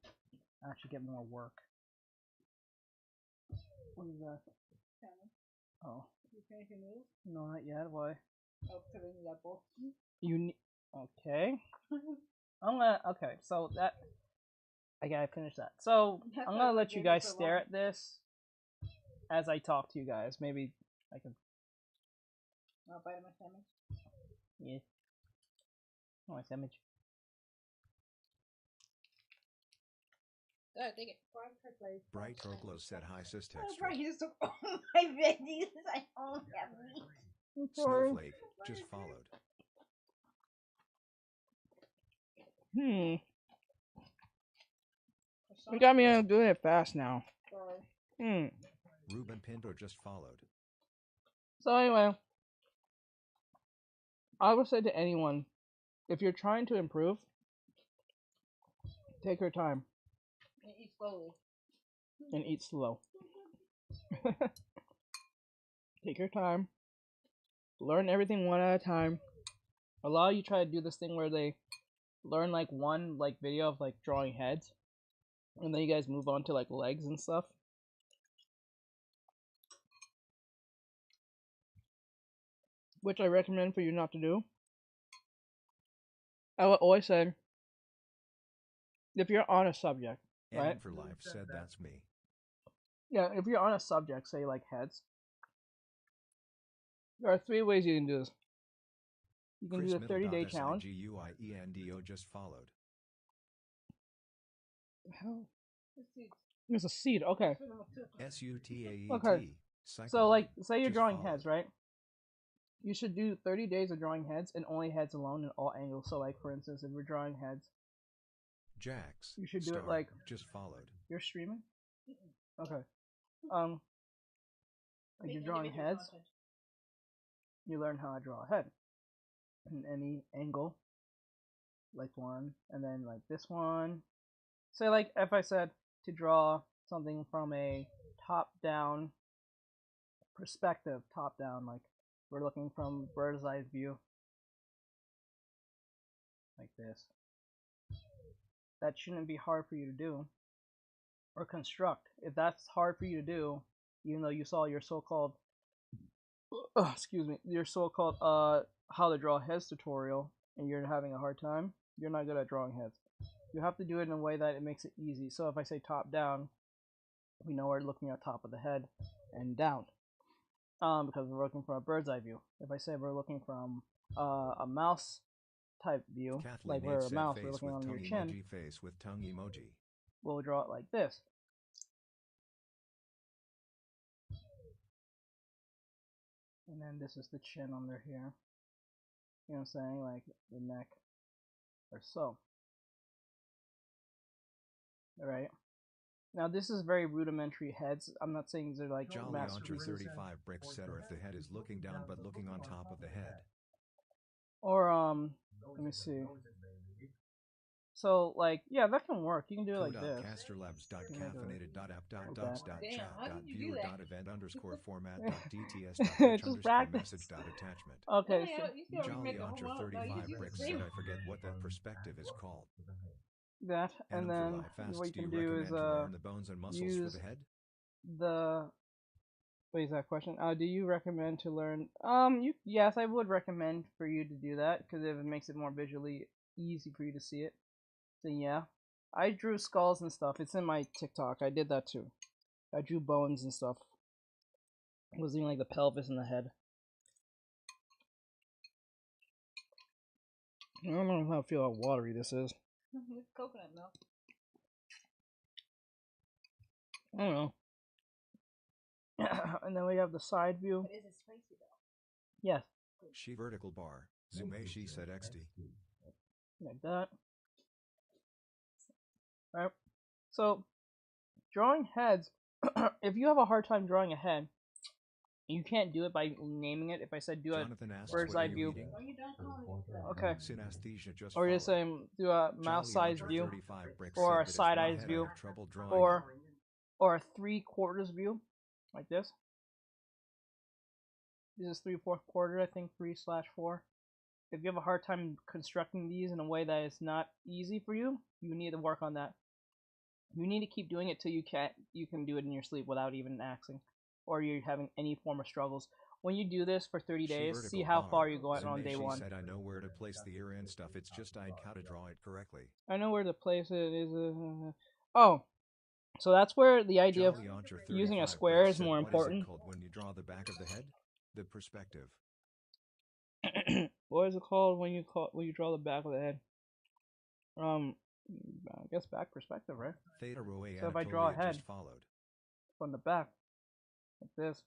actually get more work. What is that? Oh. You finish your meal? No, not yet. Why? Oh, because I need that book. You need. Okay. Okay, so that. I gotta finish that. So I'm gonna let you guys stare at this as I talk to you guys. Maybe I can. I'll bite my sandwich. Yeah. Oh, my sandwich. Take it. Bright Orglo said, hi, sis Oh, text. bro, you just took all my veggies. I only have meat. Snowflake just followed. You got me doing it fast now. Ruben Pinto just followed. So anyway, I would say to anyone if you're trying to improve, take your time And eat slowly. and eat slow. Take your time. Learn everything one at a time. A lot of you try to do this thing where they learn like one like video of like drawing heads, and then you guys move on to like legs and stuff. Which I recommend for you not to do. I would always say, if you're on a subject, right? And for life said that's me. Yeah, if you're on a subject, say like heads, there are 3 ways you can do this. You can do the 30-day challenge. GUIENDO just followed. Hell, it's a seed. Okay. SUTAET. Okay. So like, say you're drawing heads, right? You should do 30 days of drawing heads and only heads alone in all angles. So like, for instance, if we're drawing heads, Jax. you should do it like just followed. You're streaming? Okay. Like you're drawing heads. You learn how to draw a head in any angle, like one, and then like this one. Say like if I said to draw something from a top-down perspective, top-down, like we're looking from bird's eye view, like this. That shouldn't be hard for you to do or construct. If that's hard for you to do, even though you saw your so-called excuse me, your so-called how to draw heads tutorial and you're having a hard time, you're not good at drawing heads. You have to do it in a way that it makes it easy. So if I say top down, we know we're looking at top of the head and down, because we're looking from a bird's eye view. If I say we're looking from a mouse type view, Kathleen like we're a mouse, face we're looking with on your tongue chin, emoji face with tongue emoji. we'll draw it like this. And then this is the chin under here. You know what I'm saying? Like the neck or so. Alright. Now this is very rudimentary heads. I'm not saying they're like Jolly master. Entre 35 bricks said, or if the head is looking down but looking on top of the head. Or let me see. So like, yeah, that can work. You can do it like this. Casterlabs.caffeinated.app.view.event_format.dts.message.attachment. Just practice. Attachment. Okay. Jolly Entre 35 bricks said, I forget what that perspective is called. That, and then what you can do is learn the bones and muscles use for the head? What is that question? Do you recommend to learn? Yes, I would recommend for you to do that because if it makes it more visually easy for you to see it, then yeah. I drew skulls and stuff. It's in my TikTok. I did that too. I drew bones and stuff. I was doing like the pelvis and the head. I don't know how I feel how watery this is. It's coconut milk. I don't know. And then we have the side view. But is it spicy though? Yes. She vertical bar. Zoom she said XD. Like that. Right. So, drawing heads, if you have a hard time drawing a head, you can't do it by naming it. If I said do a bird's eye view. Okay. Or you're saying do a mouse size view, or a side eyes view, or a 3/4 view, like this. This is 3/4, I think 3/4. If you have a hard time constructing these in a way that is not easy for you, you need to work on that. You need to keep doing it till you can do it in your sleep without even axing, or you're having any form of struggles. When you do this for 30 days, see how far you go on day 1. Said, I know where to place the ear and stuff. It's just how to draw it correctly. I know where to place it. Oh, so that's where the idea of using a square is more important. What is it called when you draw the back of the head? The perspective. What is it called when you draw the back of the head? I guess back perspective, right? Theta Rho So if I draw a head followed from the back, like this,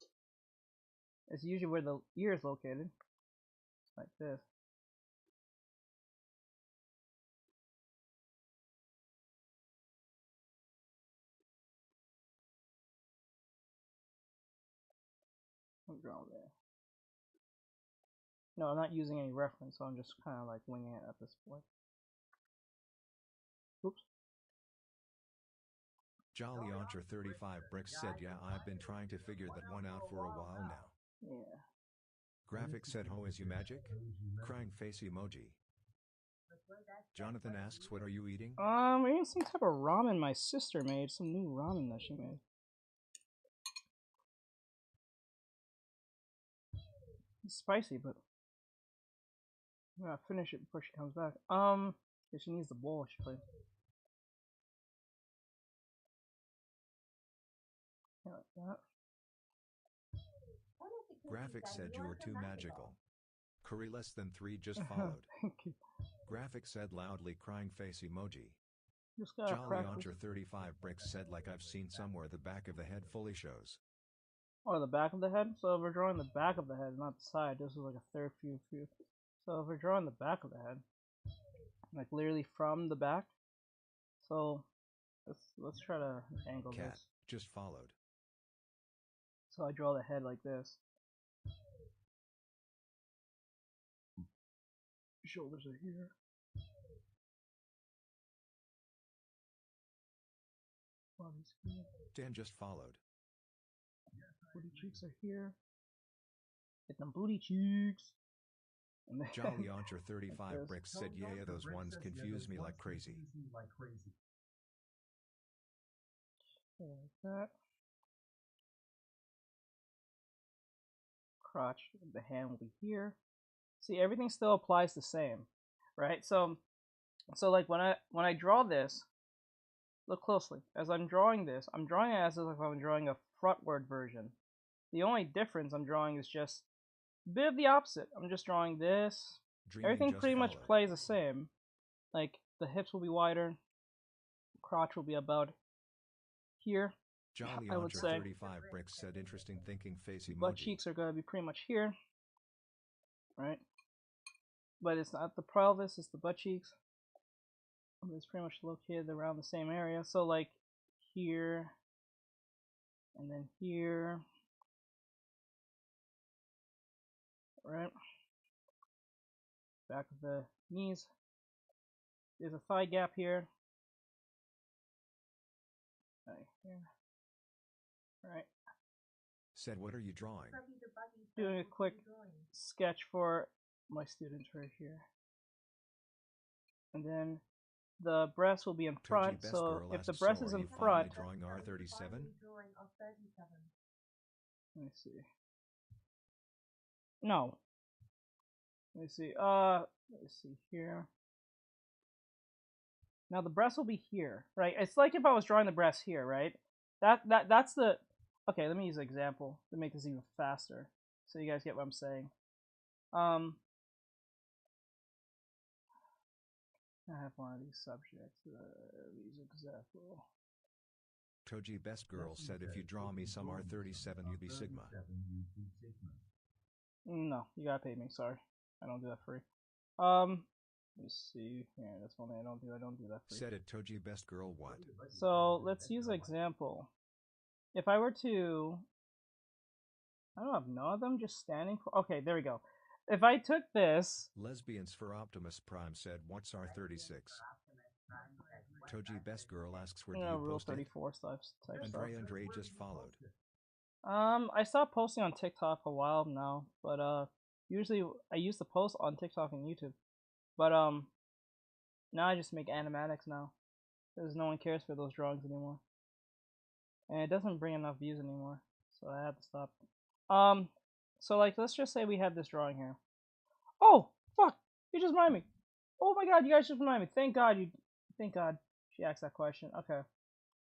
it's usually where the ear is located, like this. I'll draw there. No, I'm not using any reference, so I'm just kind of like winging it at this point. Oops. Jolly Archer 35 Bricks said, yeah, I've been trying to figure that one out for a while now. Yeah. Graphic said, ho, is you magic? Crying face emoji. Jonathan asks, what are you eating? I'm eating some type of ramen my sister made. Some new ramen that she made. It's spicy, but I'm gonna finish it before she comes back. If she needs the bowl, she plays. Yeah, like that. Graphic said you were too magical. Curry less than 3 just followed. Thank you. Graphic said loudly crying face emoji. Just gotta Jolly practice. Archer 35 Bricks said, like I've seen somewhere the back of the head fully shows. Oh, the back of the head? So if we're drawing the back of the head, not the side, this is like a third view. So if we're drawing the back of the head, like literally from the back, so let's try to angle Cat this. just followed. So I draw the head like this. Shoulders are here. Body's here. Dan just followed. Booty cheeks are here. Get them booty cheeks. And then Jolly Archer 35 like Bricks said, yeah, those ones confuse me like crazy. like that. Crotch, the hand will be here. See, everything still applies the same, right? So like when I draw this, look closely. As I'm drawing this, I'm drawing it as if I'm drawing a frontward version. The only difference I'm drawing is just a bit of the opposite. I'm just drawing this. Everything pretty much plays the same. Like the hips will be wider, crotch will be about here. Jolly I would Archer say 35 Bricks said interesting thinking face butt emoji. cheeks are gonna be pretty much here, right? But it's not the pelvis, it's the butt cheeks. It's pretty much located around the same area. So like here, and then here, right? Back of the knees. There's a thigh gap here. Right here. Right. Said, what are you drawing? Doing a quick sketch for my students right here. And then the breast will be in front. So if the breast is in front, drawing R37? let me see. No. Let me see. Let me see here. Now the breast will be here, right? It's like if I was drawing the breast here, right? That's the. Okay, let me use an example to make this even faster, so you guys get what I'm saying. I have one of these subjects. These example. Toji Best Girl said, if you draw me some R37, you'd be Sigma. No, you gotta pay me. Sorry, I don't do that free. Let's see. Yeah, that's one thing I don't do. I don't do that free. Said it, Toji Best Girl what? So let's use an example. If I were to, I don't have none of them just standing. Okay, there we go. If I took this. Lesbians for Optimus Prime said, what's R36? Toji Best Girl asks, where do you Rule post 34 it? stuff. Andre just followed. I stopped posting on TikTok a while now, but usually I used to post on TikTok and YouTube, but now I just make animatics now, because no one cares for those drawings anymore, and it doesn't bring enough views anymore, so I had to stop. So like let's just say we have this drawing here. Oh fuck! You just reminded me. Oh my god! You guys just reminded me. Thank God you. Thank God she asked that question. Okay,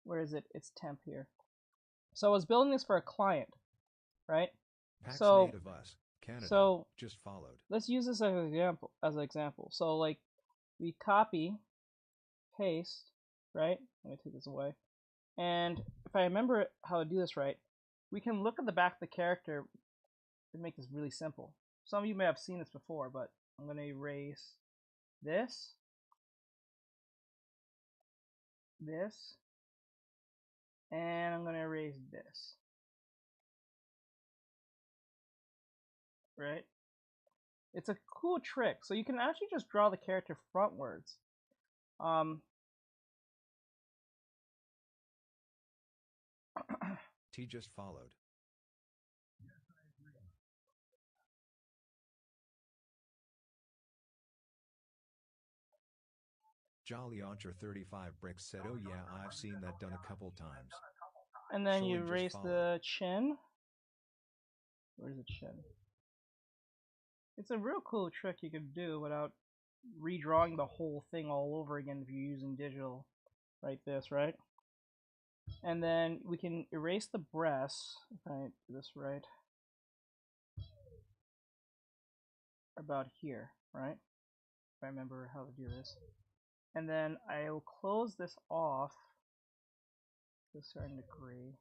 where is it? It's temp here. So I was building this for a client, right? Pax so Native Us, Canada, so just followed. Let's use this as an example. So like we copy, paste, right? Let me take this away. And if I remember how to do this right, we can look at the back of the character and make this really simple. Some of you may have seen this before, but I'm going to erase this, and I'm going to erase this. Right? It's a cool trick. So you can actually just draw the character frontwards. T just followed. Jolly Archer 35 Bricks said, "Oh yeah, I've seen that done a couple times." And then you Sean just erase followed. the chin. Where's the chin? It's a real cool trick you could do without redrawing the whole thing all over again if you're using digital. Like this, right? And then we can erase the breasts, if I do this right. About here, right? If I remember how to do this. And then I'll close this off to a certain degree.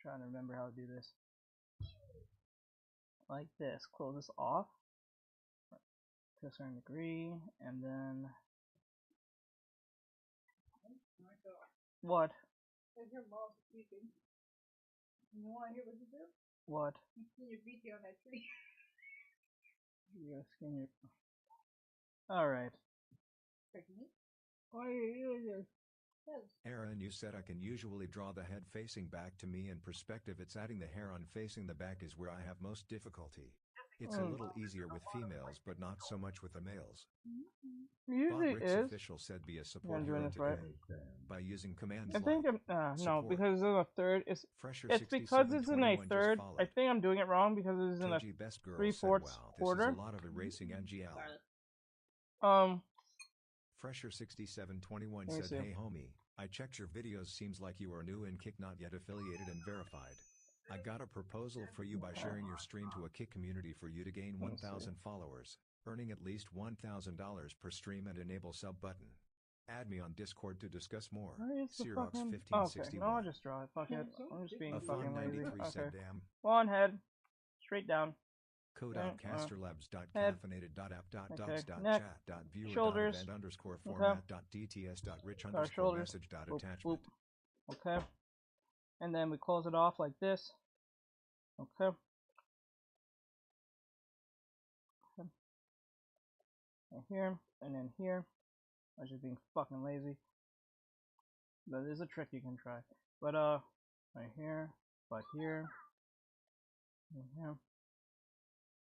Trying to remember how to do this. Like this. Close this off to a certain degree, and then what? If your mom's speaking, you want to hear what you do? What? You see your VT on that tree. Yes, can you? All right. Why are you doing this? Aaron, you said I can usually draw the head facing back to me. In perspective, it's adding the hair on facing the back is where I have most difficulty. It's a little easier with females, but not so much with the males. Usually Bob Ricks is. official said be a Yeah, support I'm doing hero this right. today by using commands I think like I'm no, support. because it's in a third. It's because it's in a 6721 just third. I followed. think I'm doing it wrong because it's in a KG Best Girl 3/4 said, "Wow, this quarter. is a lot of erasing NGL." Fresher 6721 Let me said, see. "Hey homie, I checked your videos. Seems like you are new in Kick, not yet affiliated and verified. I got a proposal for you by sharing your stream to a Kick community for you to gain 1,000 followers, earning at least $1,000 per stream and enable sub button. Add me on Discord to discuss more." Where is the Xerox fucking... 1561. Okay, no, I'll just draw it. Fuck it. I'm just being fucking lazy. Afon93 Okay. said, "Damn." Go on, head. Straight down. Code.casterlabs.caffeinated.app.docs.chat.viewer.event Shoulders. _format.dts.rich_message.attachment. Boop. Okay. And then we close it off like this. Okay. And here, and then here. I was just being fucking lazy. That is a trick you can try. But right here, but here, and here.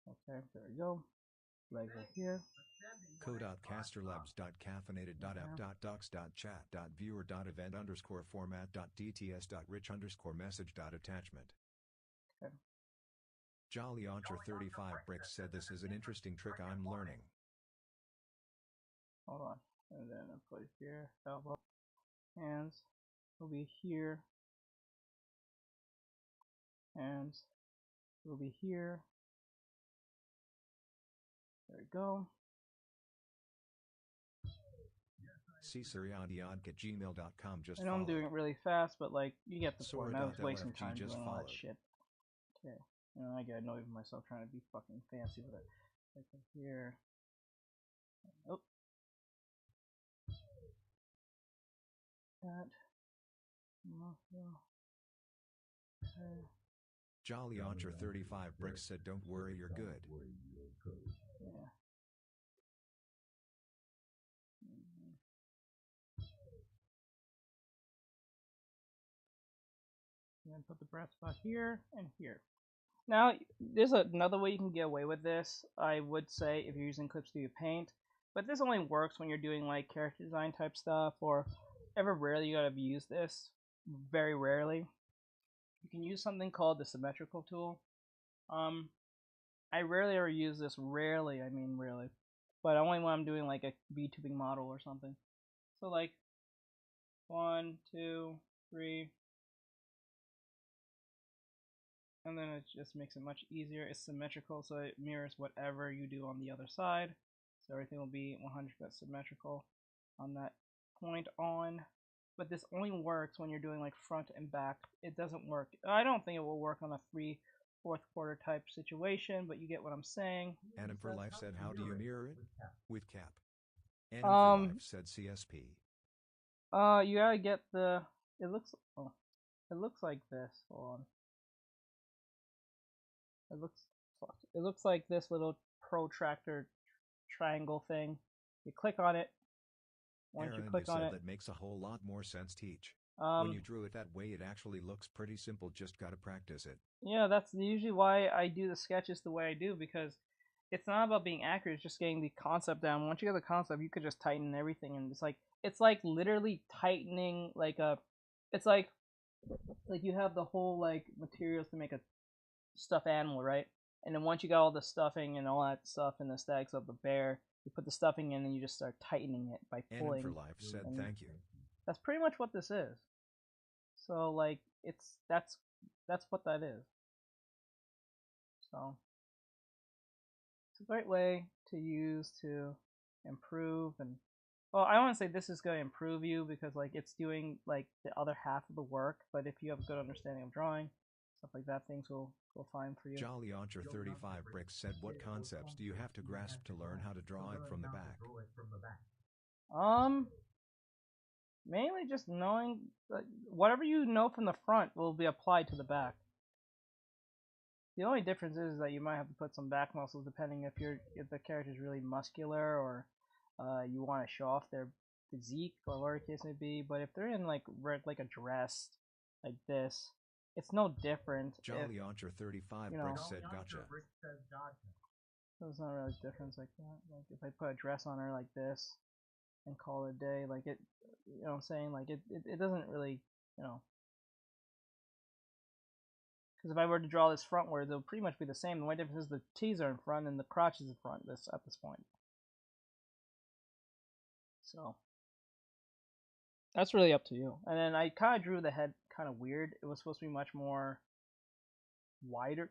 Okay, there we go. Legs are here. Code.casterlabs.caffeinated.app.docs.chat.viewer.event_format.dts.rich_message.attachment. Okay. Jolly Archer 35 Bricks said, "This is an interesting trick I'm learning." Hold on. And then I'll put it here. Elbow. Hands will be here. Hands will be here. There we go. csiriadiad@gmail.com just I know I'm followed. doing it really fast, but like, you get the point. I was wasting Sora.lfg time just doing all that followed. shit. Okay. You know, I get annoyed with myself trying to be fucking fancy with it. Like here. Oh. That. Okay. Jolly Archer 35 Bricks said, "Don't worry, you're good." Yeah. And then put the breath spot here and here. Now, there's another way you can get away with this, I would say, if you're using Clip Studio Paint. But this only works when you're doing like character design type stuff, or ever rarely you gotta use this. Very rarely. You can use something called the symmetrical tool. I rarely ever use this. Rarely, I mean rarely. But only when I'm doing like a VTubing model or something. So like 1, 2, 3. And then it just makes it much easier. It's symmetrical, so it mirrors whatever you do on the other side. So everything will be 100% symmetrical on that point on. But this only works when you're doing like front and back. It doesn't work. I don't think it will work on a 3/4 quarter type situation, but you get what I'm saying. Anim for Life said, "How do you mirror it?" With cap. Anim for Life said, "CSP." You gotta get the. It looks like this. Hold on. It looks fuck. It looks like this little protractor triangle thing. You click on it. Once Aaron, you click on said it, that makes a whole lot more sense. Teach. When you drew it that way, it actually looks pretty simple. Just gotta practice it. yeah, that's usually why I do the sketches the way I do, because it's not about being accurate. It's just getting the concept down. Once you get the concept, you could just tighten everything, and it's like literally tightening like a. It's like you have the whole like materials to make a stuffed animal, right? And then once you got all the stuffing and all that stuff in the stacks of the bear, you put the stuffing in and you just start tightening it by pulling. Anim for Life said thank you. That's pretty much what this is. So like that's what that is. So it's a great way to use to improve. And well, I want to say this is going to improve you because like it's doing like the other half of the work, but if you have a good understanding of drawing, stuff like that, things will go fine for you. Jolly Archer 35 Bricks said, what concepts do you have to grasp to learn how to draw it from the back? Mainly just knowing whatever you know from the front will be applied to the back. The only difference is that you might have to put some back muscles depending if the character is really muscular or you want to show off their physique or whatever the case may be. But if they're in like a dress like this, it's no different. Jolly Archer 35 Bricks said gotcha. There's not really a difference like that. Like if I put a dress on her like this and call it a day, like it, you know what I'm saying? Like it doesn't really, you know. Because if I were to draw this frontwards, it'll pretty much be the same. The only difference is the T's are in front and the crotch is in front at this point. So that's really up to you. And then I kind of drew the head kind of weird. It was supposed to be much more wider,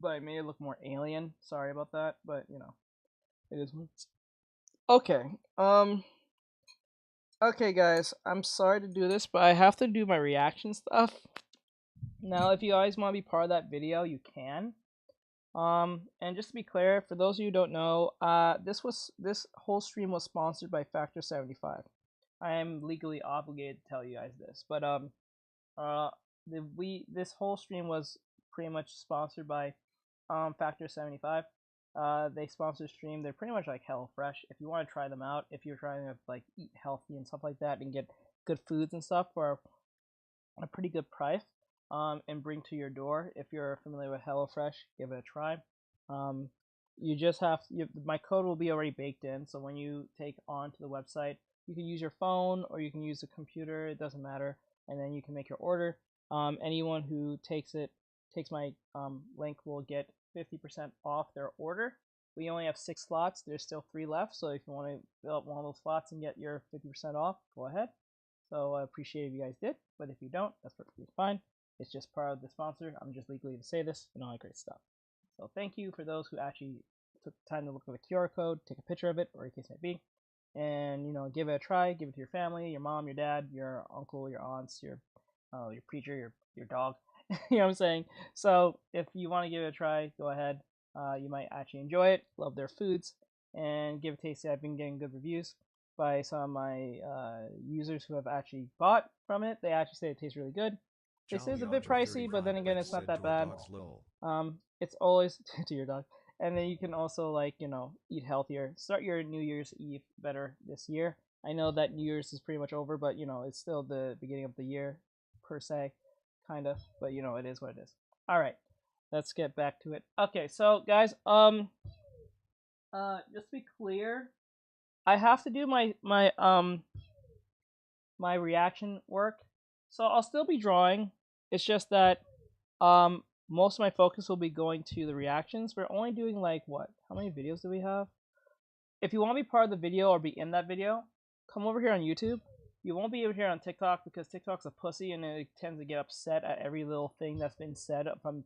but I made it look more alien. Sorry about that, but you know, it is what it's. Okay. Okay, guys, I'm sorry to do this, but I have to do my reaction stuff. Now, if you guys want to be part of that video, you can. And just to be clear, for those of you who don't know, this whole stream was sponsored by Factor 75. I am legally obligated to tell you guys this, but this whole stream was pretty much sponsored by Factor 75. They sponsor the stream. They're pretty much like HelloFresh. If you want to try them out, if you're trying to like eat healthy and stuff like that and get good foods and stuff for a pretty good price, and bring to your door. If you're familiar with HelloFresh, give it a try. You just have my code will be already baked in, so when you take onto the website, you can use your phone or you can use a computer. It doesn't matter, and then you can make your order. Anyone who takes my link will get 50% off their order. We only have 6 slots. There's still 3 left, so if you want to fill up one of those slots and get your 50% off, go ahead. So I appreciate if you guys did, but if you don't, that's perfectly fine. It's just part of the sponsor. I'm just legally to say this and all that great stuff. So thank you for those who actually took the time to look at the QR code, take a picture of it, or the case may be, and you know, give it a try. Give it to your family, your mom, your dad, your uncle, your aunts, your preacher, your dog. You know what I'm saying? So if you want to give it a try, go ahead. You might actually enjoy it, love their foods, and give it a taste. I've been getting good reviews by some of my users who have actually bought from it. They actually say it tastes really good. They say it's a bit pricey, but then again, it's not that bad. It's always to your dog. And then you can also, like, you know, eat healthier. Start your New Year's Eve better this year. I know that New Year's is pretty much over, but, you know, it's still the beginning of the year, per se, kind of. But, you know, it is what it is. All right, let's get back to it. Okay, so, guys, just to be clear, I have to do my reaction work. So I'll still be drawing. It's just that most of my focus will be going to the reactions. We're only doing like what? How many videos do we have? If you want to be part of the video or be in that video, come over here on YouTube. You won't be over here on TikTok because TikTok's a pussy and it tends to get upset at every little thing that's been said from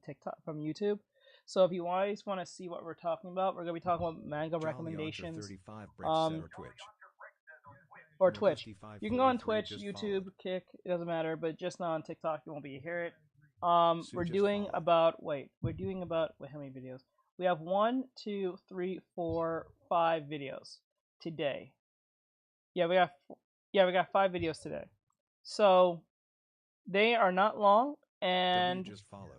YouTube. So if you guys want to see what we're talking about, we're gonna be talking about manga recommendations. Or Twitch. You can go on Twitch, YouTube, Kick, it doesn't matter, but just not on TikTok. You won't be able to hear it. We're doing about how many videos? We have 1, 2, 3, 4, 5 videos today. We got 5 videos today. So they are not long, and just followed.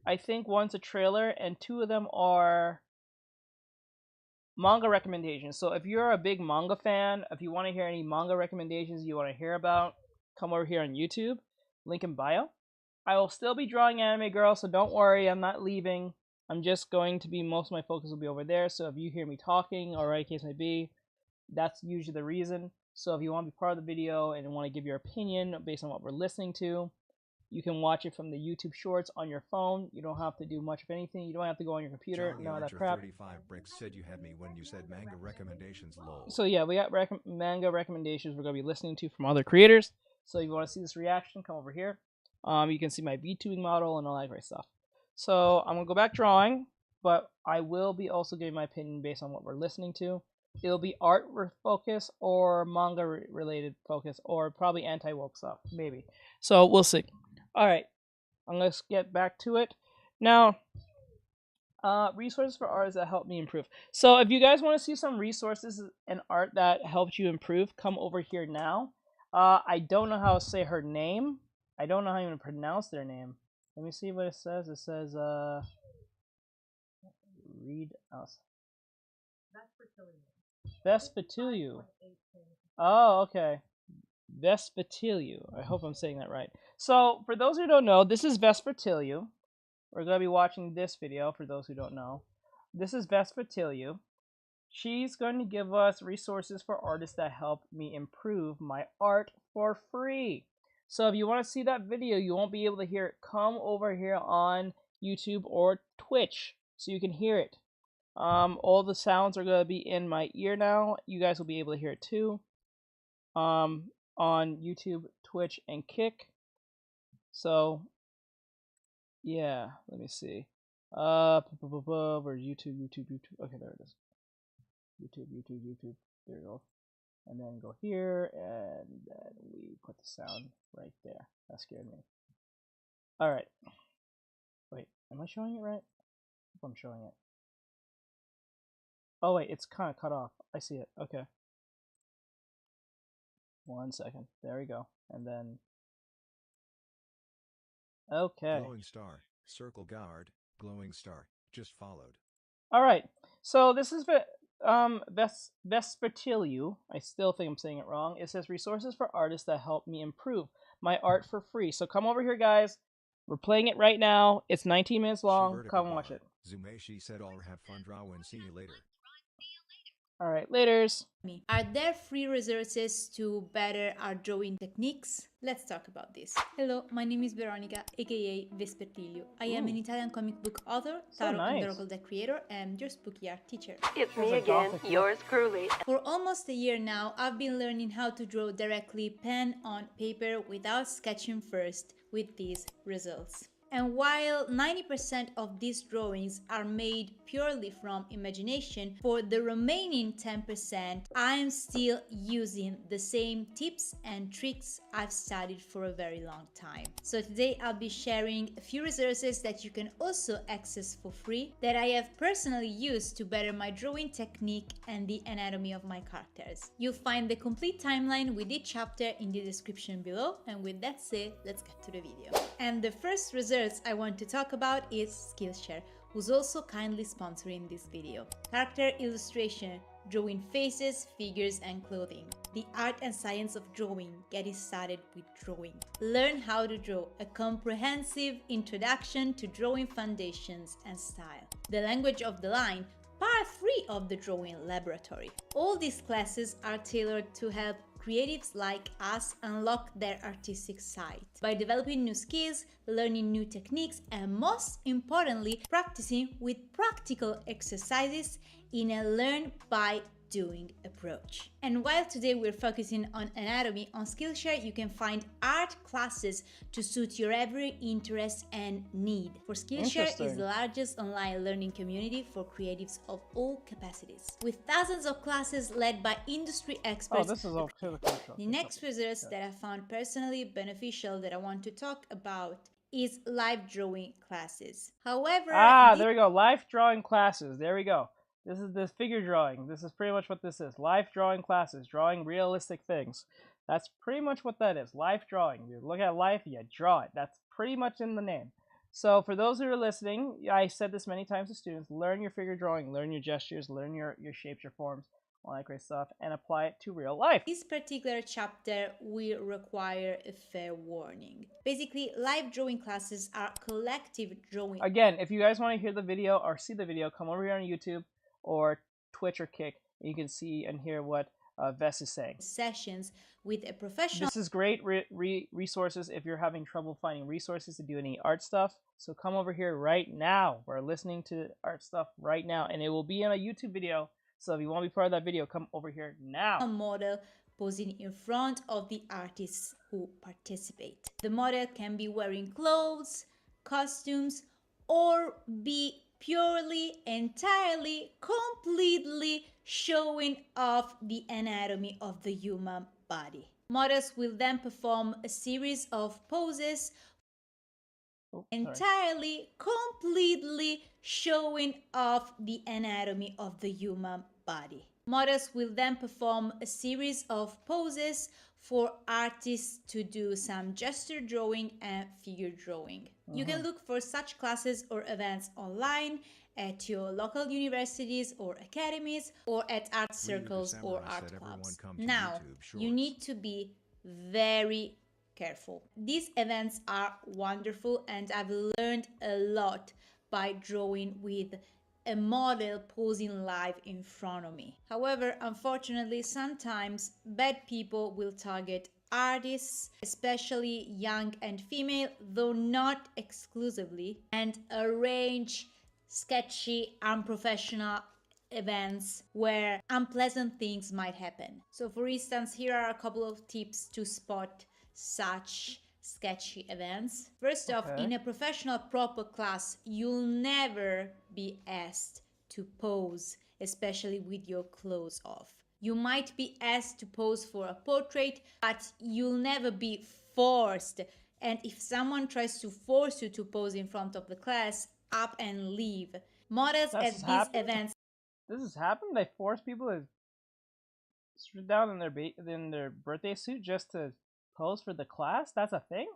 I think one's a trailer, and 2 of them are manga recommendations. So if you're a big manga fan, if you want to hear any manga recommendations you want to hear about, come over here on YouTube. Link in bio. I will still be drawing Anime Girl, so don't worry, I'm not leaving. I'm just going to be, most of my focus will be over there, so if you hear me talking, or any case may be, that's usually the reason. So if you want to be part of the video and want to give your opinion based on what we're listening to, you can watch it from the YouTube Shorts on your phone. You don't have to do much of anything. You don't have to go on your computer. Johnny None of that Archer crap. 35 bricks said you had me when you said manga recommendations, lol. So yeah, we got manga recommendations we're going to be listening to from other creators. So if you want to see this reaction, come over here. You can see my VTubing model and all that great stuff. So I'm going to go back drawing, but I will be also giving my opinion based on what we're listening to. It'll be art focus or manga related focus, or probably anti-woke stuff, maybe. So we'll see. Alright, let's get back to it. Now, resources for artists that help me improve. So if you guys want to see some resources and art that helped you improve, come over here now. I don't know how to say her name. I don't know how even to pronounce their name. Let me see what it says. It says, read us. Vespitiliu. Oh, okay. Vespitiliu. I hope I'm saying that right. So, for those who don't know, this is Vespitiliu. We're going to be watching this video, for those who don't know. This is Vespitiliu. She's going to give us resources for artists that help me improve my art for free. So if you want to see that video, you won't be able to hear it. Come over here on YouTube or Twitch so you can hear it. All the sounds are going to be in my ear now. You guys will be able to hear it too. On YouTube, Twitch, and Kick. So, yeah, let me see. Where's YouTube? Okay, there it is. YouTube. There we go. And then go here, and then we put the sound right there. That scared me. Alright. Wait, am I showing it right? I hope I'm showing it. Oh wait, it's kind of cut off. I see it. Okay. 1 second. There we go. And then... Okay. Glowing star, circle guard, glowing star, just followed. Alright, so this is Vespitiliu. I still think I'm saying it wrong. It says resources for artists that help me improve my art for free. So come over here, guys. We're playing it right now. It's 19 minutes long. Come watch it. Zumeshi said, "I'll have fun drawing. See you later." Alright, laters. Are there free resources to better our drawing techniques? Let's talk about this. Hello, my name is Veronica, aka Vespertilio. I am an Italian comic book author, tarot and oracle deck creator, and your spooky art teacher. It's me again, yours truly. For almost a year now, I've been learning how to draw directly pen on paper without sketching first with these results. And while 90% of these drawings are made purely from imagination, for the remaining 10%, I'm still using the same tips and tricks I've studied for a very long time. So today I'll be sharing a few resources that you can also access for free that I have personally used to better my drawing technique and the anatomy of my characters. You'll find the complete timeline with each chapter in the description below, and with that said, let's get to the video. And the first resource I want to talk about is Skillshare, who's also kindly sponsoring this video. Character illustration, drawing faces, figures, and clothing. The art and science of drawing. Get started with drawing. Learn how to draw, a comprehensive introduction to drawing foundations and style. The language of the line, part 3 of the drawing laboratory. All these classes are tailored to help creatives like us unlock their artistic side by developing new skills, learning new techniques, and most importantly, practicing with practical exercises in a learn by doing approach. And while today we're focusing on anatomy, on Skillshare you can find art classes to suit your every interest and need. For Skillshare is the largest online learning community for creatives of all capacities, with thousands of classes led by industry experts. Oh, this is okay. The next resource that I found personally beneficial that I want to talk about is live drawing classes. However, there we go. Live drawing classes. There we go. This is the figure drawing. This is pretty much what this is. Live drawing classes, drawing realistic things. That's pretty much what that is. Life drawing. You look at life, you draw it. That's pretty much in the name. So for those who are listening, I said this many times to students, learn your figure drawing, learn your gestures, learn your shapes, your forms, all that great stuff, and apply it to real life. This particular chapter will require a fair warning. Basically, live drawing classes are collective drawing. Again, if you guys want to hear the video or see the video, come over here on YouTube or Twitch or Kick, and you can see and hear what Vess is saying. Sessions with a professional. This is great resources if you're having trouble finding resources to do any art stuff. So come over here right now. We're listening to art stuff right now, and it will be in a YouTube video. So if you want to be part of that video, come over here now. A model posing in front of the artists who participate. The model can be wearing clothes, costumes, or be purely, entirely, completely showing off the anatomy of the human body. Models will then perform a series of poses entirely, completely showing off the anatomy of the human body. Models will then perform a series of poses for artists to do some gesture drawing and figure drawing. You can look for such classes or events online at your local universities or academies or at art circles or art clubs. Now, you need to be very careful. These events are wonderful and I've learned a lot by drawing with a model posing live in front of me. However, unfortunately, sometimes bad people will target artists, especially young and female, though not exclusively, and arrange sketchy, unprofessional events where unpleasant things might happen. So for instance, here are a couple of tips to spot such sketchy events. First off, in a professional proper class, you'll never be asked to pose, especially with your clothes off. You might be asked to pose for a portrait, but you'll never be forced. And if someone tries to force you to pose in front of the class, up and leave. Models at these events. This has happened? They force people to sit down in their birthday suit just to pose for the class? That's a thing?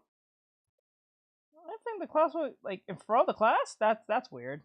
I think the class was like in front of the class? That's weird.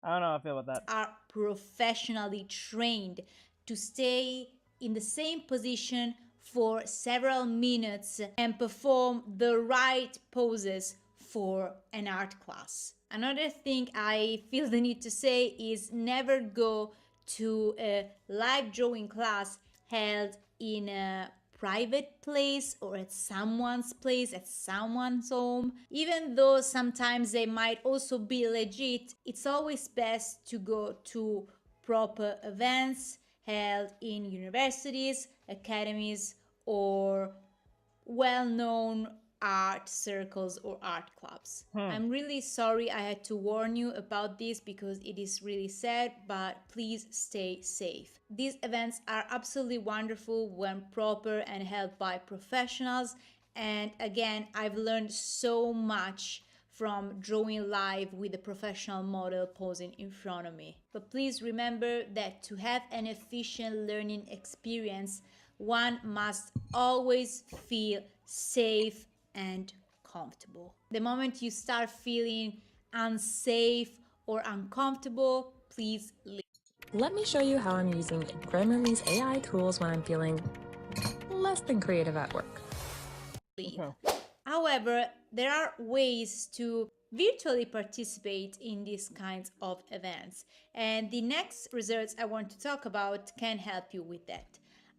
I don't know how I feel about that. Are professionally trained to stay in the same position for several minutes and perform the right poses for an art class. Another thing I feel the need to say is never go to a live drawing class held in a private place or at someone's place, at someone's home. Even though sometimes they might also be legit, it's always best to go to proper events held in universities, academies, or well-known art circles or art clubs. I'm really sorry I had to warn you about this because it is really sad, but please stay safe. These events are absolutely wonderful when proper and held by professionals, and again, I've learned so much from drawing live with a professional model posing in front of me. But please remember that to have an efficient learning experience, one must always feel safe and comfortable. The moment you start feeling unsafe or uncomfortable, please leave. Let me show you how I'm using Grammarly's AI tools when I'm feeling less than creative at work. However, there are ways to virtually participate in these kinds of events, and the next results I want to talk about can help you with that.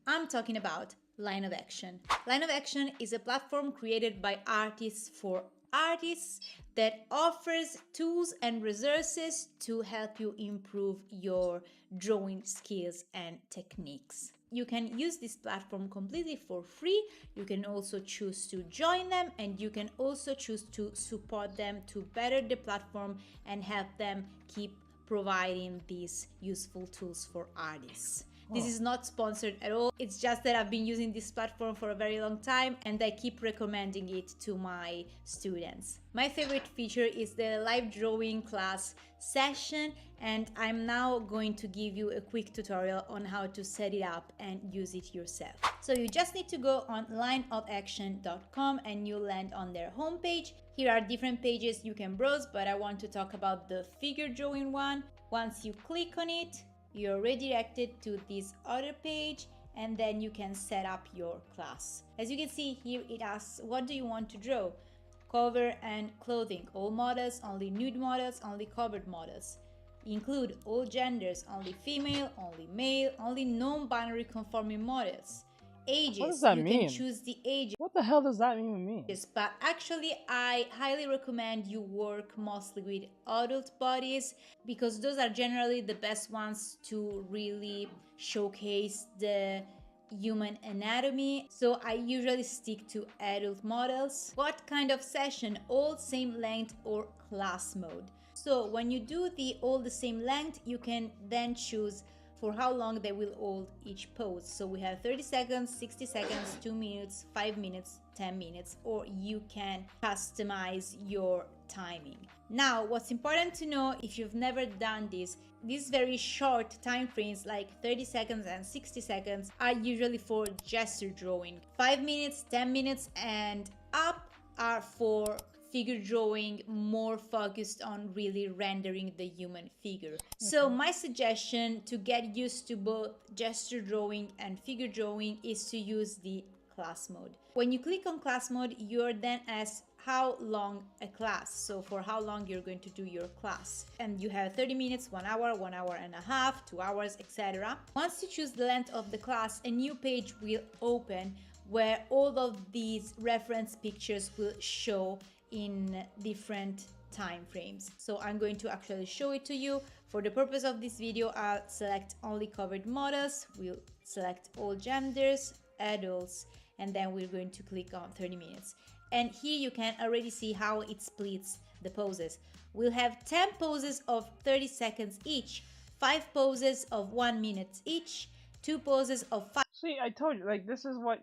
I'm talking about Line of Action. Line of Action is a platform created by artists for artists that offers tools and resources to help you improve your drawing skills and techniques. You can use this platform completely for free. You can also choose to join them, and you can also choose to support them to better the platform and help them keep providing these useful tools for artists. This is not sponsored at all. It's just that I've been using this platform for a very long time and I keep recommending it to my students. My favorite feature is the live drawing class session, and I'm now going to give you a quick tutorial on how to set it up and use it yourself. So you just need to go on lineofaction.com and you land on their homepage. Here are different pages you can browse, but I want to talk about the figure drawing one. Once you click on it, you're redirected to this other page, and then you can set up your class. As you can see here, it asks, what do you want to draw? Cover and clothing, all models, only nude models, only covered models. Include all genders, only female, only male, only non-binary conforming models. Ages, what does that mean? You can choose the age. What the hell does that even mean? But actually, I highly recommend you work mostly with adult bodies because those are generally the best ones to really showcase the human anatomy. So I usually stick to adult models. What kind of session? All same length or class mode. So when you do the all the same length, you can then choose for how long they will hold each pose. So we have 30 seconds, 60 seconds, 2 minutes, 5 minutes, 10 minutes, or you can customize your timing. Now, what's important to know if you've never done this, these very short time frames like 30 seconds and 60 seconds are usually for gesture drawing. 5 minutes, 10 minutes and up are for figure drawing, more focused on really rendering the human figure. So my suggestion to get used to both gesture drawing and figure drawing is to use the class mode. When you click on class mode, you're then asked how long a class, so for how long you're going to do your class, and you have 30 minutes, 1 hour, 1 hour and a half, 2 hours, etc. Once you choose the length of the class, a new page will open where all of these reference pictures will show in different time frames. So I'm going to actually show it to you. For the purpose of this video, I'll select only covered models, we'll select all genders, adults, and then we're going to click on 30 minutes. And here you can already see how it splits the poses. We'll have 10 poses of 30 seconds each, 5 poses of 1 minute each, 2 poses of 5. See, I told you, like, this is what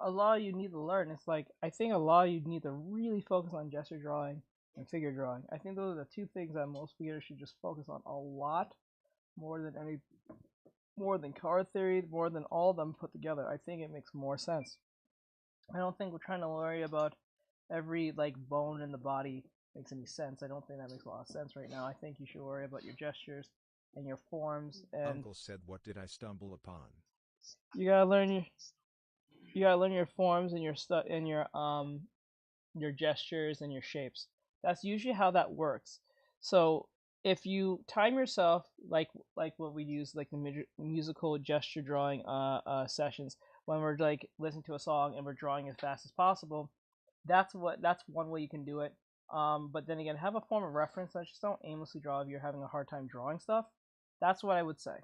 a lot of you need to learn. It's like, I think a lot of you need to really focus on gesture drawing and figure drawing. I think those are the two things that most beginners should just focus on a lot more than card theory, more than all of them put together. I think it makes more sense. I don't think we're trying to worry about every like bone in the body makes any sense. I don't think that makes a lot of sense right now. I think you should worry about your gestures and your forms. And Uncle said, what did I stumble upon? You gotta learn your forms and your gestures and your shapes. That's usually how that works. So if you time yourself like what we use, like the musical gesture drawing sessions, when we're like listening to a song and we're drawing as fast as possible, that's one way you can do it. But then again, have a form of reference. Just don't aimlessly draw if you're having a hard time drawing stuff. That's what I would say.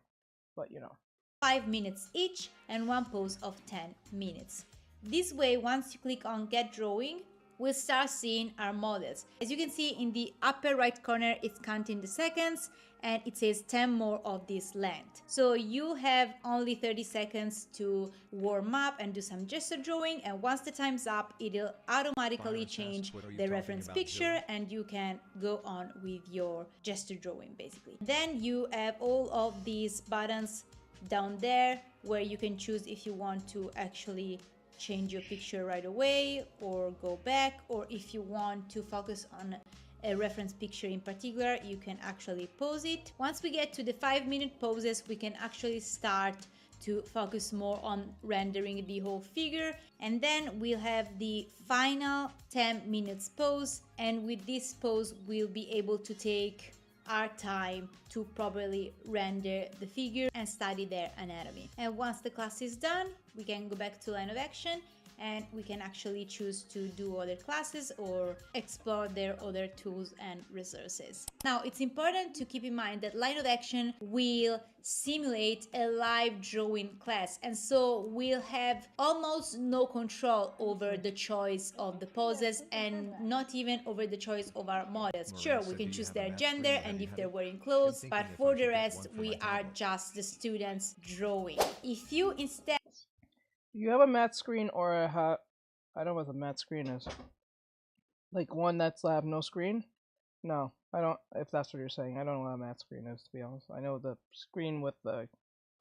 But you know, 5 minutes each and 1 pose of 10 minutes. This way, once you click on get drawing, we'll start seeing our models. As you can see in the upper right corner, it's counting the seconds and it says 10 more of this length. So you have only 30 seconds to warm up and do some gesture drawing, and once the time's up, it'll automatically change the reference picture and you can go on with your gesture drawing basically. Then you have all of these buttons down there where you can choose if you want to actually change your picture right away or go back, or if you want to focus on a reference picture in particular, you can actually pause it. Once we get to the 5-minute poses, we can actually start to focus more on rendering the whole figure, and then we'll have the final 10 minutes pose, and with this pose we'll be able to take our time to properly render the figure and study their anatomy. And once the class is done, we can go back to line of action and we can actually choose to do other classes or explore their other tools and resources. Now, it's important to keep in mind that line of action will simulate a live drawing class, and so we'll have almost no control over the choice of the poses and not even over the choice of our models. Sure, we can choose their gender and if they're wearing clothes, but for the rest, we are just the students drawing. If you instead... You have a matte screen or a I don't know what the matte screen is. Like one that's have no screen? No, I don't. If that's what you're saying, I don't know what a matte screen is, to be honest. I know the screen with the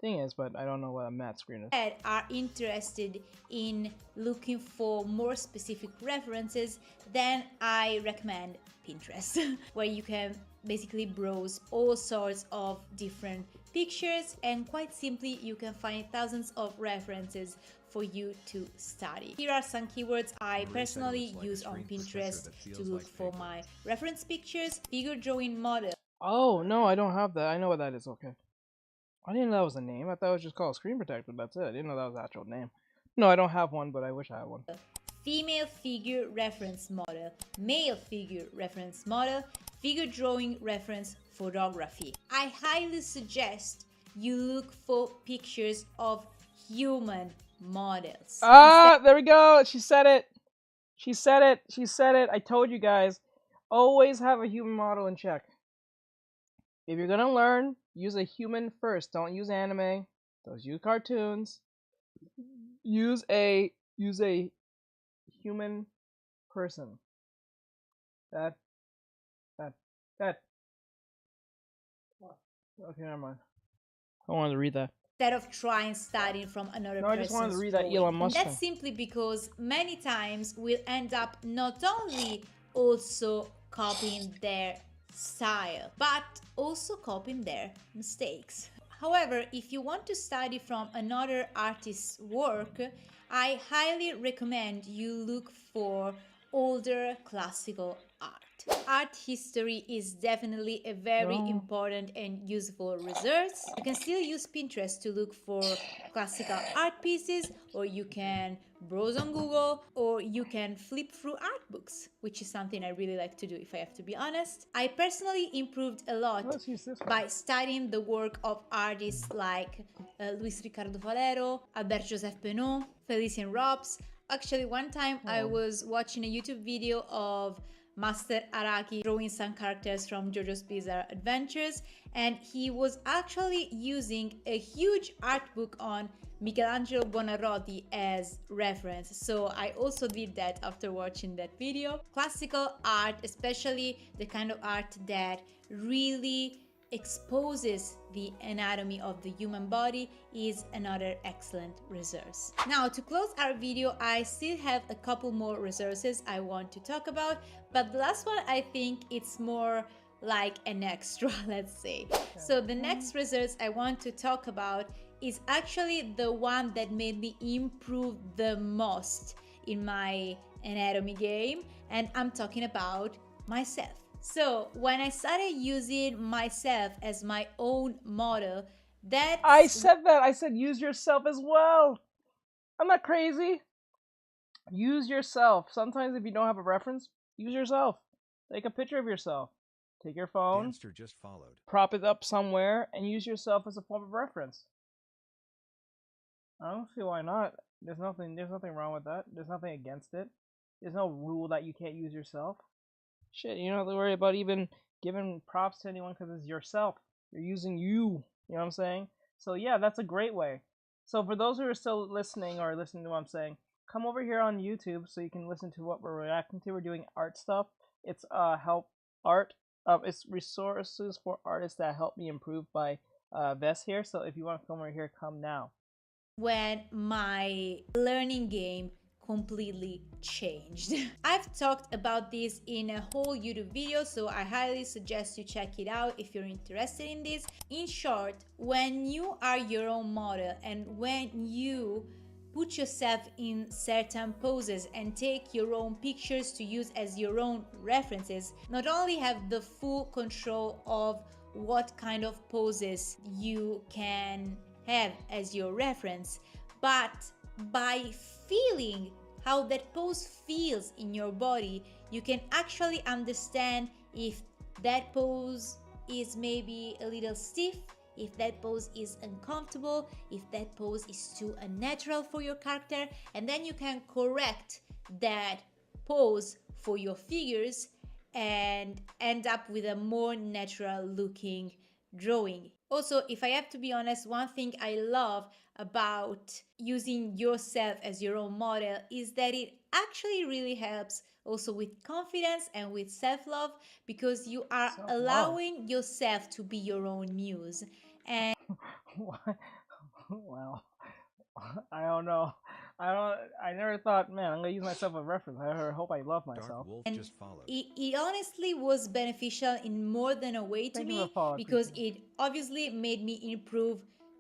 thing is, but I don't know what a matte screen is. Are interested in looking for more specific references, then I recommend Pinterest, where you can basically browse all sorts of different pictures, and quite simply you can find thousands of references for you to study. Here are some keywords I personally use on Pinterest to look for my reference pictures: figure drawing model. Oh, no, I don't have that. I know what that is, okay. I didn't know that was a name. I thought it was just called Screen Protector, that's it. I didn't know that was the actual name. No, I don't have one, but I wish I had one. Female figure reference model, male figure reference model, figure drawing reference photography. I highly suggest you look for pictures of human models. Ah, there we go. She said it. She said it. She said it. I told you guys. Always have a human model in check. If you're gonna learn, use a human first. Don't use anime. Don't use cartoons. Use a human person. That. Okay, never mind. I wanted to read that. Instead of trying studying from another No, I just wanted to read that drawing. Elon Musk That's simply because many times we'll end up not only also copying their style, but also copying their mistakes. However, if you want to study from another artist's work, I highly recommend you look for older classical art. Art history is definitely a very important and useful resource. You can still use Pinterest to look for classical art pieces, or you can browse on Google, or you can flip through art books, which is something I really like to do, if I have to be honest. I personally improved a lot by studying the work of artists like Luis Ricardo Valero, Albert Joseph Benoit, Felicien Rops. Actually, one time I was watching a YouTube video of Master Araki drawing some characters from JoJo's Bizarre Adventures, and he was actually using a huge art book on Michelangelo Buonarroti as reference. So I also did that after watching that video. Classical art, especially the kind of art that really exposes the anatomy of the human body, is another excellent resource. Now, to close our video, I still have a couple more resources I want to talk about, but the last one, I think it's more like an extra, let's say. So the next resource I want to talk about is actually the one that made me improve the most in my anatomy game, and I'm talking about myself. So when I started using myself as my own model, I said that. I said use yourself as well. I'm not crazy. Use yourself. Sometimes if you don't have a reference, use yourself. Take a picture of yourself. Take your phone, just followed. prop it up somewhere, and use yourself as a form of reference. I don't see why not. There's nothing wrong with that. There's nothing against it. There's no rule that you can't use yourself. Shit, you don't have to worry about even giving props to anyone because it's yourself. You're using you. You know what I'm saying? So yeah, that's a great way. So for those who are still listening or listening to what I'm saying, come over here on YouTube so you can listen to what we're reacting to. We're doing art stuff. It's help art. It's resources for artists that help me improve by Vess here. So if you want to come over here, come now. When my learning game completely changed. I've talked about this in a whole YouTube video, so I highly suggest you check it out if you're interested in this. In short, when you are your own model and when you put yourself in certain poses and take your own pictures to use as your own references, not only have the full control of what kind of poses you can have as your reference, but by feeling how that pose feels in your body, you can actually understand if that pose is maybe a little stiff, if that pose is uncomfortable, if that pose is too unnatural for your character, and then you can correct that pose for your figures and end up with a more natural looking drawing. Also, if I have to be honest, one thing I love about using yourself as your own model is that it actually really helps also with confidence and with self-love, because you are allowing yourself to be your own muse. And Well, I don't know. I never thought, man, I'm gonna use myself as a reference. I hope I love myself. And it honestly was beneficial in more than a way to me, because it obviously made me improve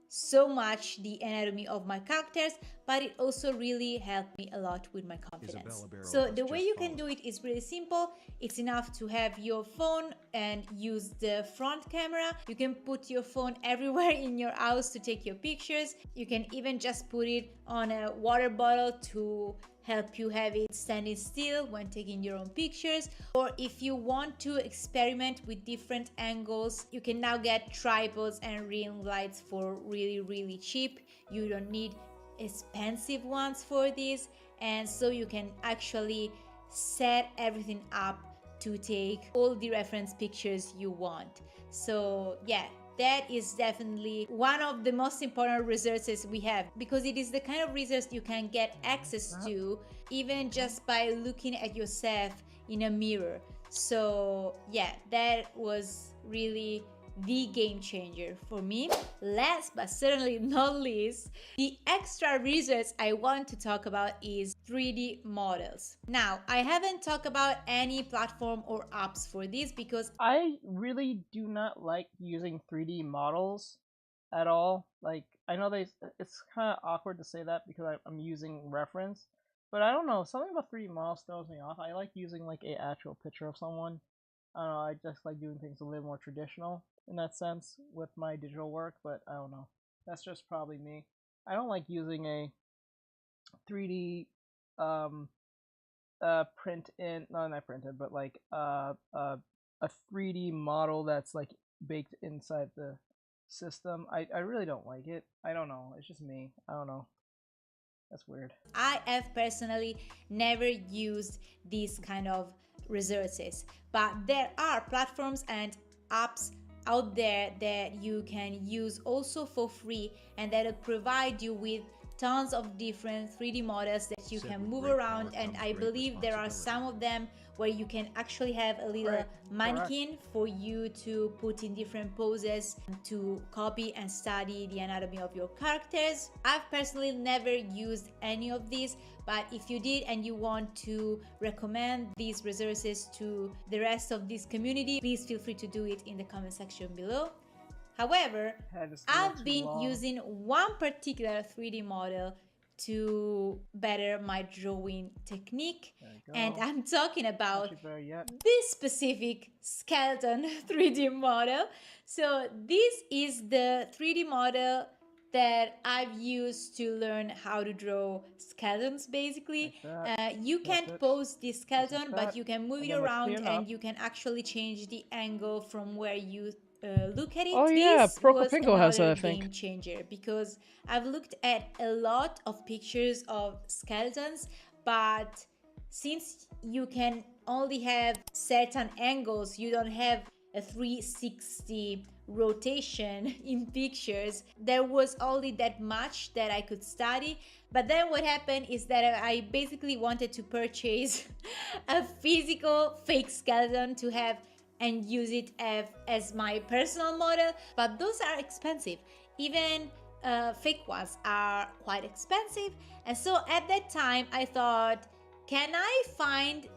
so much the anatomy of my characters, but it also really helped me a lot with my confidence. So the way you can do it is really simple. It's enough to have your phone and use the front camera. You can put your phone everywhere in your house to take your pictures. You can even just put it on a water bottle to help you have it standing still when taking your own pictures. Or if you want to experiment with different angles, you can now get tripods and ring lights for really cheap. You don't need expensive ones for this, and so you can actually set everything up to take all the reference pictures you want. So yeah, that is definitely one of the most important resources we have, because it is the kind of resource you can get access to even just by looking at yourself in a mirror. So yeah, that was really the game changer for me. Last but certainly not least, the extra resource I want to talk about is 3D models. Now, I haven't talked about any platform or apps for this because I really do not like using 3D models at all. Like, I know it's kind of awkward to say that because I'm using reference, but I don't know, something about 3D models throws me off. I like using like an actual picture of someone. I don't know, I just like doing things a little more traditional in that sense with my digital work, but I don't know. That's just probably me. I don't like using a 3D print in, no, not printed, but like a 3D model that's like baked inside the system. I really don't like it. I don't know. It's just me. I don't know. That's weird. I have personally never used these kind of resources, but there are platforms and apps out there that you can use also for free, and that will provide you with tons of different 3D models that you can move around. And I believe there are some of them where you can actually have a little mannequin for you to put in different poses to copy and study the anatomy of your characters. I've personally never used any of these, but if you did and you want to recommend these resources to the rest of this community, please feel free to do it in the comment section below. However, I've been using one particular 3D model to better my drawing technique, and I'm talking about this specific skeleton 3D model. So this is the 3D model that I've used to learn how to draw skeletons, basically. You can't pose this skeleton, but you can move it around and you can actually change the angle from where you look at it. Oh yeah, Procopingo has that, I think. Game changer, because I've looked at a lot of pictures of skeletons, but since you can only have certain angles, you don't have a 360 rotation in pictures. There was only that much that I could study. But then what happened is that I basically wanted to purchase a physical fake skeleton to have and use it as my personal model, but those are expensive. Even fake ones are quite expensive. And so at that time I thought, can I find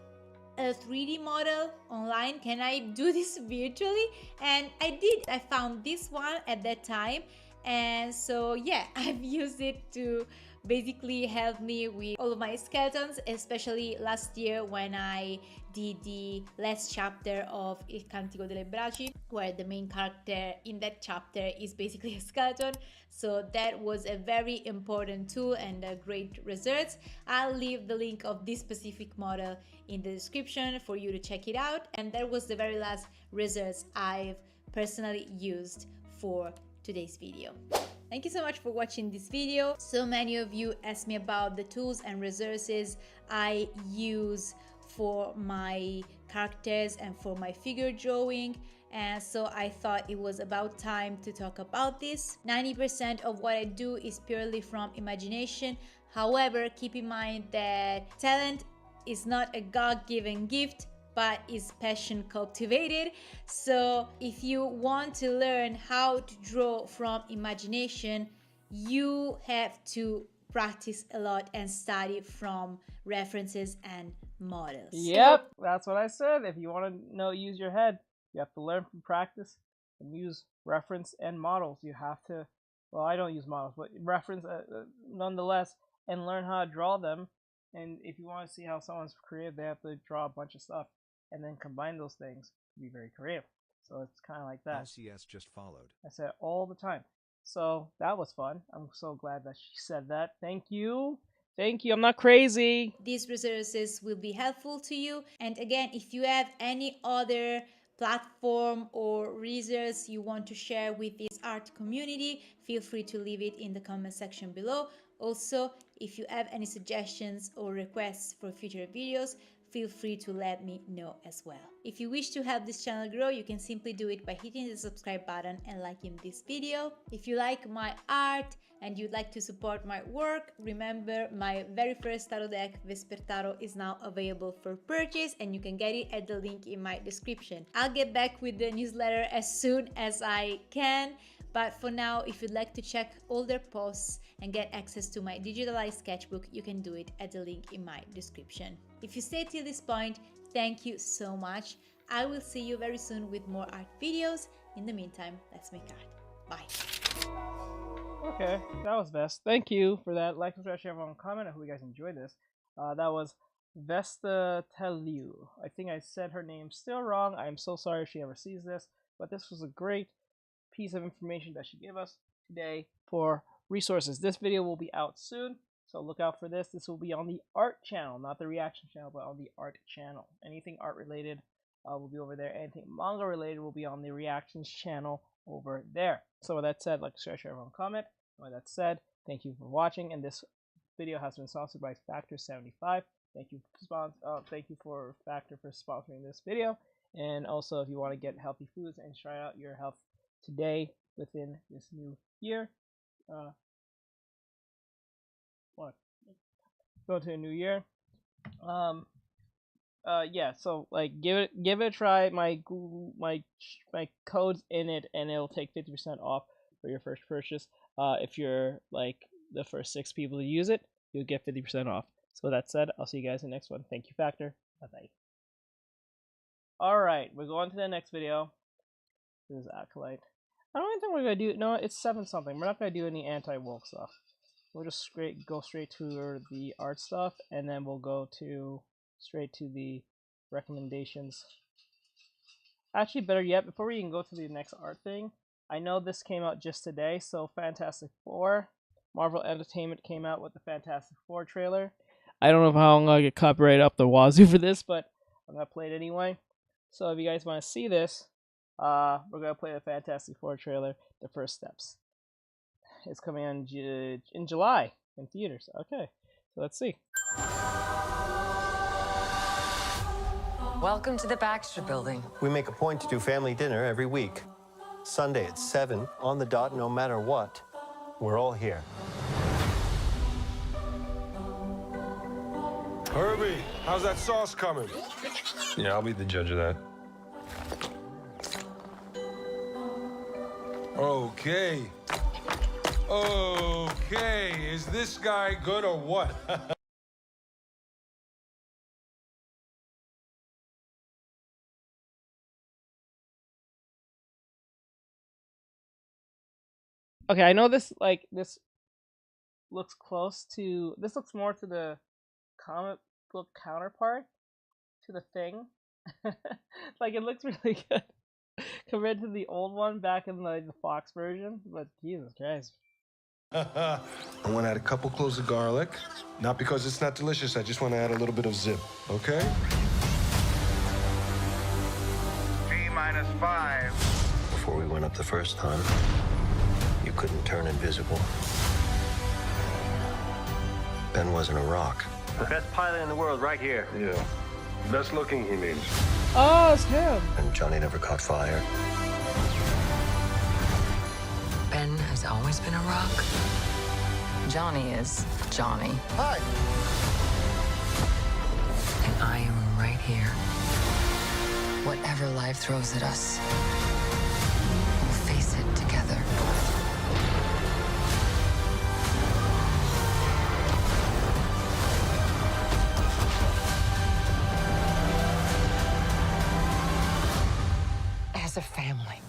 a 3D model online? Can I do this virtually? And I did. I found this one at that time, and so yeah, I've used it to basically helped me with all of my skeletons, especially last year when I did the last chapter of Il Cantico delle Braci, where the main character in that chapter is basically a skeleton. So that was a very important tool and a great result. I'll leave the link of this specific model in the description for you to check it out. And that was the very last results I've personally used for today's video. Thank you so much for watching this video. So many of you asked me about the tools and resources I use for my characters and for my figure drawing, and so I thought it was about time to talk about this. 90% of what I do is purely from imagination. However, keep in mind that talent is not a God-given gift, but is passion cultivated. So if you want to learn how to draw from imagination, you have to practice a lot and study from references and models. Yep, that's what I said. If you want to know, use your head. You have to learn from practice and use reference and models. You have to, well, I don't use models, but reference nonetheless, and learn how to draw them. And if you want to see how someone's creative, they have to draw a bunch of stuff and then combine those things to be very creative. So it's kind of like that. LCS just followed. I say it all the time. So that was fun. I'm so glad that she said that. Thank you. Thank you. I'm not crazy. These resources will be helpful to you. And again, if you have any other platform or resource you want to share with this art community, feel free to leave it in the comment section below. Also, if you have any suggestions or requests for future videos, feel free to let me know as well. If you wish to help this channel grow, you can simply do it by hitting the subscribe button and liking this video. If you like my art and you'd like to support my work, remember my very first tarot deck, Vespertaro, is now available for purchase and you can get it at the link in my description. I'll get back with the newsletter as soon as I can. But for now, if you'd like to check all their posts and get access to my digitalized sketchbook, you can do it at the link in my description. If you stayed till this point, thank you so much. I will see you very soon with more art videos. In the meantime, let's make art. Bye. Okay, that was best. Thank you for that. Like, subscribe, share, everyone, comment. I hope you guys enjoyed this. That was Vesta Teliu. I think I said her name still wrong. I'm so sorry if she ever sees this, but this was a great piece of information that she gave us today for resources. This video will be out soon, so look out for this. This will be on the art channel, not the reaction channel, but on the art channel. Anything art related will be over there. Anything manga related will be on the reactions channel over there. So with that said, like, share, everyone, comment. With that said, thank you for watching, and this video has been sponsored by Factor 75. Thank you for Factor for sponsoring this video. And also, if you want to get healthy foods and try out your health today within this new year, go to a new year. Yeah, so like give it a try. My code's in it, and it'll take 50% off for your first purchase. If you're like the first 6 people to use it, you'll get 50% off. So that said, I'll see you guys in the next one. Thank you, Factor. Bye bye. All right, we're going to the next video. This is Acolyte. I don't think we're gonna do. No, it's 7 something. We're not gonna do any anti-woke stuff. We'll just go straight to the art stuff, and then we'll go straight to the recommendations. Actually, better yet, before we even go to the next art thing, I know this came out just today. So Fantastic Four, Marvel Entertainment came out with the Fantastic Four trailer. I don't know how I'm gonna get copyrighted up the wazoo for this, but I'm gonna play it anyway. So if you guys want to see this, we're gonna play the Fantastic Four trailer, The First Steps. It's coming on in July in theaters. Okay, so let's see. Welcome to the Baxter Building. We make a point to do family dinner every week. Sunday at 7, on the dot, no matter what. We're all here. Herbie, how's that sauce coming? Yeah, I'll be the judge of that. Okay. Okay, is this guy good or what? Okay, I know this looks close to, this looks more to the comic book counterpart to the Thing. Like, it looks really good compared to the old one back in the Fox version, but Jesus Christ. I want to add a couple cloves of garlic. Not because it's not delicious, I just want to add a little bit of zip, okay? T-5. Before we went up the first time, you couldn't turn invisible. Ben wasn't a rock. The best pilot in the world right here. Yeah. Best looking, he means. Oh, it's him. And Johnny never caught fire. Ben has always been a rock. Johnny is Johnny. Hi. And I am right here. Whatever life throws at us, we'll face it together. As a family.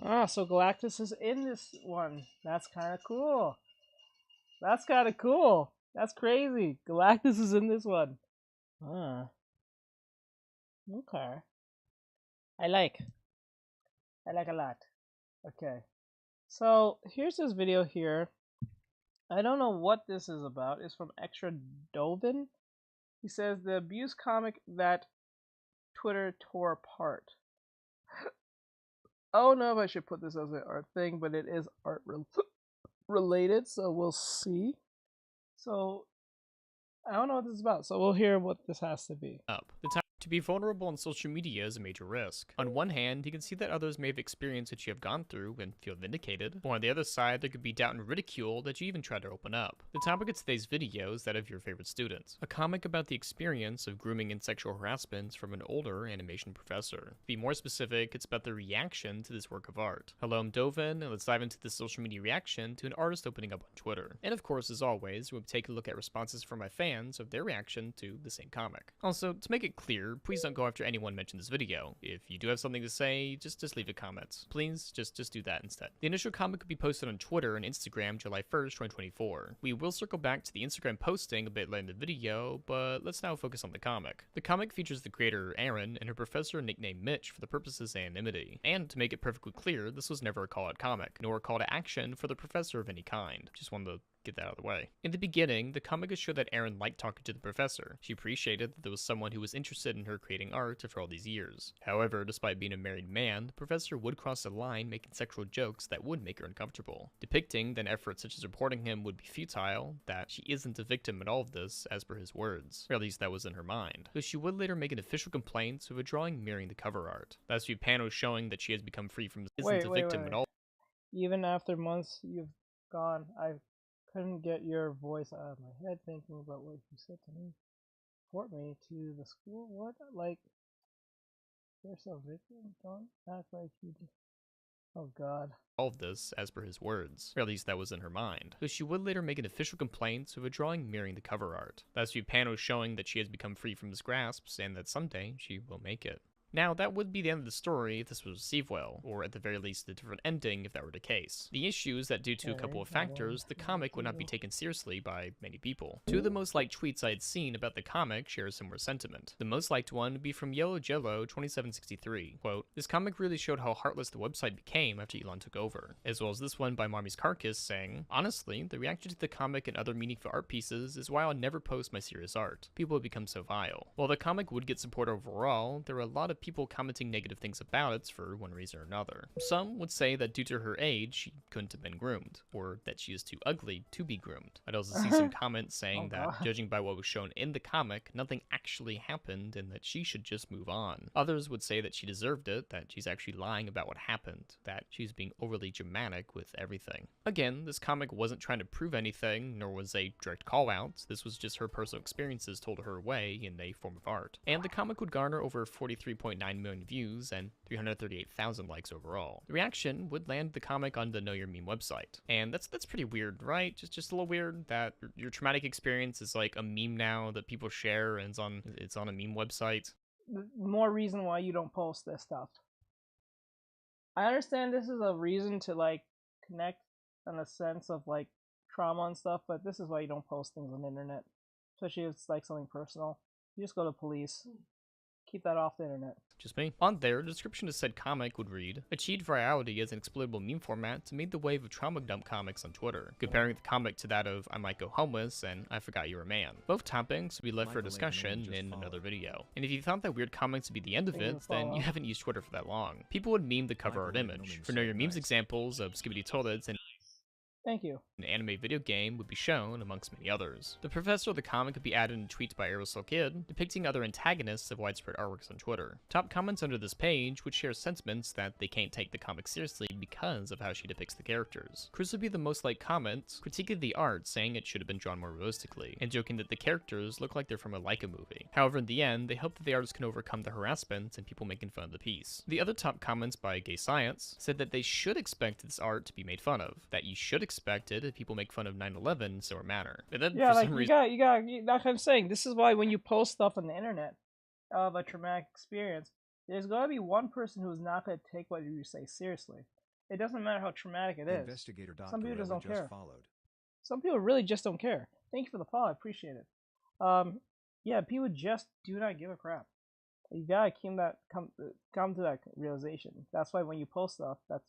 Ah, so Galactus is in this one. That's kind of cool. That's kind of cool. That's crazy. Galactus is in this one. Ah. Okay. I like a lot. Okay. So, here's this video here. I don't know what this is about. It's from Extra Dovin. He says, the abuse comic that Twitter tore apart. I don't know if I should put this as an art thing, but it is art related, so we'll see. So, I don't know what this is about, so we'll hear what this has to be. The time to be vulnerable on social media is a major risk. On one hand, you can see that others may have experienced what you have gone through and feel vindicated, or on the other side, there could be doubt and ridicule that you even try to open up. The topic of today's video is that of your favorite students, a comic about the experience of grooming and sexual harassment from an older animation professor. To be more specific, it's about the reaction to this work of art. Hello, I'm Dovin, and let's dive into the social media reaction to an artist opening up on Twitter. And of course, as always, we'll take a look at responses from my fans of their reaction to the same comic. Also, to make it clear, please don't go after anyone mentioned this video. If you do have something to say, just leave a comment. Please, just do that instead. The initial comic will be posted on Twitter and Instagram July 1st, 2024. We will circle back to the Instagram posting a bit later in the video, but let's now focus on the comic. The comic features the creator, Aaron, and her professor nicknamed Mitch for the purposes of anonymity. And to make it perfectly clear, this was never a call-out comic, nor a call to action for the professor of any kind. Just wanted to get that out of the way. In the beginning, the comic is showed that Erin liked talking to the professor. She appreciated that there was someone who was interested in her creating art after all these years. However, despite being a married man, the professor would cross a line making sexual jokes that would make her uncomfortable, depicting that efforts such as reporting him would be futile, that she isn't a victim in all of this, as per his words, or at least that was in her mind. Though she would later make an official complaint with a drawing mirroring the cover art. That's few panels showing that she has become free from isn't a victim at all. Even after months you've gone, I couldn't get your voice out of my head thinking about what you said to me. Report me to the school? What? Like, you're so victim? Don't act like you did. Oh god. All of this, as per his words, or at least that was in her mind. Though she would later make an official complaint with a drawing mirroring the cover art. That's few panels showing that she has become free from his grasps and that someday she will make it. Now, that would be the end of the story if this was received well, or at the very least a different ending if that were the case. The issue is that due to a couple of factors, the comic would not be taken seriously by many people. Two of the most liked tweets I had seen about the comic share a similar sentiment. The most liked one would be from Yellow Jello 2763. Quote, "This comic really showed how heartless the website became after Elon took over." As well as this one by Marmy's Carcass saying, "Honestly, the reaction to the comic and other meaningful art pieces is why I'll never post my serious art. People have become so vile." While the comic would get support overall, there were a lot of people commenting negative things about it for one reason or another. Some would say that due to her age, she couldn't have been groomed, or that she is too ugly to be groomed. I'd also see some comments saying that, judging by what was shown in the comic, nothing actually happened and that she should just move on. Others would say that she deserved it, that she's actually lying about what happened, that she's being overly dramatic with everything. Again, this comic wasn't trying to prove anything, nor was a direct call-out. This was just her personal experiences told her way in a form of art. And the comic would garner over 43 1.9 million views and 338,000 likes overall. The reaction would land the comic on the Know Your Meme website. And that's pretty weird, right? Just a little weird that your traumatic experience is like a meme now that people share and it's on a meme website. More reason why you don't post this stuff. I understand this is a reason to like connect in a sense of like trauma and stuff, but this is why you don't post things on the internet, especially if it's like something personal. You just go to police. Keep that off the internet. Just me. On there, the description of said comic would read, achieved virality as an exploitable meme format to meet the wave of trauma dump comics on Twitter, comparing the comic to that of I Might Go Homeless and I Forgot You're a Man. Both topics will be left for discussion in another video. And if you thought that weird comics would be the end of it, then you haven't used Twitter for that long. People would meme the cover art image. For Know Your Memes examples of Skibbity Toilets and Thank you. An anime video game would be shown, amongst many others. The professor of the comic could be added in tweets by Aerosol Kid, depicting other antagonists of widespread artworks on Twitter. Top comments under this page would share sentiments that they can't take the comic seriously because of how she depicts the characters. Chris would be the most liked comments, critiquing the art, saying it should have been drawn more realistically, and joking that the characters look like they're from a Leica movie. However, in the end, they hope that the artist can overcome the harassment and people making fun of the piece. The other top comments by Gay Science said that they should expect this art to be made fun of, that you should expect it if people make fun of 9/11 in similar manner. And then, yeah, for like some you reason, got like I'm saying, this is why when you post stuff on the internet of a traumatic experience, there's gonna be one person who's not gonna take what you say seriously. It doesn't matter how traumatic it is. Investigator Dr. Some people just don't Relly care. followed. Some people really just don't care. Thank you for the follow, I appreciate it. Yeah, people just do not give a crap. You gotta come to that realization. That's why when you post stuff, that's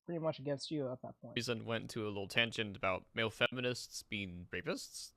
pretty much against you at that point. reason went into a little tangent about male feminists being rapists.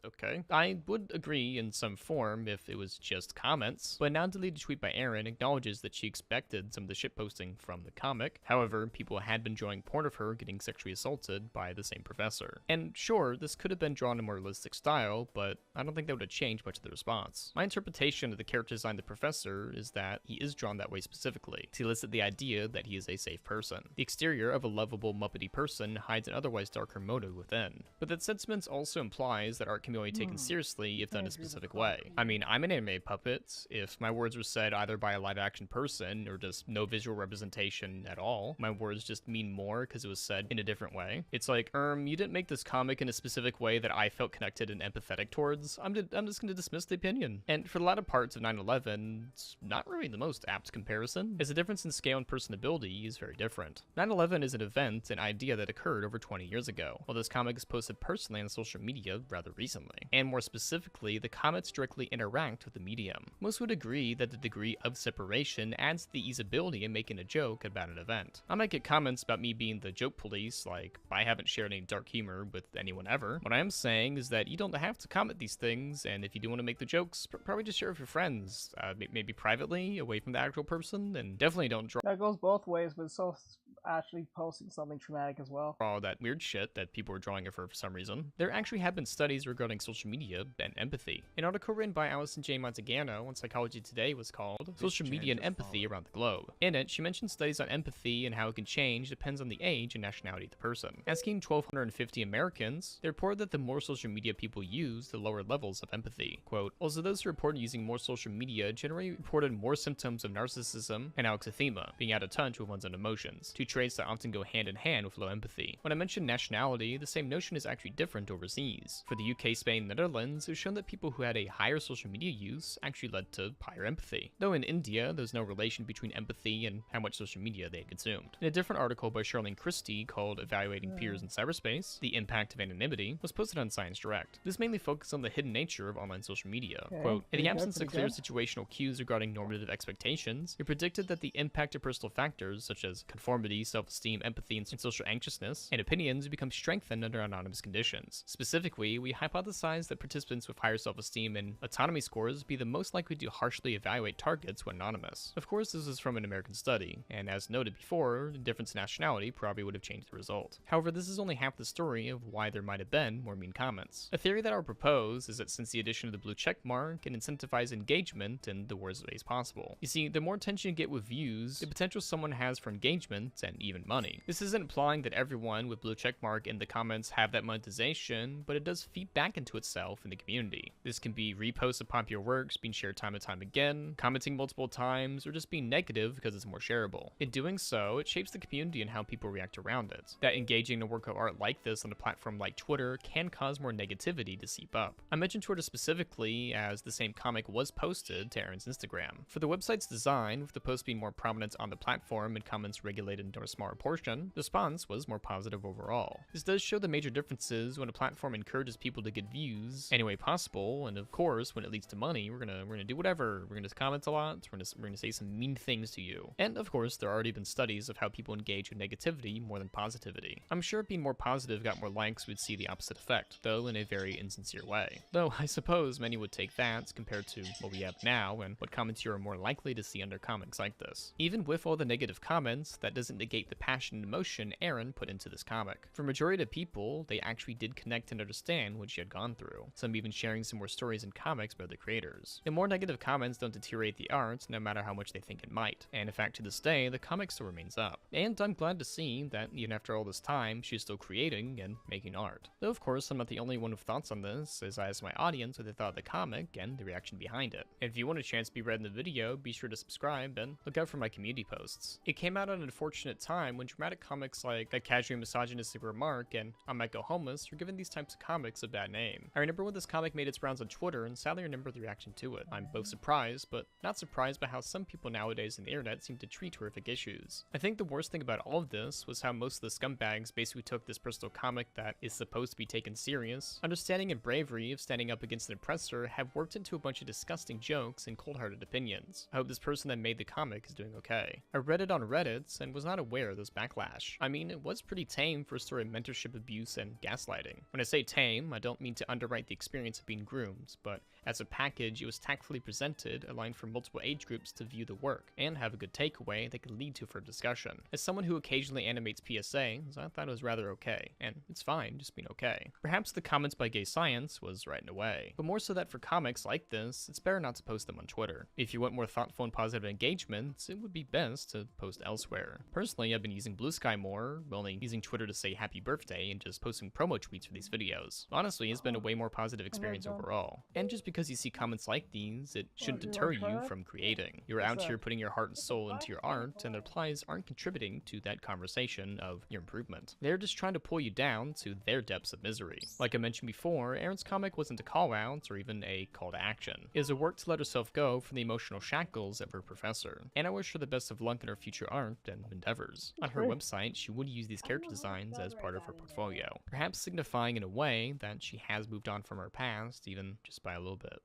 Okay. I would agree in some form if it was just comments, but a now-deleted tweet by Erin acknowledges that she expected some of the shitposting from the comic. However, people had been drawing porn of her getting sexually assaulted by the same professor. And sure, this could have been drawn in a more realistic style, but I don't think that would have changed much of the response. My interpretation of the character design of the professor is that he is drawn that way specifically, to elicit the idea that he is a safe person. The exterior of a lovable, muppety person hides an otherwise darker motive within. But that sentiment also implies that art can be only taken seriously if done a specific way. I mean, I'm an anime puppet. If my words were said either by a live-action person or just no visual representation at all, my words just mean more because it was said in a different way. It's like, you didn't make this comic in a specific way that I felt connected and empathetic towards. I'm just going to dismiss the opinion. And for the latter parts of 9/11, it's not really the most apt comparison, as the difference in scale and personability is very different. 9/11 is an event, an idea that occurred over 20 years ago, while this comic is posted personally on social media rather recently. And more specifically, the comments directly interact with the medium. Most would agree that the degree of separation adds to the easeability in making a joke about an event. I might get comments about me being the joke police, like, I haven't shared any dark humor with anyone ever. What I am saying is that you don't have to comment these things, and if you do want to make the jokes, probably just share with your friends, maybe privately, away from the actual person, and definitely don't draw That goes both ways, but so actually posting something traumatic as well. all that weird shit that people were drawing it for some reason. There actually have been studies regarding social media and empathy. An article written by Allison J. Montagano on Psychology Today was called Social Media and Empathy Around the Globe. In it, she mentioned studies on empathy and how it can change depends on the age and nationality of the person. Asking 1,250 Americans, they reported that the more social media people use, the lower levels of empathy. Quote, also those who reported using more social media generally reported more symptoms of narcissism and alexithymia, being out of touch with one's own emotions, two traits that often go hand in hand with low empathy. When I mentioned nationality, the same notion is actually different overseas. For the UK, Spain, and Netherlands, it was shown that people who had a higher social media use actually led to higher empathy. Though in India, there's no relation between empathy and how much social media they had consumed. In a different article by Charlene Christie called Evaluating Peers in Cyberspace, The Impact of Anonymity, was posted on Science Direct. This mainly focused on the hidden nature of online social media. Quote, in the absence of clear situational cues regarding normative expectations, it predicted that the impact of personal factors such as conformity, self-esteem, empathy, and social anxiousness, and opinions become strengthened under anonymous conditions. Specifically, we hypothesized that participants with higher self-esteem and autonomy scores be the most likely to harshly evaluate targets when anonymous. Of course, this is from an American study, and as noted before, the difference in nationality probably would have changed the result. However, this is only half the story of why there might have been more mean comments. A theory that I would propose is that since the addition of the blue check mark can incentivize engagement in the worst ways possible. You see, the more attention you get with views, the potential someone has for engagement and and even money. This isn't implying that everyone with blue checkmark in the comments have that monetization, but it does feed back into itself in the community. This can be reposts of popular works being shared time and time again, commenting multiple times, or just being negative because it's more shareable. In doing so, it shapes the community and how people react around it. That engaging in a work of art like this on a platform like Twitter can cause more negativity to seep up. I mentioned Twitter specifically as the same comic was posted to Aaron's Instagram. For the website's design, with the post being more prominent on the platform and comments regulated into a smaller portion, the response was more positive overall. This does show the major differences when a platform encourages people to get views any way possible, and of course, when it leads to money, we're gonna do whatever. We're gonna comment a lot, we're gonna say some mean things to you. And of course, there have already been studies of how people engage in negativity more than positivity. I'm sure if being more positive got more likes, we'd see the opposite effect, though in a very insincere way. Though I suppose many would take that compared to what we have now and what comments you are more likely to see under comics like this. Even with all the negative comments, that doesn't negate the passion and emotion Aaron put into this comic. For majority of people, they actually did connect and understand what she had gone through, some even sharing some more stories and comics by the creators. And more negative comments don't deteriorate the art, no matter how much they think it might. And in fact, to this day, the comic still remains up. And I'm glad to see that even after all this time, she's still creating and making art. Though of course, I'm not the only one with thoughts on this, as I asked my audience what they thought of the comic and the reaction behind it. And if you want a chance to be read in the video, be sure to subscribe and look out for my community posts. It came out at an unfortunate time when dramatic comics like That Casually Misogynistic Remark and I Might Go Homeless were giving these types of comics a bad name. I remember when this comic made its rounds on Twitter and sadly remember the reaction to it. I'm both surprised, but not surprised by how some people nowadays in the internet seem to treat horrific issues. I think the worst thing about all of this was how most of the scumbags basically took this personal comic that is supposed to be taken serious. Understanding and bravery of standing up against an oppressor have worked into a bunch of disgusting jokes and cold-hearted opinions. I hope this person that made the comic is doing okay. I read it on Reddit and was not aware of this backlash. I mean, it was pretty tame for a story of mentorship abuse and gaslighting. When I say tame, I don't mean to underwrite the experience of being groomed, but as a package, it was tactfully presented, allowing for multiple age groups to view the work, and have a good takeaway that could lead to further discussion. As someone who occasionally animates PSAs, I thought it was rather okay, and it's fine just being okay. Perhaps the comments by Gay Science was right in a way, but more so that for comics like this, it's better not to post them on Twitter. If you want more thoughtful and positive engagement, it would be best to post elsewhere. Personally, I've been using Blue Sky more, only using Twitter to say happy birthday and just posting promo tweets for these videos. Honestly, it's been a way more positive experience overall. And just because you see comments like these, it shouldn't deter you from creating. You're out here putting your heart and soul into your art, and the replies aren't contributing to that conversation of your improvement. They're just trying to pull you down to their depths of misery. Like I mentioned before, Aaron's comic wasn't a call out or even a call to action. It was a work to let herself go from the emotional shackles of her professor, and I wish her the best of luck in her future art and endeavors. On her website, she would use these character designs as part of her portfolio, perhaps signifying in a way that she has moved on from her past, even just by a little bit.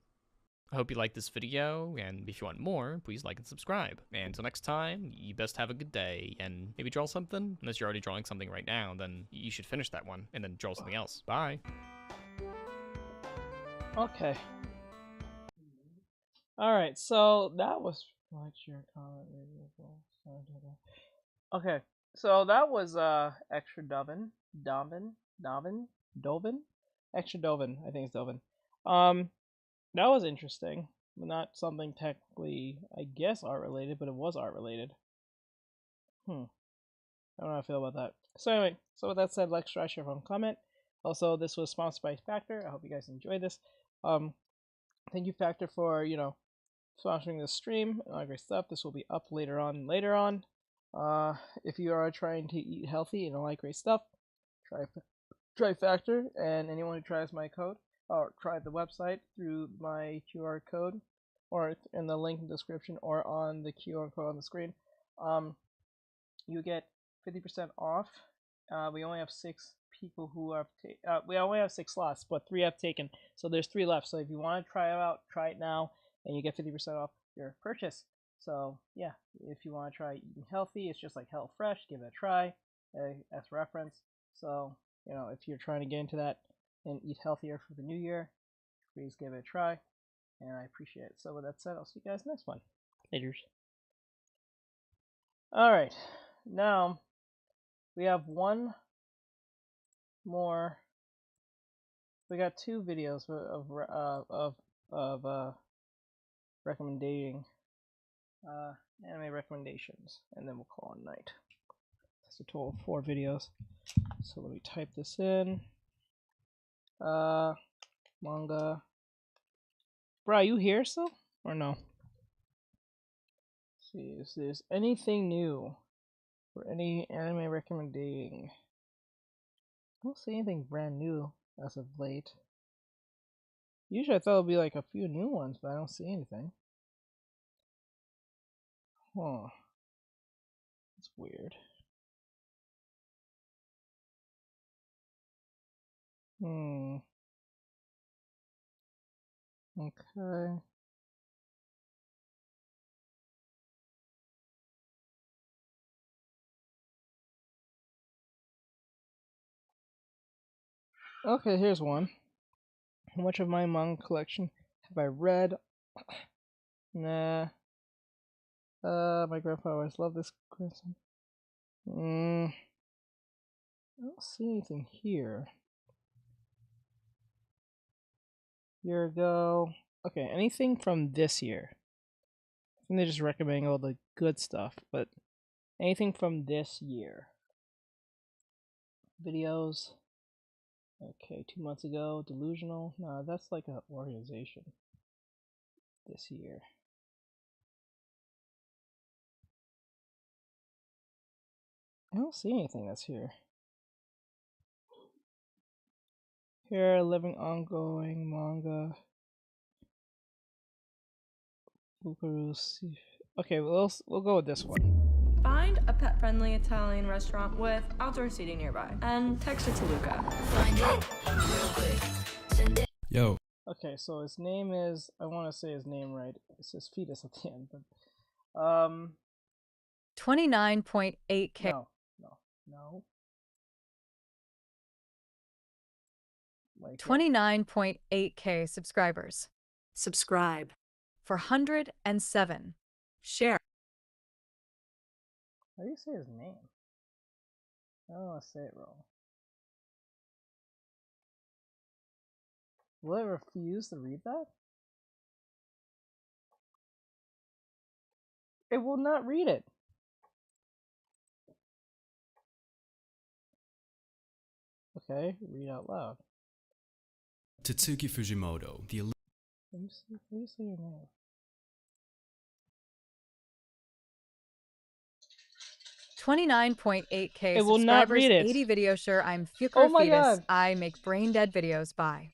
I hope you liked this video, and if you want more, please like and subscribe. And until next time, you best have a good day, and maybe draw something? Unless you're already drawing something right now, then you should finish that one, and then draw something else. Bye! Okay. Alright, so that was... Like, share, comment, okay, so that was Extra Dovin. Extra Dovin, I think it's Dovin. That was interesting. Not something technically, I guess, art related, but it was art related. I don't know how I feel about that. So anyway, so with that said, like, share, from comment. Also, this was sponsored by Factor. I hope you guys enjoyed this. Thank you, Factor, for, you know, sponsoring this stream and all that great stuff. This will be up later on. If you are trying to eat healthy and all that great stuff, try Factor, and anyone who tries my code or try the website through my QR code or in the link in the description or on the QR code on the screen, you get 50% off. We only have 6 people who have we only have 6 slots, but 3 have taken, so there's 3 left. So if you want to try it out, try it now, and you get 50% off your purchase. So yeah, if you want to try eating healthy, it's just like HelloFresh. Give it a try as reference. So you know, if you're trying to get into that and eat healthier for the new year, please give it a try, and I appreciate it. So with that said, I'll see you guys next one. Laters. Alright, now we have one more. We got 2 videos of recommending anime recommendations, and then we'll call it night. That's a total of 4 videos. So let me type this in. Manga. Bro, you here still? Or no? Let's see if there's anything new. Or any anime recommending. I don't see anything brand new as of late. Usually I thought it would be like a few new ones, but I don't see anything. Huh. That's weird. Okay. Okay, here's one. How much of my manga collection have I read? Nah. My grandpa always loved this grandson. I don't see anything here. Year ago. Okay, anything from this year. I think they're just recommending all the good stuff, but anything from this year. Videos. Okay, 2 months ago. Delusional. No, that's like an organization. This year. I don't see anything that's here. Here, living ongoing manga. Okay, we'll go with this one. Find a pet-friendly Italian restaurant with outdoor seating nearby, and text it to Luca. Find it. Yo. Okay, so his name is, I want to say his name right. It says fetus at the end, but 29.8K. No. Like 29.8K subscribers. Subscribe. 407. Share. How do you say his name? I don't want to say it wrong. Will I refuse to read that? It will not read it. Okay, read out loud. Tatsuki Fujimoto, the... How do you say your name? $29.8K It will not read it. 80 video sure I'm Fuker Oh my fetus. God. I make brain dead videos by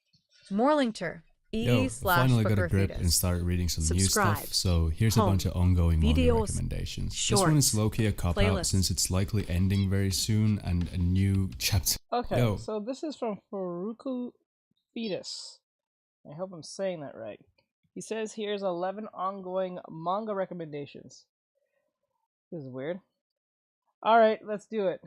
Morlingter. Yo, finally got a grip and started reading some new stuff, so here's a bunch of ongoing manga recommendations. This one is low-key a cop-out since it's likely ending very soon and a new chapter. Okay, so this is from Furuku Fetus. I hope I'm saying that right. He says here's 11 ongoing manga recommendations. This is weird. Alright, let's do it.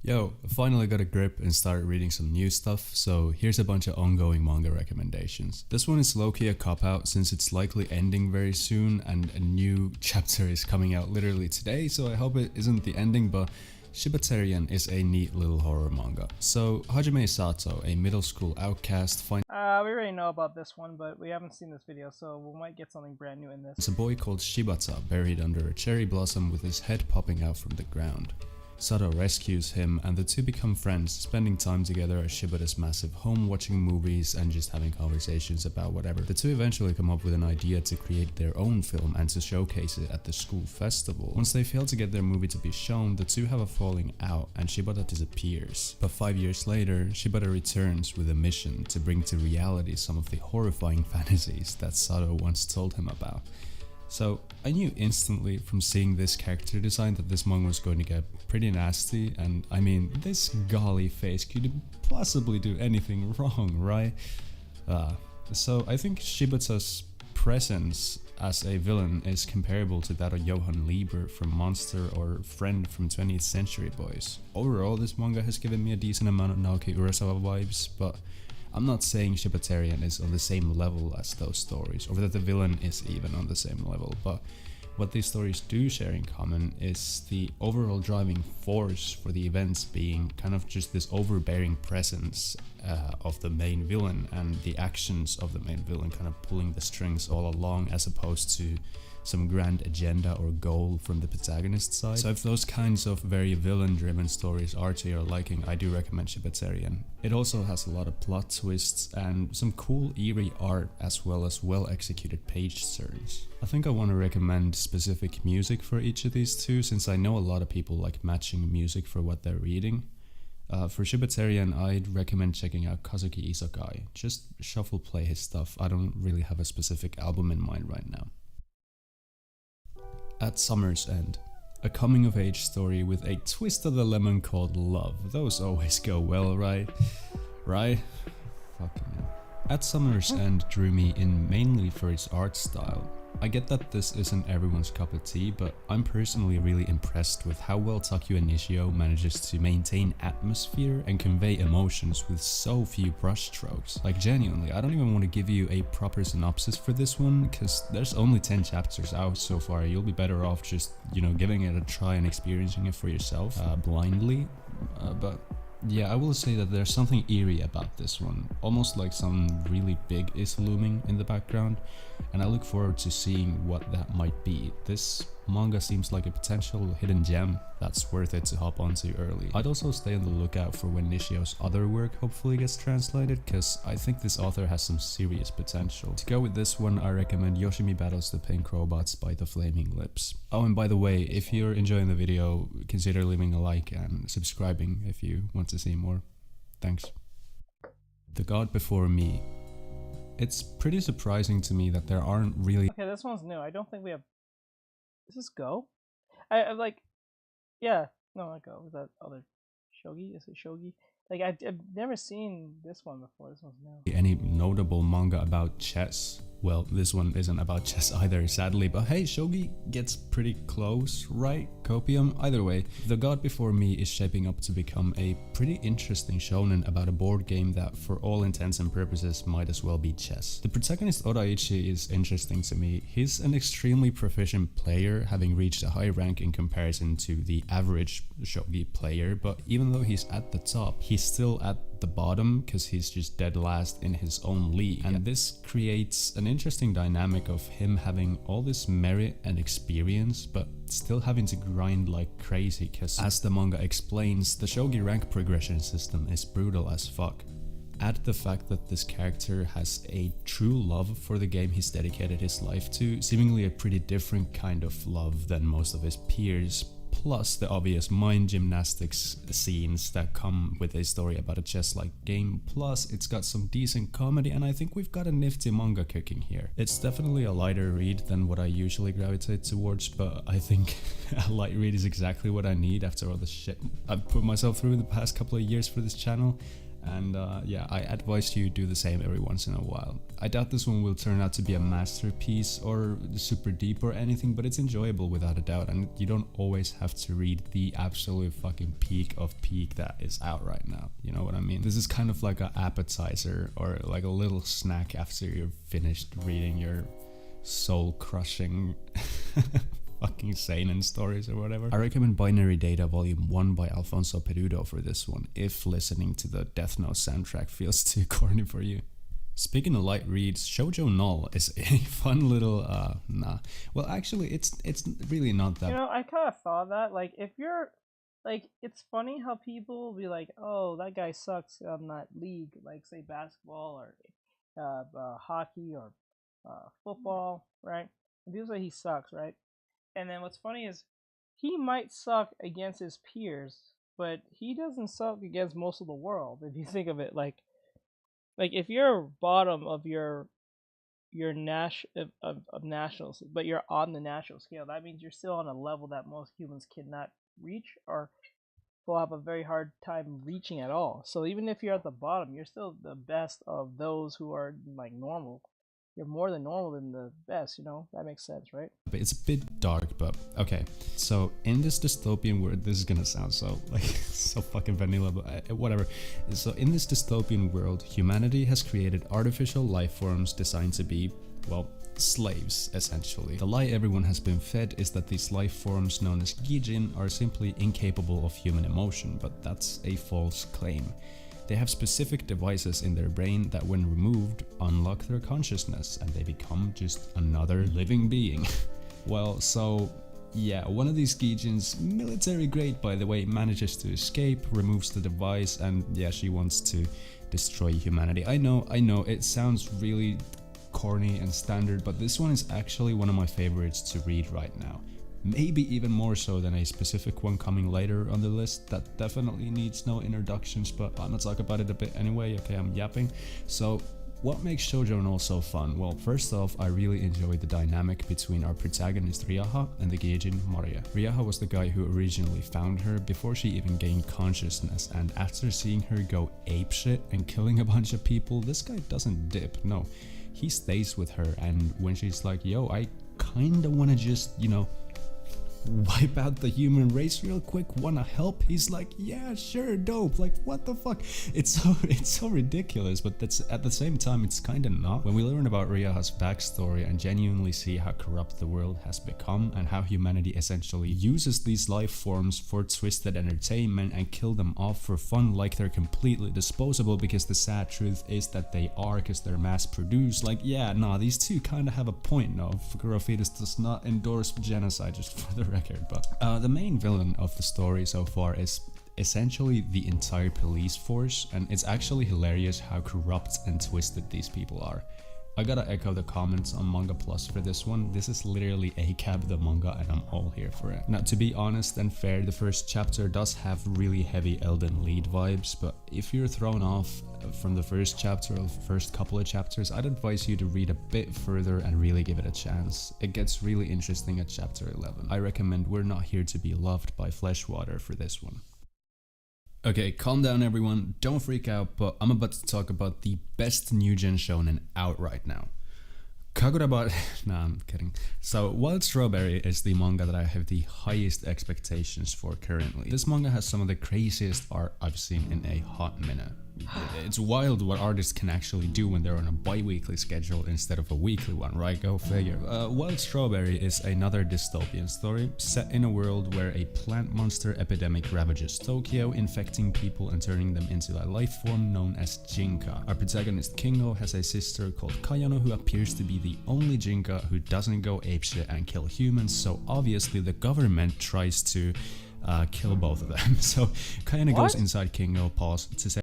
Yo, I finally got a grip and started reading some new stuff, so here's a bunch of ongoing manga recommendations. This one is low-key a cop-out since it's likely ending very soon and a new chapter is coming out literally today, so I hope it isn't the ending, but Shibaterian is a neat little horror manga. So, Hajime Sato, a middle school outcast, we already know about this one, but we haven't seen this video, so we might get something brand new in this. It's a boy called Shibata buried under a cherry blossom with his head popping out from the ground. Sato rescues him and the two become friends, spending time together at Shibata's massive home, watching movies and just having conversations about whatever. The two eventually come up with an idea to create their own film and to showcase it at the school festival. Once they fail to get their movie to be shown, the two have a falling out and Shibata disappears. But 5 years later, Shibata returns with a mission to bring to reality some of the horrifying fantasies that Sato once told him about. So, I knew instantly from seeing this character design that this manga was going to get pretty nasty, and I mean, this golly face could possibly do anything wrong, right? So I think Shibata's presence as a villain is comparable to that of Johann Lieber from Monster or Friend from 20th Century Boys. Overall, this manga has given me a decent amount of Naoki Urasawa vibes, but I'm not saying Shibaterian is on the same level as those stories, or that the villain is even on the same level, but what these stories do share in common is the overall driving force for the events being kind of just this overbearing presence of the main villain and the actions of the main villain kind of pulling the strings all along, as opposed to some grand agenda or goal from the protagonist side. So if those kinds of very villain-driven stories are to your liking, I do recommend Shibuterian. It also has a lot of plot twists and some cool eerie art as well as well-executed page turns. I think I want to recommend specific music for each of these two, since I know a lot of people like matching music for what they're reading. For Shibuterian, I'd recommend checking out Kazuki Isokai. Just shuffle play his stuff. I don't really have a specific album in mind right now. At Summer's End, a coming-of-age story with a twist of the lemon called love. Those always go well, right? Right? Fucking hell. At Summer's End drew me in mainly for its art style. I get that this isn't everyone's cup of tea, but I'm personally really impressed with how well Takuya Nishio manages to maintain atmosphere and convey emotions with so few brushstrokes. Like genuinely, I don't even want to give you a proper synopsis for this one, because there's only 10 chapters out so far. You'll be better off just, you know, giving it a try and experiencing it for yourself, blindly. But yeah, I will say that there's something eerie about this one, almost like something really big is looming in the background, and I look forward to seeing what that might be. This manga seems like a potential hidden gem that's worth it to hop onto early. I'd also stay on the lookout for when Nishio's other work hopefully gets translated, cause I think this author has some serious potential. To go with this one, I recommend Yoshimi Battles the Pink Robots by The Flaming Lips. Oh, and by the way, if you're enjoying the video, consider leaving a like and subscribing if you want to see more. Thanks. The God Before Me. It's pretty surprising to me that there aren't really— Okay, this one's new. I don't think we have— Is this Go? I like— Yeah, no, not Go. Is that other Shogi? Is it Shogi? Like, I've never seen this one before. This one's new. Any notable manga about chess. Well, this one isn't about chess either, sadly, but hey, Shogi gets pretty close, right? Copium? Either way, The God Before Me is shaping up to become a pretty interesting shonen about a board game that, for all intents and purposes, might as well be chess. The protagonist Oraichi is interesting to me. He's an extremely proficient player, having reached a high rank in comparison to the average Shogi player, but even though he's at the top, he's still at the bottom because he's just dead last in his own league. And this creates an interesting dynamic of him having all this merit and experience, but still having to grind like crazy, because as the manga explains, the shogi rank progression system is brutal as fuck. Add the fact that this character has a true love for the game he's dedicated his life to, seemingly a pretty different kind of love than most of his peers, plus the obvious mind gymnastics scenes that come with a story about a chess-like game, plus it's got some decent comedy, and I think we've got a nifty manga cooking here. It's definitely a lighter read than what I usually gravitate towards, but I think a light read is exactly what I need after all the shit I've put myself through the past couple of years for this channel. And yeah, I advise you do the same every once in a while. I doubt this one will turn out to be a masterpiece or super deep or anything, but it's enjoyable without a doubt, and you don't always have to read the absolute fucking peak of peak that is out right now. You know what I mean? This is kind of like an appetizer or like a little snack after you're finished reading your soul-crushing fucking seinen stories or whatever. I recommend Binary Data Volume 1 by Alfonso Perudo for this one, if listening to the Death Note soundtrack feels too corny for you. Speaking of light reads, Shoujo Null is a fun little, well actually it's really not that. You know, I kind of thought that, like, if you're, like, it's funny how people will be like, oh, that guy sucks on that league, like, say, basketball or hockey or football, right? And people say he sucks, right? And then what's funny is he might suck against his peers, but he doesn't suck against most of the world. If you think of it, like if you're bottom of your nationals, but you're on the national scale, that means you're still on a level that most humans cannot reach or will have a very hard time reaching at all. So even if you're at the bottom, you're still the best of those who are like normal. You're more than normal than the best, you know? That makes sense, right? But it's a bit dark, but okay. So in this dystopian world, this is gonna sound so like so fucking vanilla, but whatever. So in this dystopian world, humanity has created artificial life forms designed to be, well, slaves, essentially. The lie everyone has been fed is that these life forms known as Gijin are simply incapable of human emotion, but that's a false claim. They have specific devices in their brain that, when removed, unlock their consciousness and they become just another living being. Well, so yeah, one of these Gijins, military grade by the way, manages to escape, removes the device, and yeah, she wants to destroy humanity. I know, it sounds really corny and standard, but this one is actually one of my favorites to read right now. Maybe even more so than a specific one coming later on the list that definitely needs no introductions, but I'm gonna talk about it a bit anyway. Okay, I'm yapping. So what makes Shoujo no so fun? Well, first off, I really enjoyed the dynamic between our protagonist Ryaha and the Gaijin Maria. Ryaha was the guy who originally found her before she even gained consciousness, and after seeing her go apeshit and killing a bunch of people, this guy doesn't dip, no. He stays with her, and when she's like, yo, I kinda wanna just, you know, wipe out the human race real quick, wanna help? He's like, yeah, sure, dope. Like, what the fuck? It's so ridiculous, but that's at the same time it's kind of not. When we learn about Ryaha's backstory and genuinely see how corrupt the world has become and how humanity essentially uses these life forms for twisted entertainment and kill them off for fun like they're completely disposable, because the sad truth is that they are, because they're mass produced. Like, yeah, nah, these two kind of have a point. No, Fukuro Fetus does not endorse genocide, just for the record, but the main villain of the story so far is essentially the entire police force, and it's actually hilarious how corrupt and twisted these people are. I gotta echo the comments on Manga Plus for this one. This is literally ACAB the manga, and I'm all here for it. Now, to be honest and fair, the first chapter does have really heavy Elden Lead vibes, but if you're thrown off from the first chapter or the first couple of chapters, I'd advise you to read a bit further and really give it a chance. It gets really interesting at chapter 11. I recommend We're Not Here to Be Loved by Fleshwater for this one. Okay, calm down everyone, don't freak out, but I'm about to talk about the best new gen shonen out right now. Kagura nah, I'm kidding. So, Wild Strawberry is the manga that I have the highest expectations for currently. This manga has some of the craziest art I've seen in a hot minute. It's wild what artists can actually do when they're on a bi-weekly schedule instead of a weekly one, right? Go figure. Wild Strawberry is another dystopian story set in a world where a plant monster epidemic ravages Tokyo, infecting people and turning them into a life form known as Jinka. Our protagonist Kingo has a sister called Kayano who appears to be the only Jinka who doesn't go apeshit and kill humans, so obviously the government tries to kill both of them. So Kayano goes inside Kingo, to say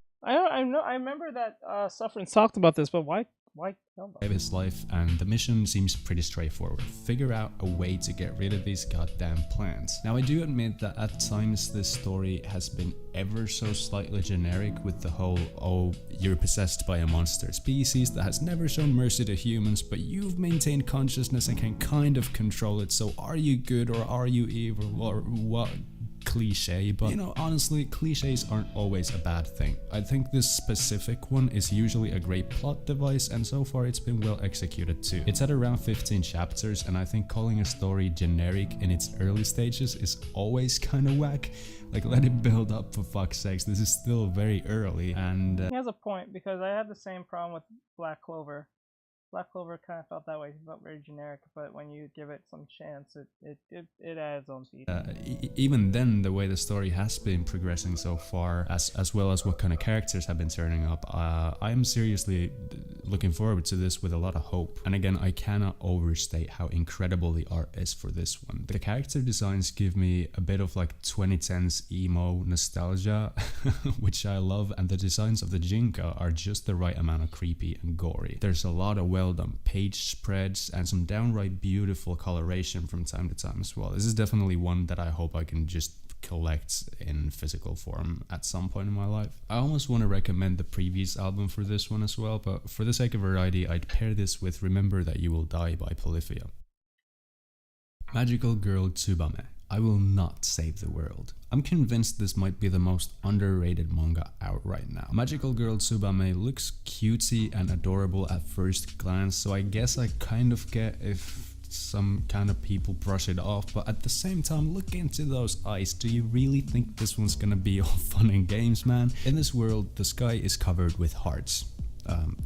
I remember that Sufferance talked about this, but why kill them? Save his life, and the mission seems pretty straightforward. Figure out a way to get rid of these goddamn plants. Now, I do admit that at times this story has been ever so slightly generic with the whole, oh, you're possessed by a monster species that has never shown mercy to humans, but you've maintained consciousness and can kind of control it, so are you good or are you evil or what? Cliche, but you know, honestly, cliches aren't always a bad thing. I think this specific one is usually a great plot device, and so far it's been well executed too. It's at around 15 chapters, and I think calling a story generic in its early stages is always kind of whack. Like, let it build up, for fuck's sakes. This is still very early, and he has a point, because I had the same problem with Black Clover. Black Clover kind of felt that way. It felt very generic, but when you give it some chance, it adds own feet. Even then, the way the story has been progressing so far, as well as what kind of characters have been turning up, I am seriously looking forward to this with a lot of hope. And again, I cannot overstate how incredible the art is for this one. The character designs give me a bit of like 2010s emo nostalgia, which I love, and the designs of the Jinka are just the right amount of creepy and gory. There's a lot of well done page spreads and some downright beautiful coloration from time to time as well. This is definitely one that I hope I can just collect in physical form at some point in my life. I almost want to recommend the previous album for this one as well, but for the sake of variety, I'd pair this with Remember That You Will Die by Polyphia. Magical Girl Tsubame. I will not save the world. I'm convinced this might be the most underrated manga out right now. Magical Girl Tsubame looks cutesy and adorable at first glance, so I guess I kind of get if some kind of people brush it off, but at the same time, look into those eyes. Do you really think this one's gonna be all fun and games, man? In this world, the sky is covered with hearts.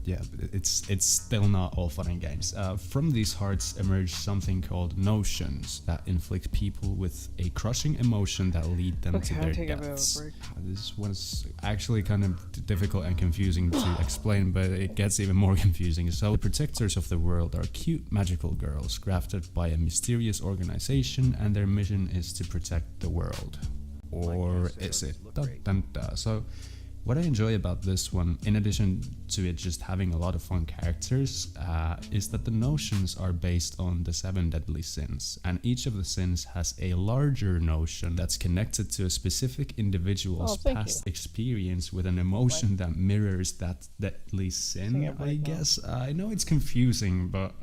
yeah, it's still not all fun and games. From these hearts emerge something called notions that inflict people with a crushing emotion that lead them to their deaths. This one's actually kind of difficult and confusing to explain, but it gets even more confusing. So the protectors of the world are cute magical girls crafted by a mysterious organization, and their mission is to protect the world. Or is it? Dun, dun, dun. So what I enjoy about this one, in addition to it just having a lot of fun characters, is that the notions are based on the 7 deadly sins, and each of the sins has a larger notion that's connected to a specific individual's past experience with an emotion that mirrors that deadly sin, I guess. I know it's confusing, but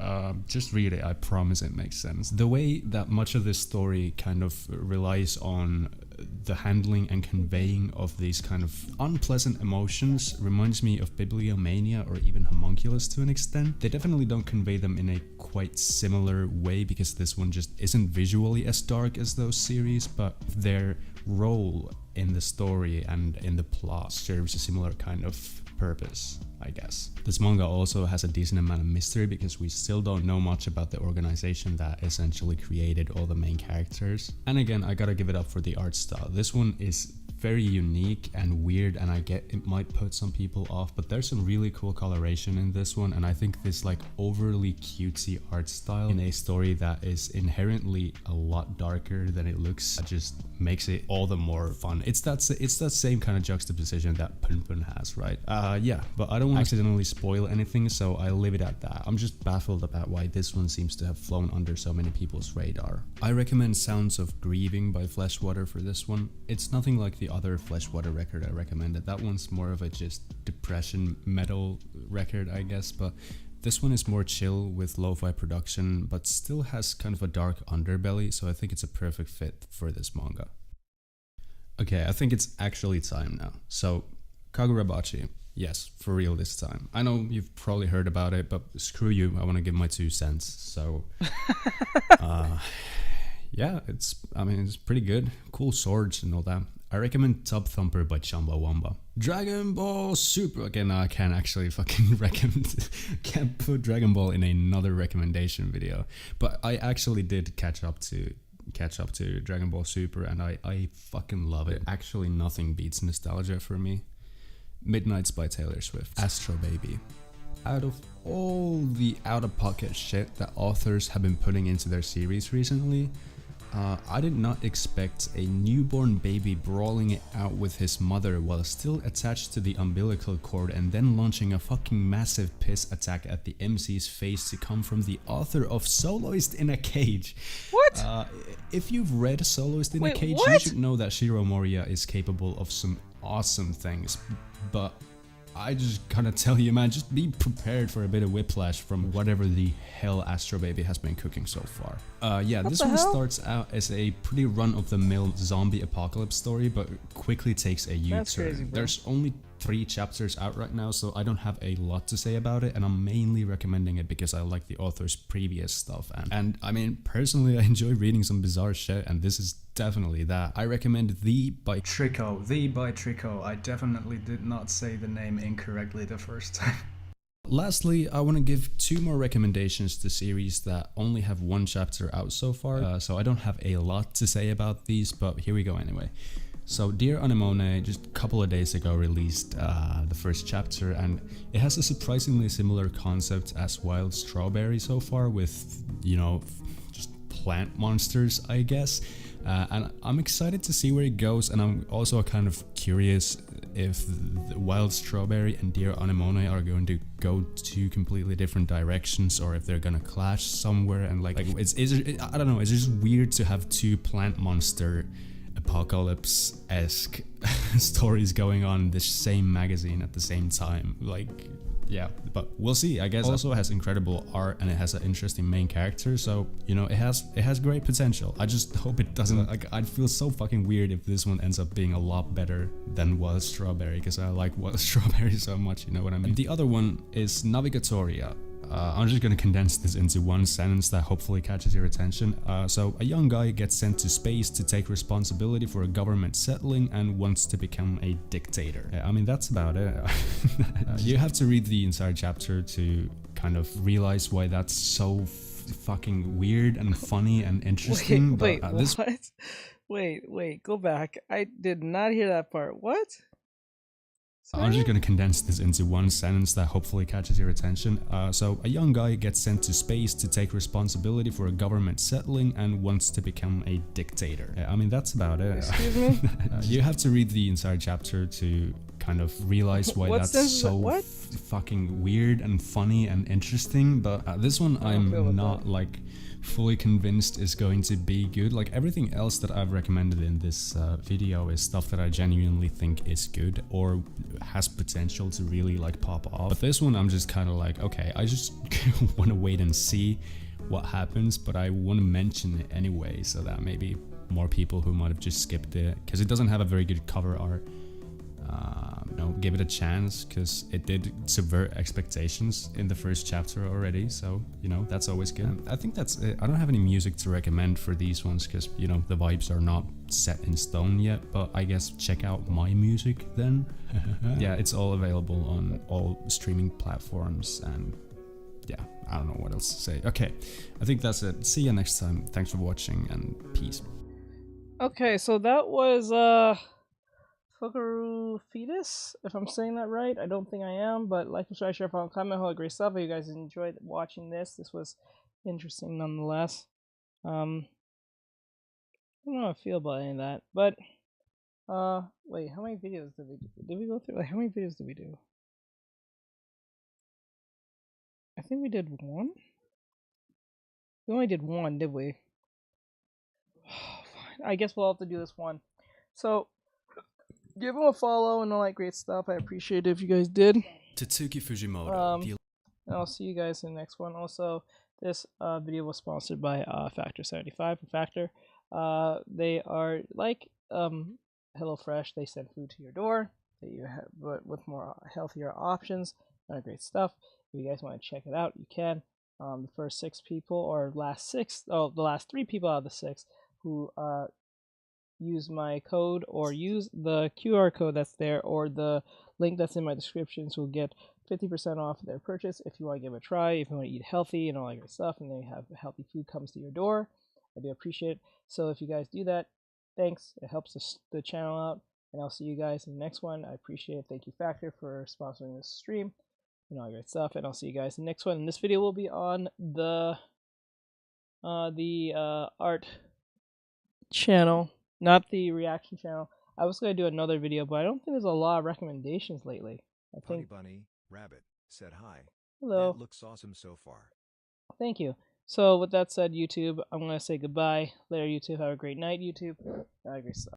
just read it, I promise it makes sense. The way that much of this story kind of relies on the handling and conveying of these kind of unpleasant emotions reminds me of Bibliomania or even Homunculus to an extent. They definitely don't convey them in a quite similar way because this one just isn't visually as dark as those series, but their role in the story and in the plot serves a similar kind of purpose, I guess. This manga also has a decent amount of mystery because we still don't know much about the organization that essentially created all the main characters. And again, I gotta give it up for the art style. This one is very unique and weird, and I get it might put some people off, but there's some really cool coloration in this one, and I think this like overly cutesy art style in a story that is inherently a lot darker than it looks just makes it all the more fun. It's that same kind of juxtaposition that Pun Pun has, right? Yeah, but I don't want to accidentally spoil anything, so I'll leave it at that. I'm just baffled about why this one seems to have flown under so many people's radar. I recommend Sounds of Grieving by Fleshwater for this one. It's nothing like the other Fleshwater record I recommended. That one's more of a just depression metal record, I guess, but this one is more chill with lo-fi production, but still has kind of a dark underbelly, so I think it's a perfect fit for this manga. Okay, I think it's actually time now. So, Kagurabachi. Yes, for real this time. I know you've probably heard about it, but screw you, I want to give my 2 cents. So, yeah, it's pretty good. Cool swords and all that. I recommend Tub Thumper by Chumbawamba. Dragon Ball Super. Okay, no, I can't actually fucking can't put Dragon Ball in another recommendation video. But I actually did catch up to Dragon Ball Super, and I fucking love it. Actually, nothing beats nostalgia for me. Midnights by Taylor Swift. Astro Baby. Out of all the out-of-pocket shit that authors have been putting into their series recently, I did not expect a newborn baby brawling it out with his mother while still attached to the umbilical cord and then launching a fucking massive piss attack at the MC's face to come from the author of Soloist in a Cage. What? If you've read Soloist in a Cage, you should know that Shiro Moria is capable of some awesome things, but I just gotta tell you, man, just be prepared for a bit of whiplash from whatever the hell Astro Baby has been cooking so far. Yeah, this one starts out as a pretty run-of-the-mill zombie apocalypse story, but quickly takes a U-turn. There's only 3 chapters out right now, so I don't have a lot to say about it, and I'm mainly recommending it because I like the author's previous stuff. And I mean, personally, I enjoy reading some bizarre shit, and this is definitely that. I recommend The by Trico. I definitely did not say the name incorrectly the first time. Lastly, I want to give 2 more recommendations to series that only have 1 chapter out so far, so I don't have a lot to say about these, but here we go anyway. So Dear Anemone just a couple of days ago released the first chapter, and it has a surprisingly similar concept as Wild Strawberry so far, with, you know, just plant monsters, I guess. And I'm excited to see where it goes, and I'm also kind of curious if the Wild Strawberry and Dear Anemone are going to go 2 completely different directions, or if they're gonna clash somewhere. And like I don't know, it's just weird to have 2 plant monster apocalypse-esque stories going on in this same magazine at the same time. Like, yeah, but we'll see. I guess also has incredible art, and it has an interesting main character, so you know, it has great potential. I just hope it doesn't, like, I'd feel so fucking weird if this one ends up being a lot better than Wild Strawberry, because I like Wild Strawberry so much, you know what I mean. And the other one is Navigatoria. I'm just gonna condense this into one sentence that hopefully catches your attention. So a young guy gets sent to space to take responsibility for a government settling and wants to become a dictator. I mean, that's about it. You have to read the entire chapter to kind of realize why that's so fucking weird and funny and interesting. Wait, but what? Wait, go back. I did not hear that part. What? I'm just gonna condense this into one sentence that hopefully catches your attention. So a young guy gets sent to space to take responsibility for a government settling and wants to become a dictator. I mean, that's about it. Excuse me? You have to read the entire chapter to kind of realize why that's so fucking weird and funny and interesting. But this one I'm not like fully convinced is going to be good. Like everything else that I've recommended in this video is stuff that I genuinely think is good or has potential to really like pop off. But this one I'm just kind of like, okay, I just want to wait and see what happens, but I want to mention it anyway so that maybe more people who might have just skipped it, because it doesn't have a very good cover art, give it a chance, because it did subvert expectations in the first chapter already, so that's always good. I think that's it. I don't have any music to recommend for these ones because the vibes are not set in stone yet, but I guess check out my music then. Yeah, it's all available on all streaming platforms, and yeah, I don't know what else to say. Okay, I think that's it. See you next time. Thanks for watching and peace. Okay, so that was Fukaru Fetus, if I'm saying that right. I don't think I am, but like, subscribe, share, follow, comment, all that great stuff. If you guys enjoyed watching this, this was interesting nonetheless. I don't know how I feel about any of that, but wait, how many videos did we do? Did we go through? Like, how many videos did we do? I think we did one. We only did one, did we? Fine. I guess we'll have to do this one. So give him a follow and all that great stuff. I appreciate it if you guys did. Tatsuki Fujimoto. And I'll see you guys in the next one. Also, this video was sponsored by Factor 75 or Factor. They are like HelloFresh. They send food to your door that you have, but with more healthier options and great stuff. If you guys want to check it out, you can. The first 6 people, or the last 3 people out of the 6 who use my code or use the QR code that's there or the link that's in my descriptions will get 50% off their purchase. If you want to give it a try, if you want to eat healthy and all that good stuff, and they have healthy food comes to your door, I do appreciate it. So if you guys do that, thanks. It helps the channel out, and I'll see you guys in the next one. I appreciate it. Thank you, Factor, for sponsoring this stream and all that great stuff, and I'll see you guys in the next one. And this video will be on the art channel, not the reaction channel. I was going to do another video, but I don't think there's a lot of recommendations lately. I think Bunny Rabbit said hi. Hello. That looks awesome so far. Thank you. So with that said, YouTube, I'm going to say goodbye. Later, YouTube. Have a great night, YouTube. Have a great stuff.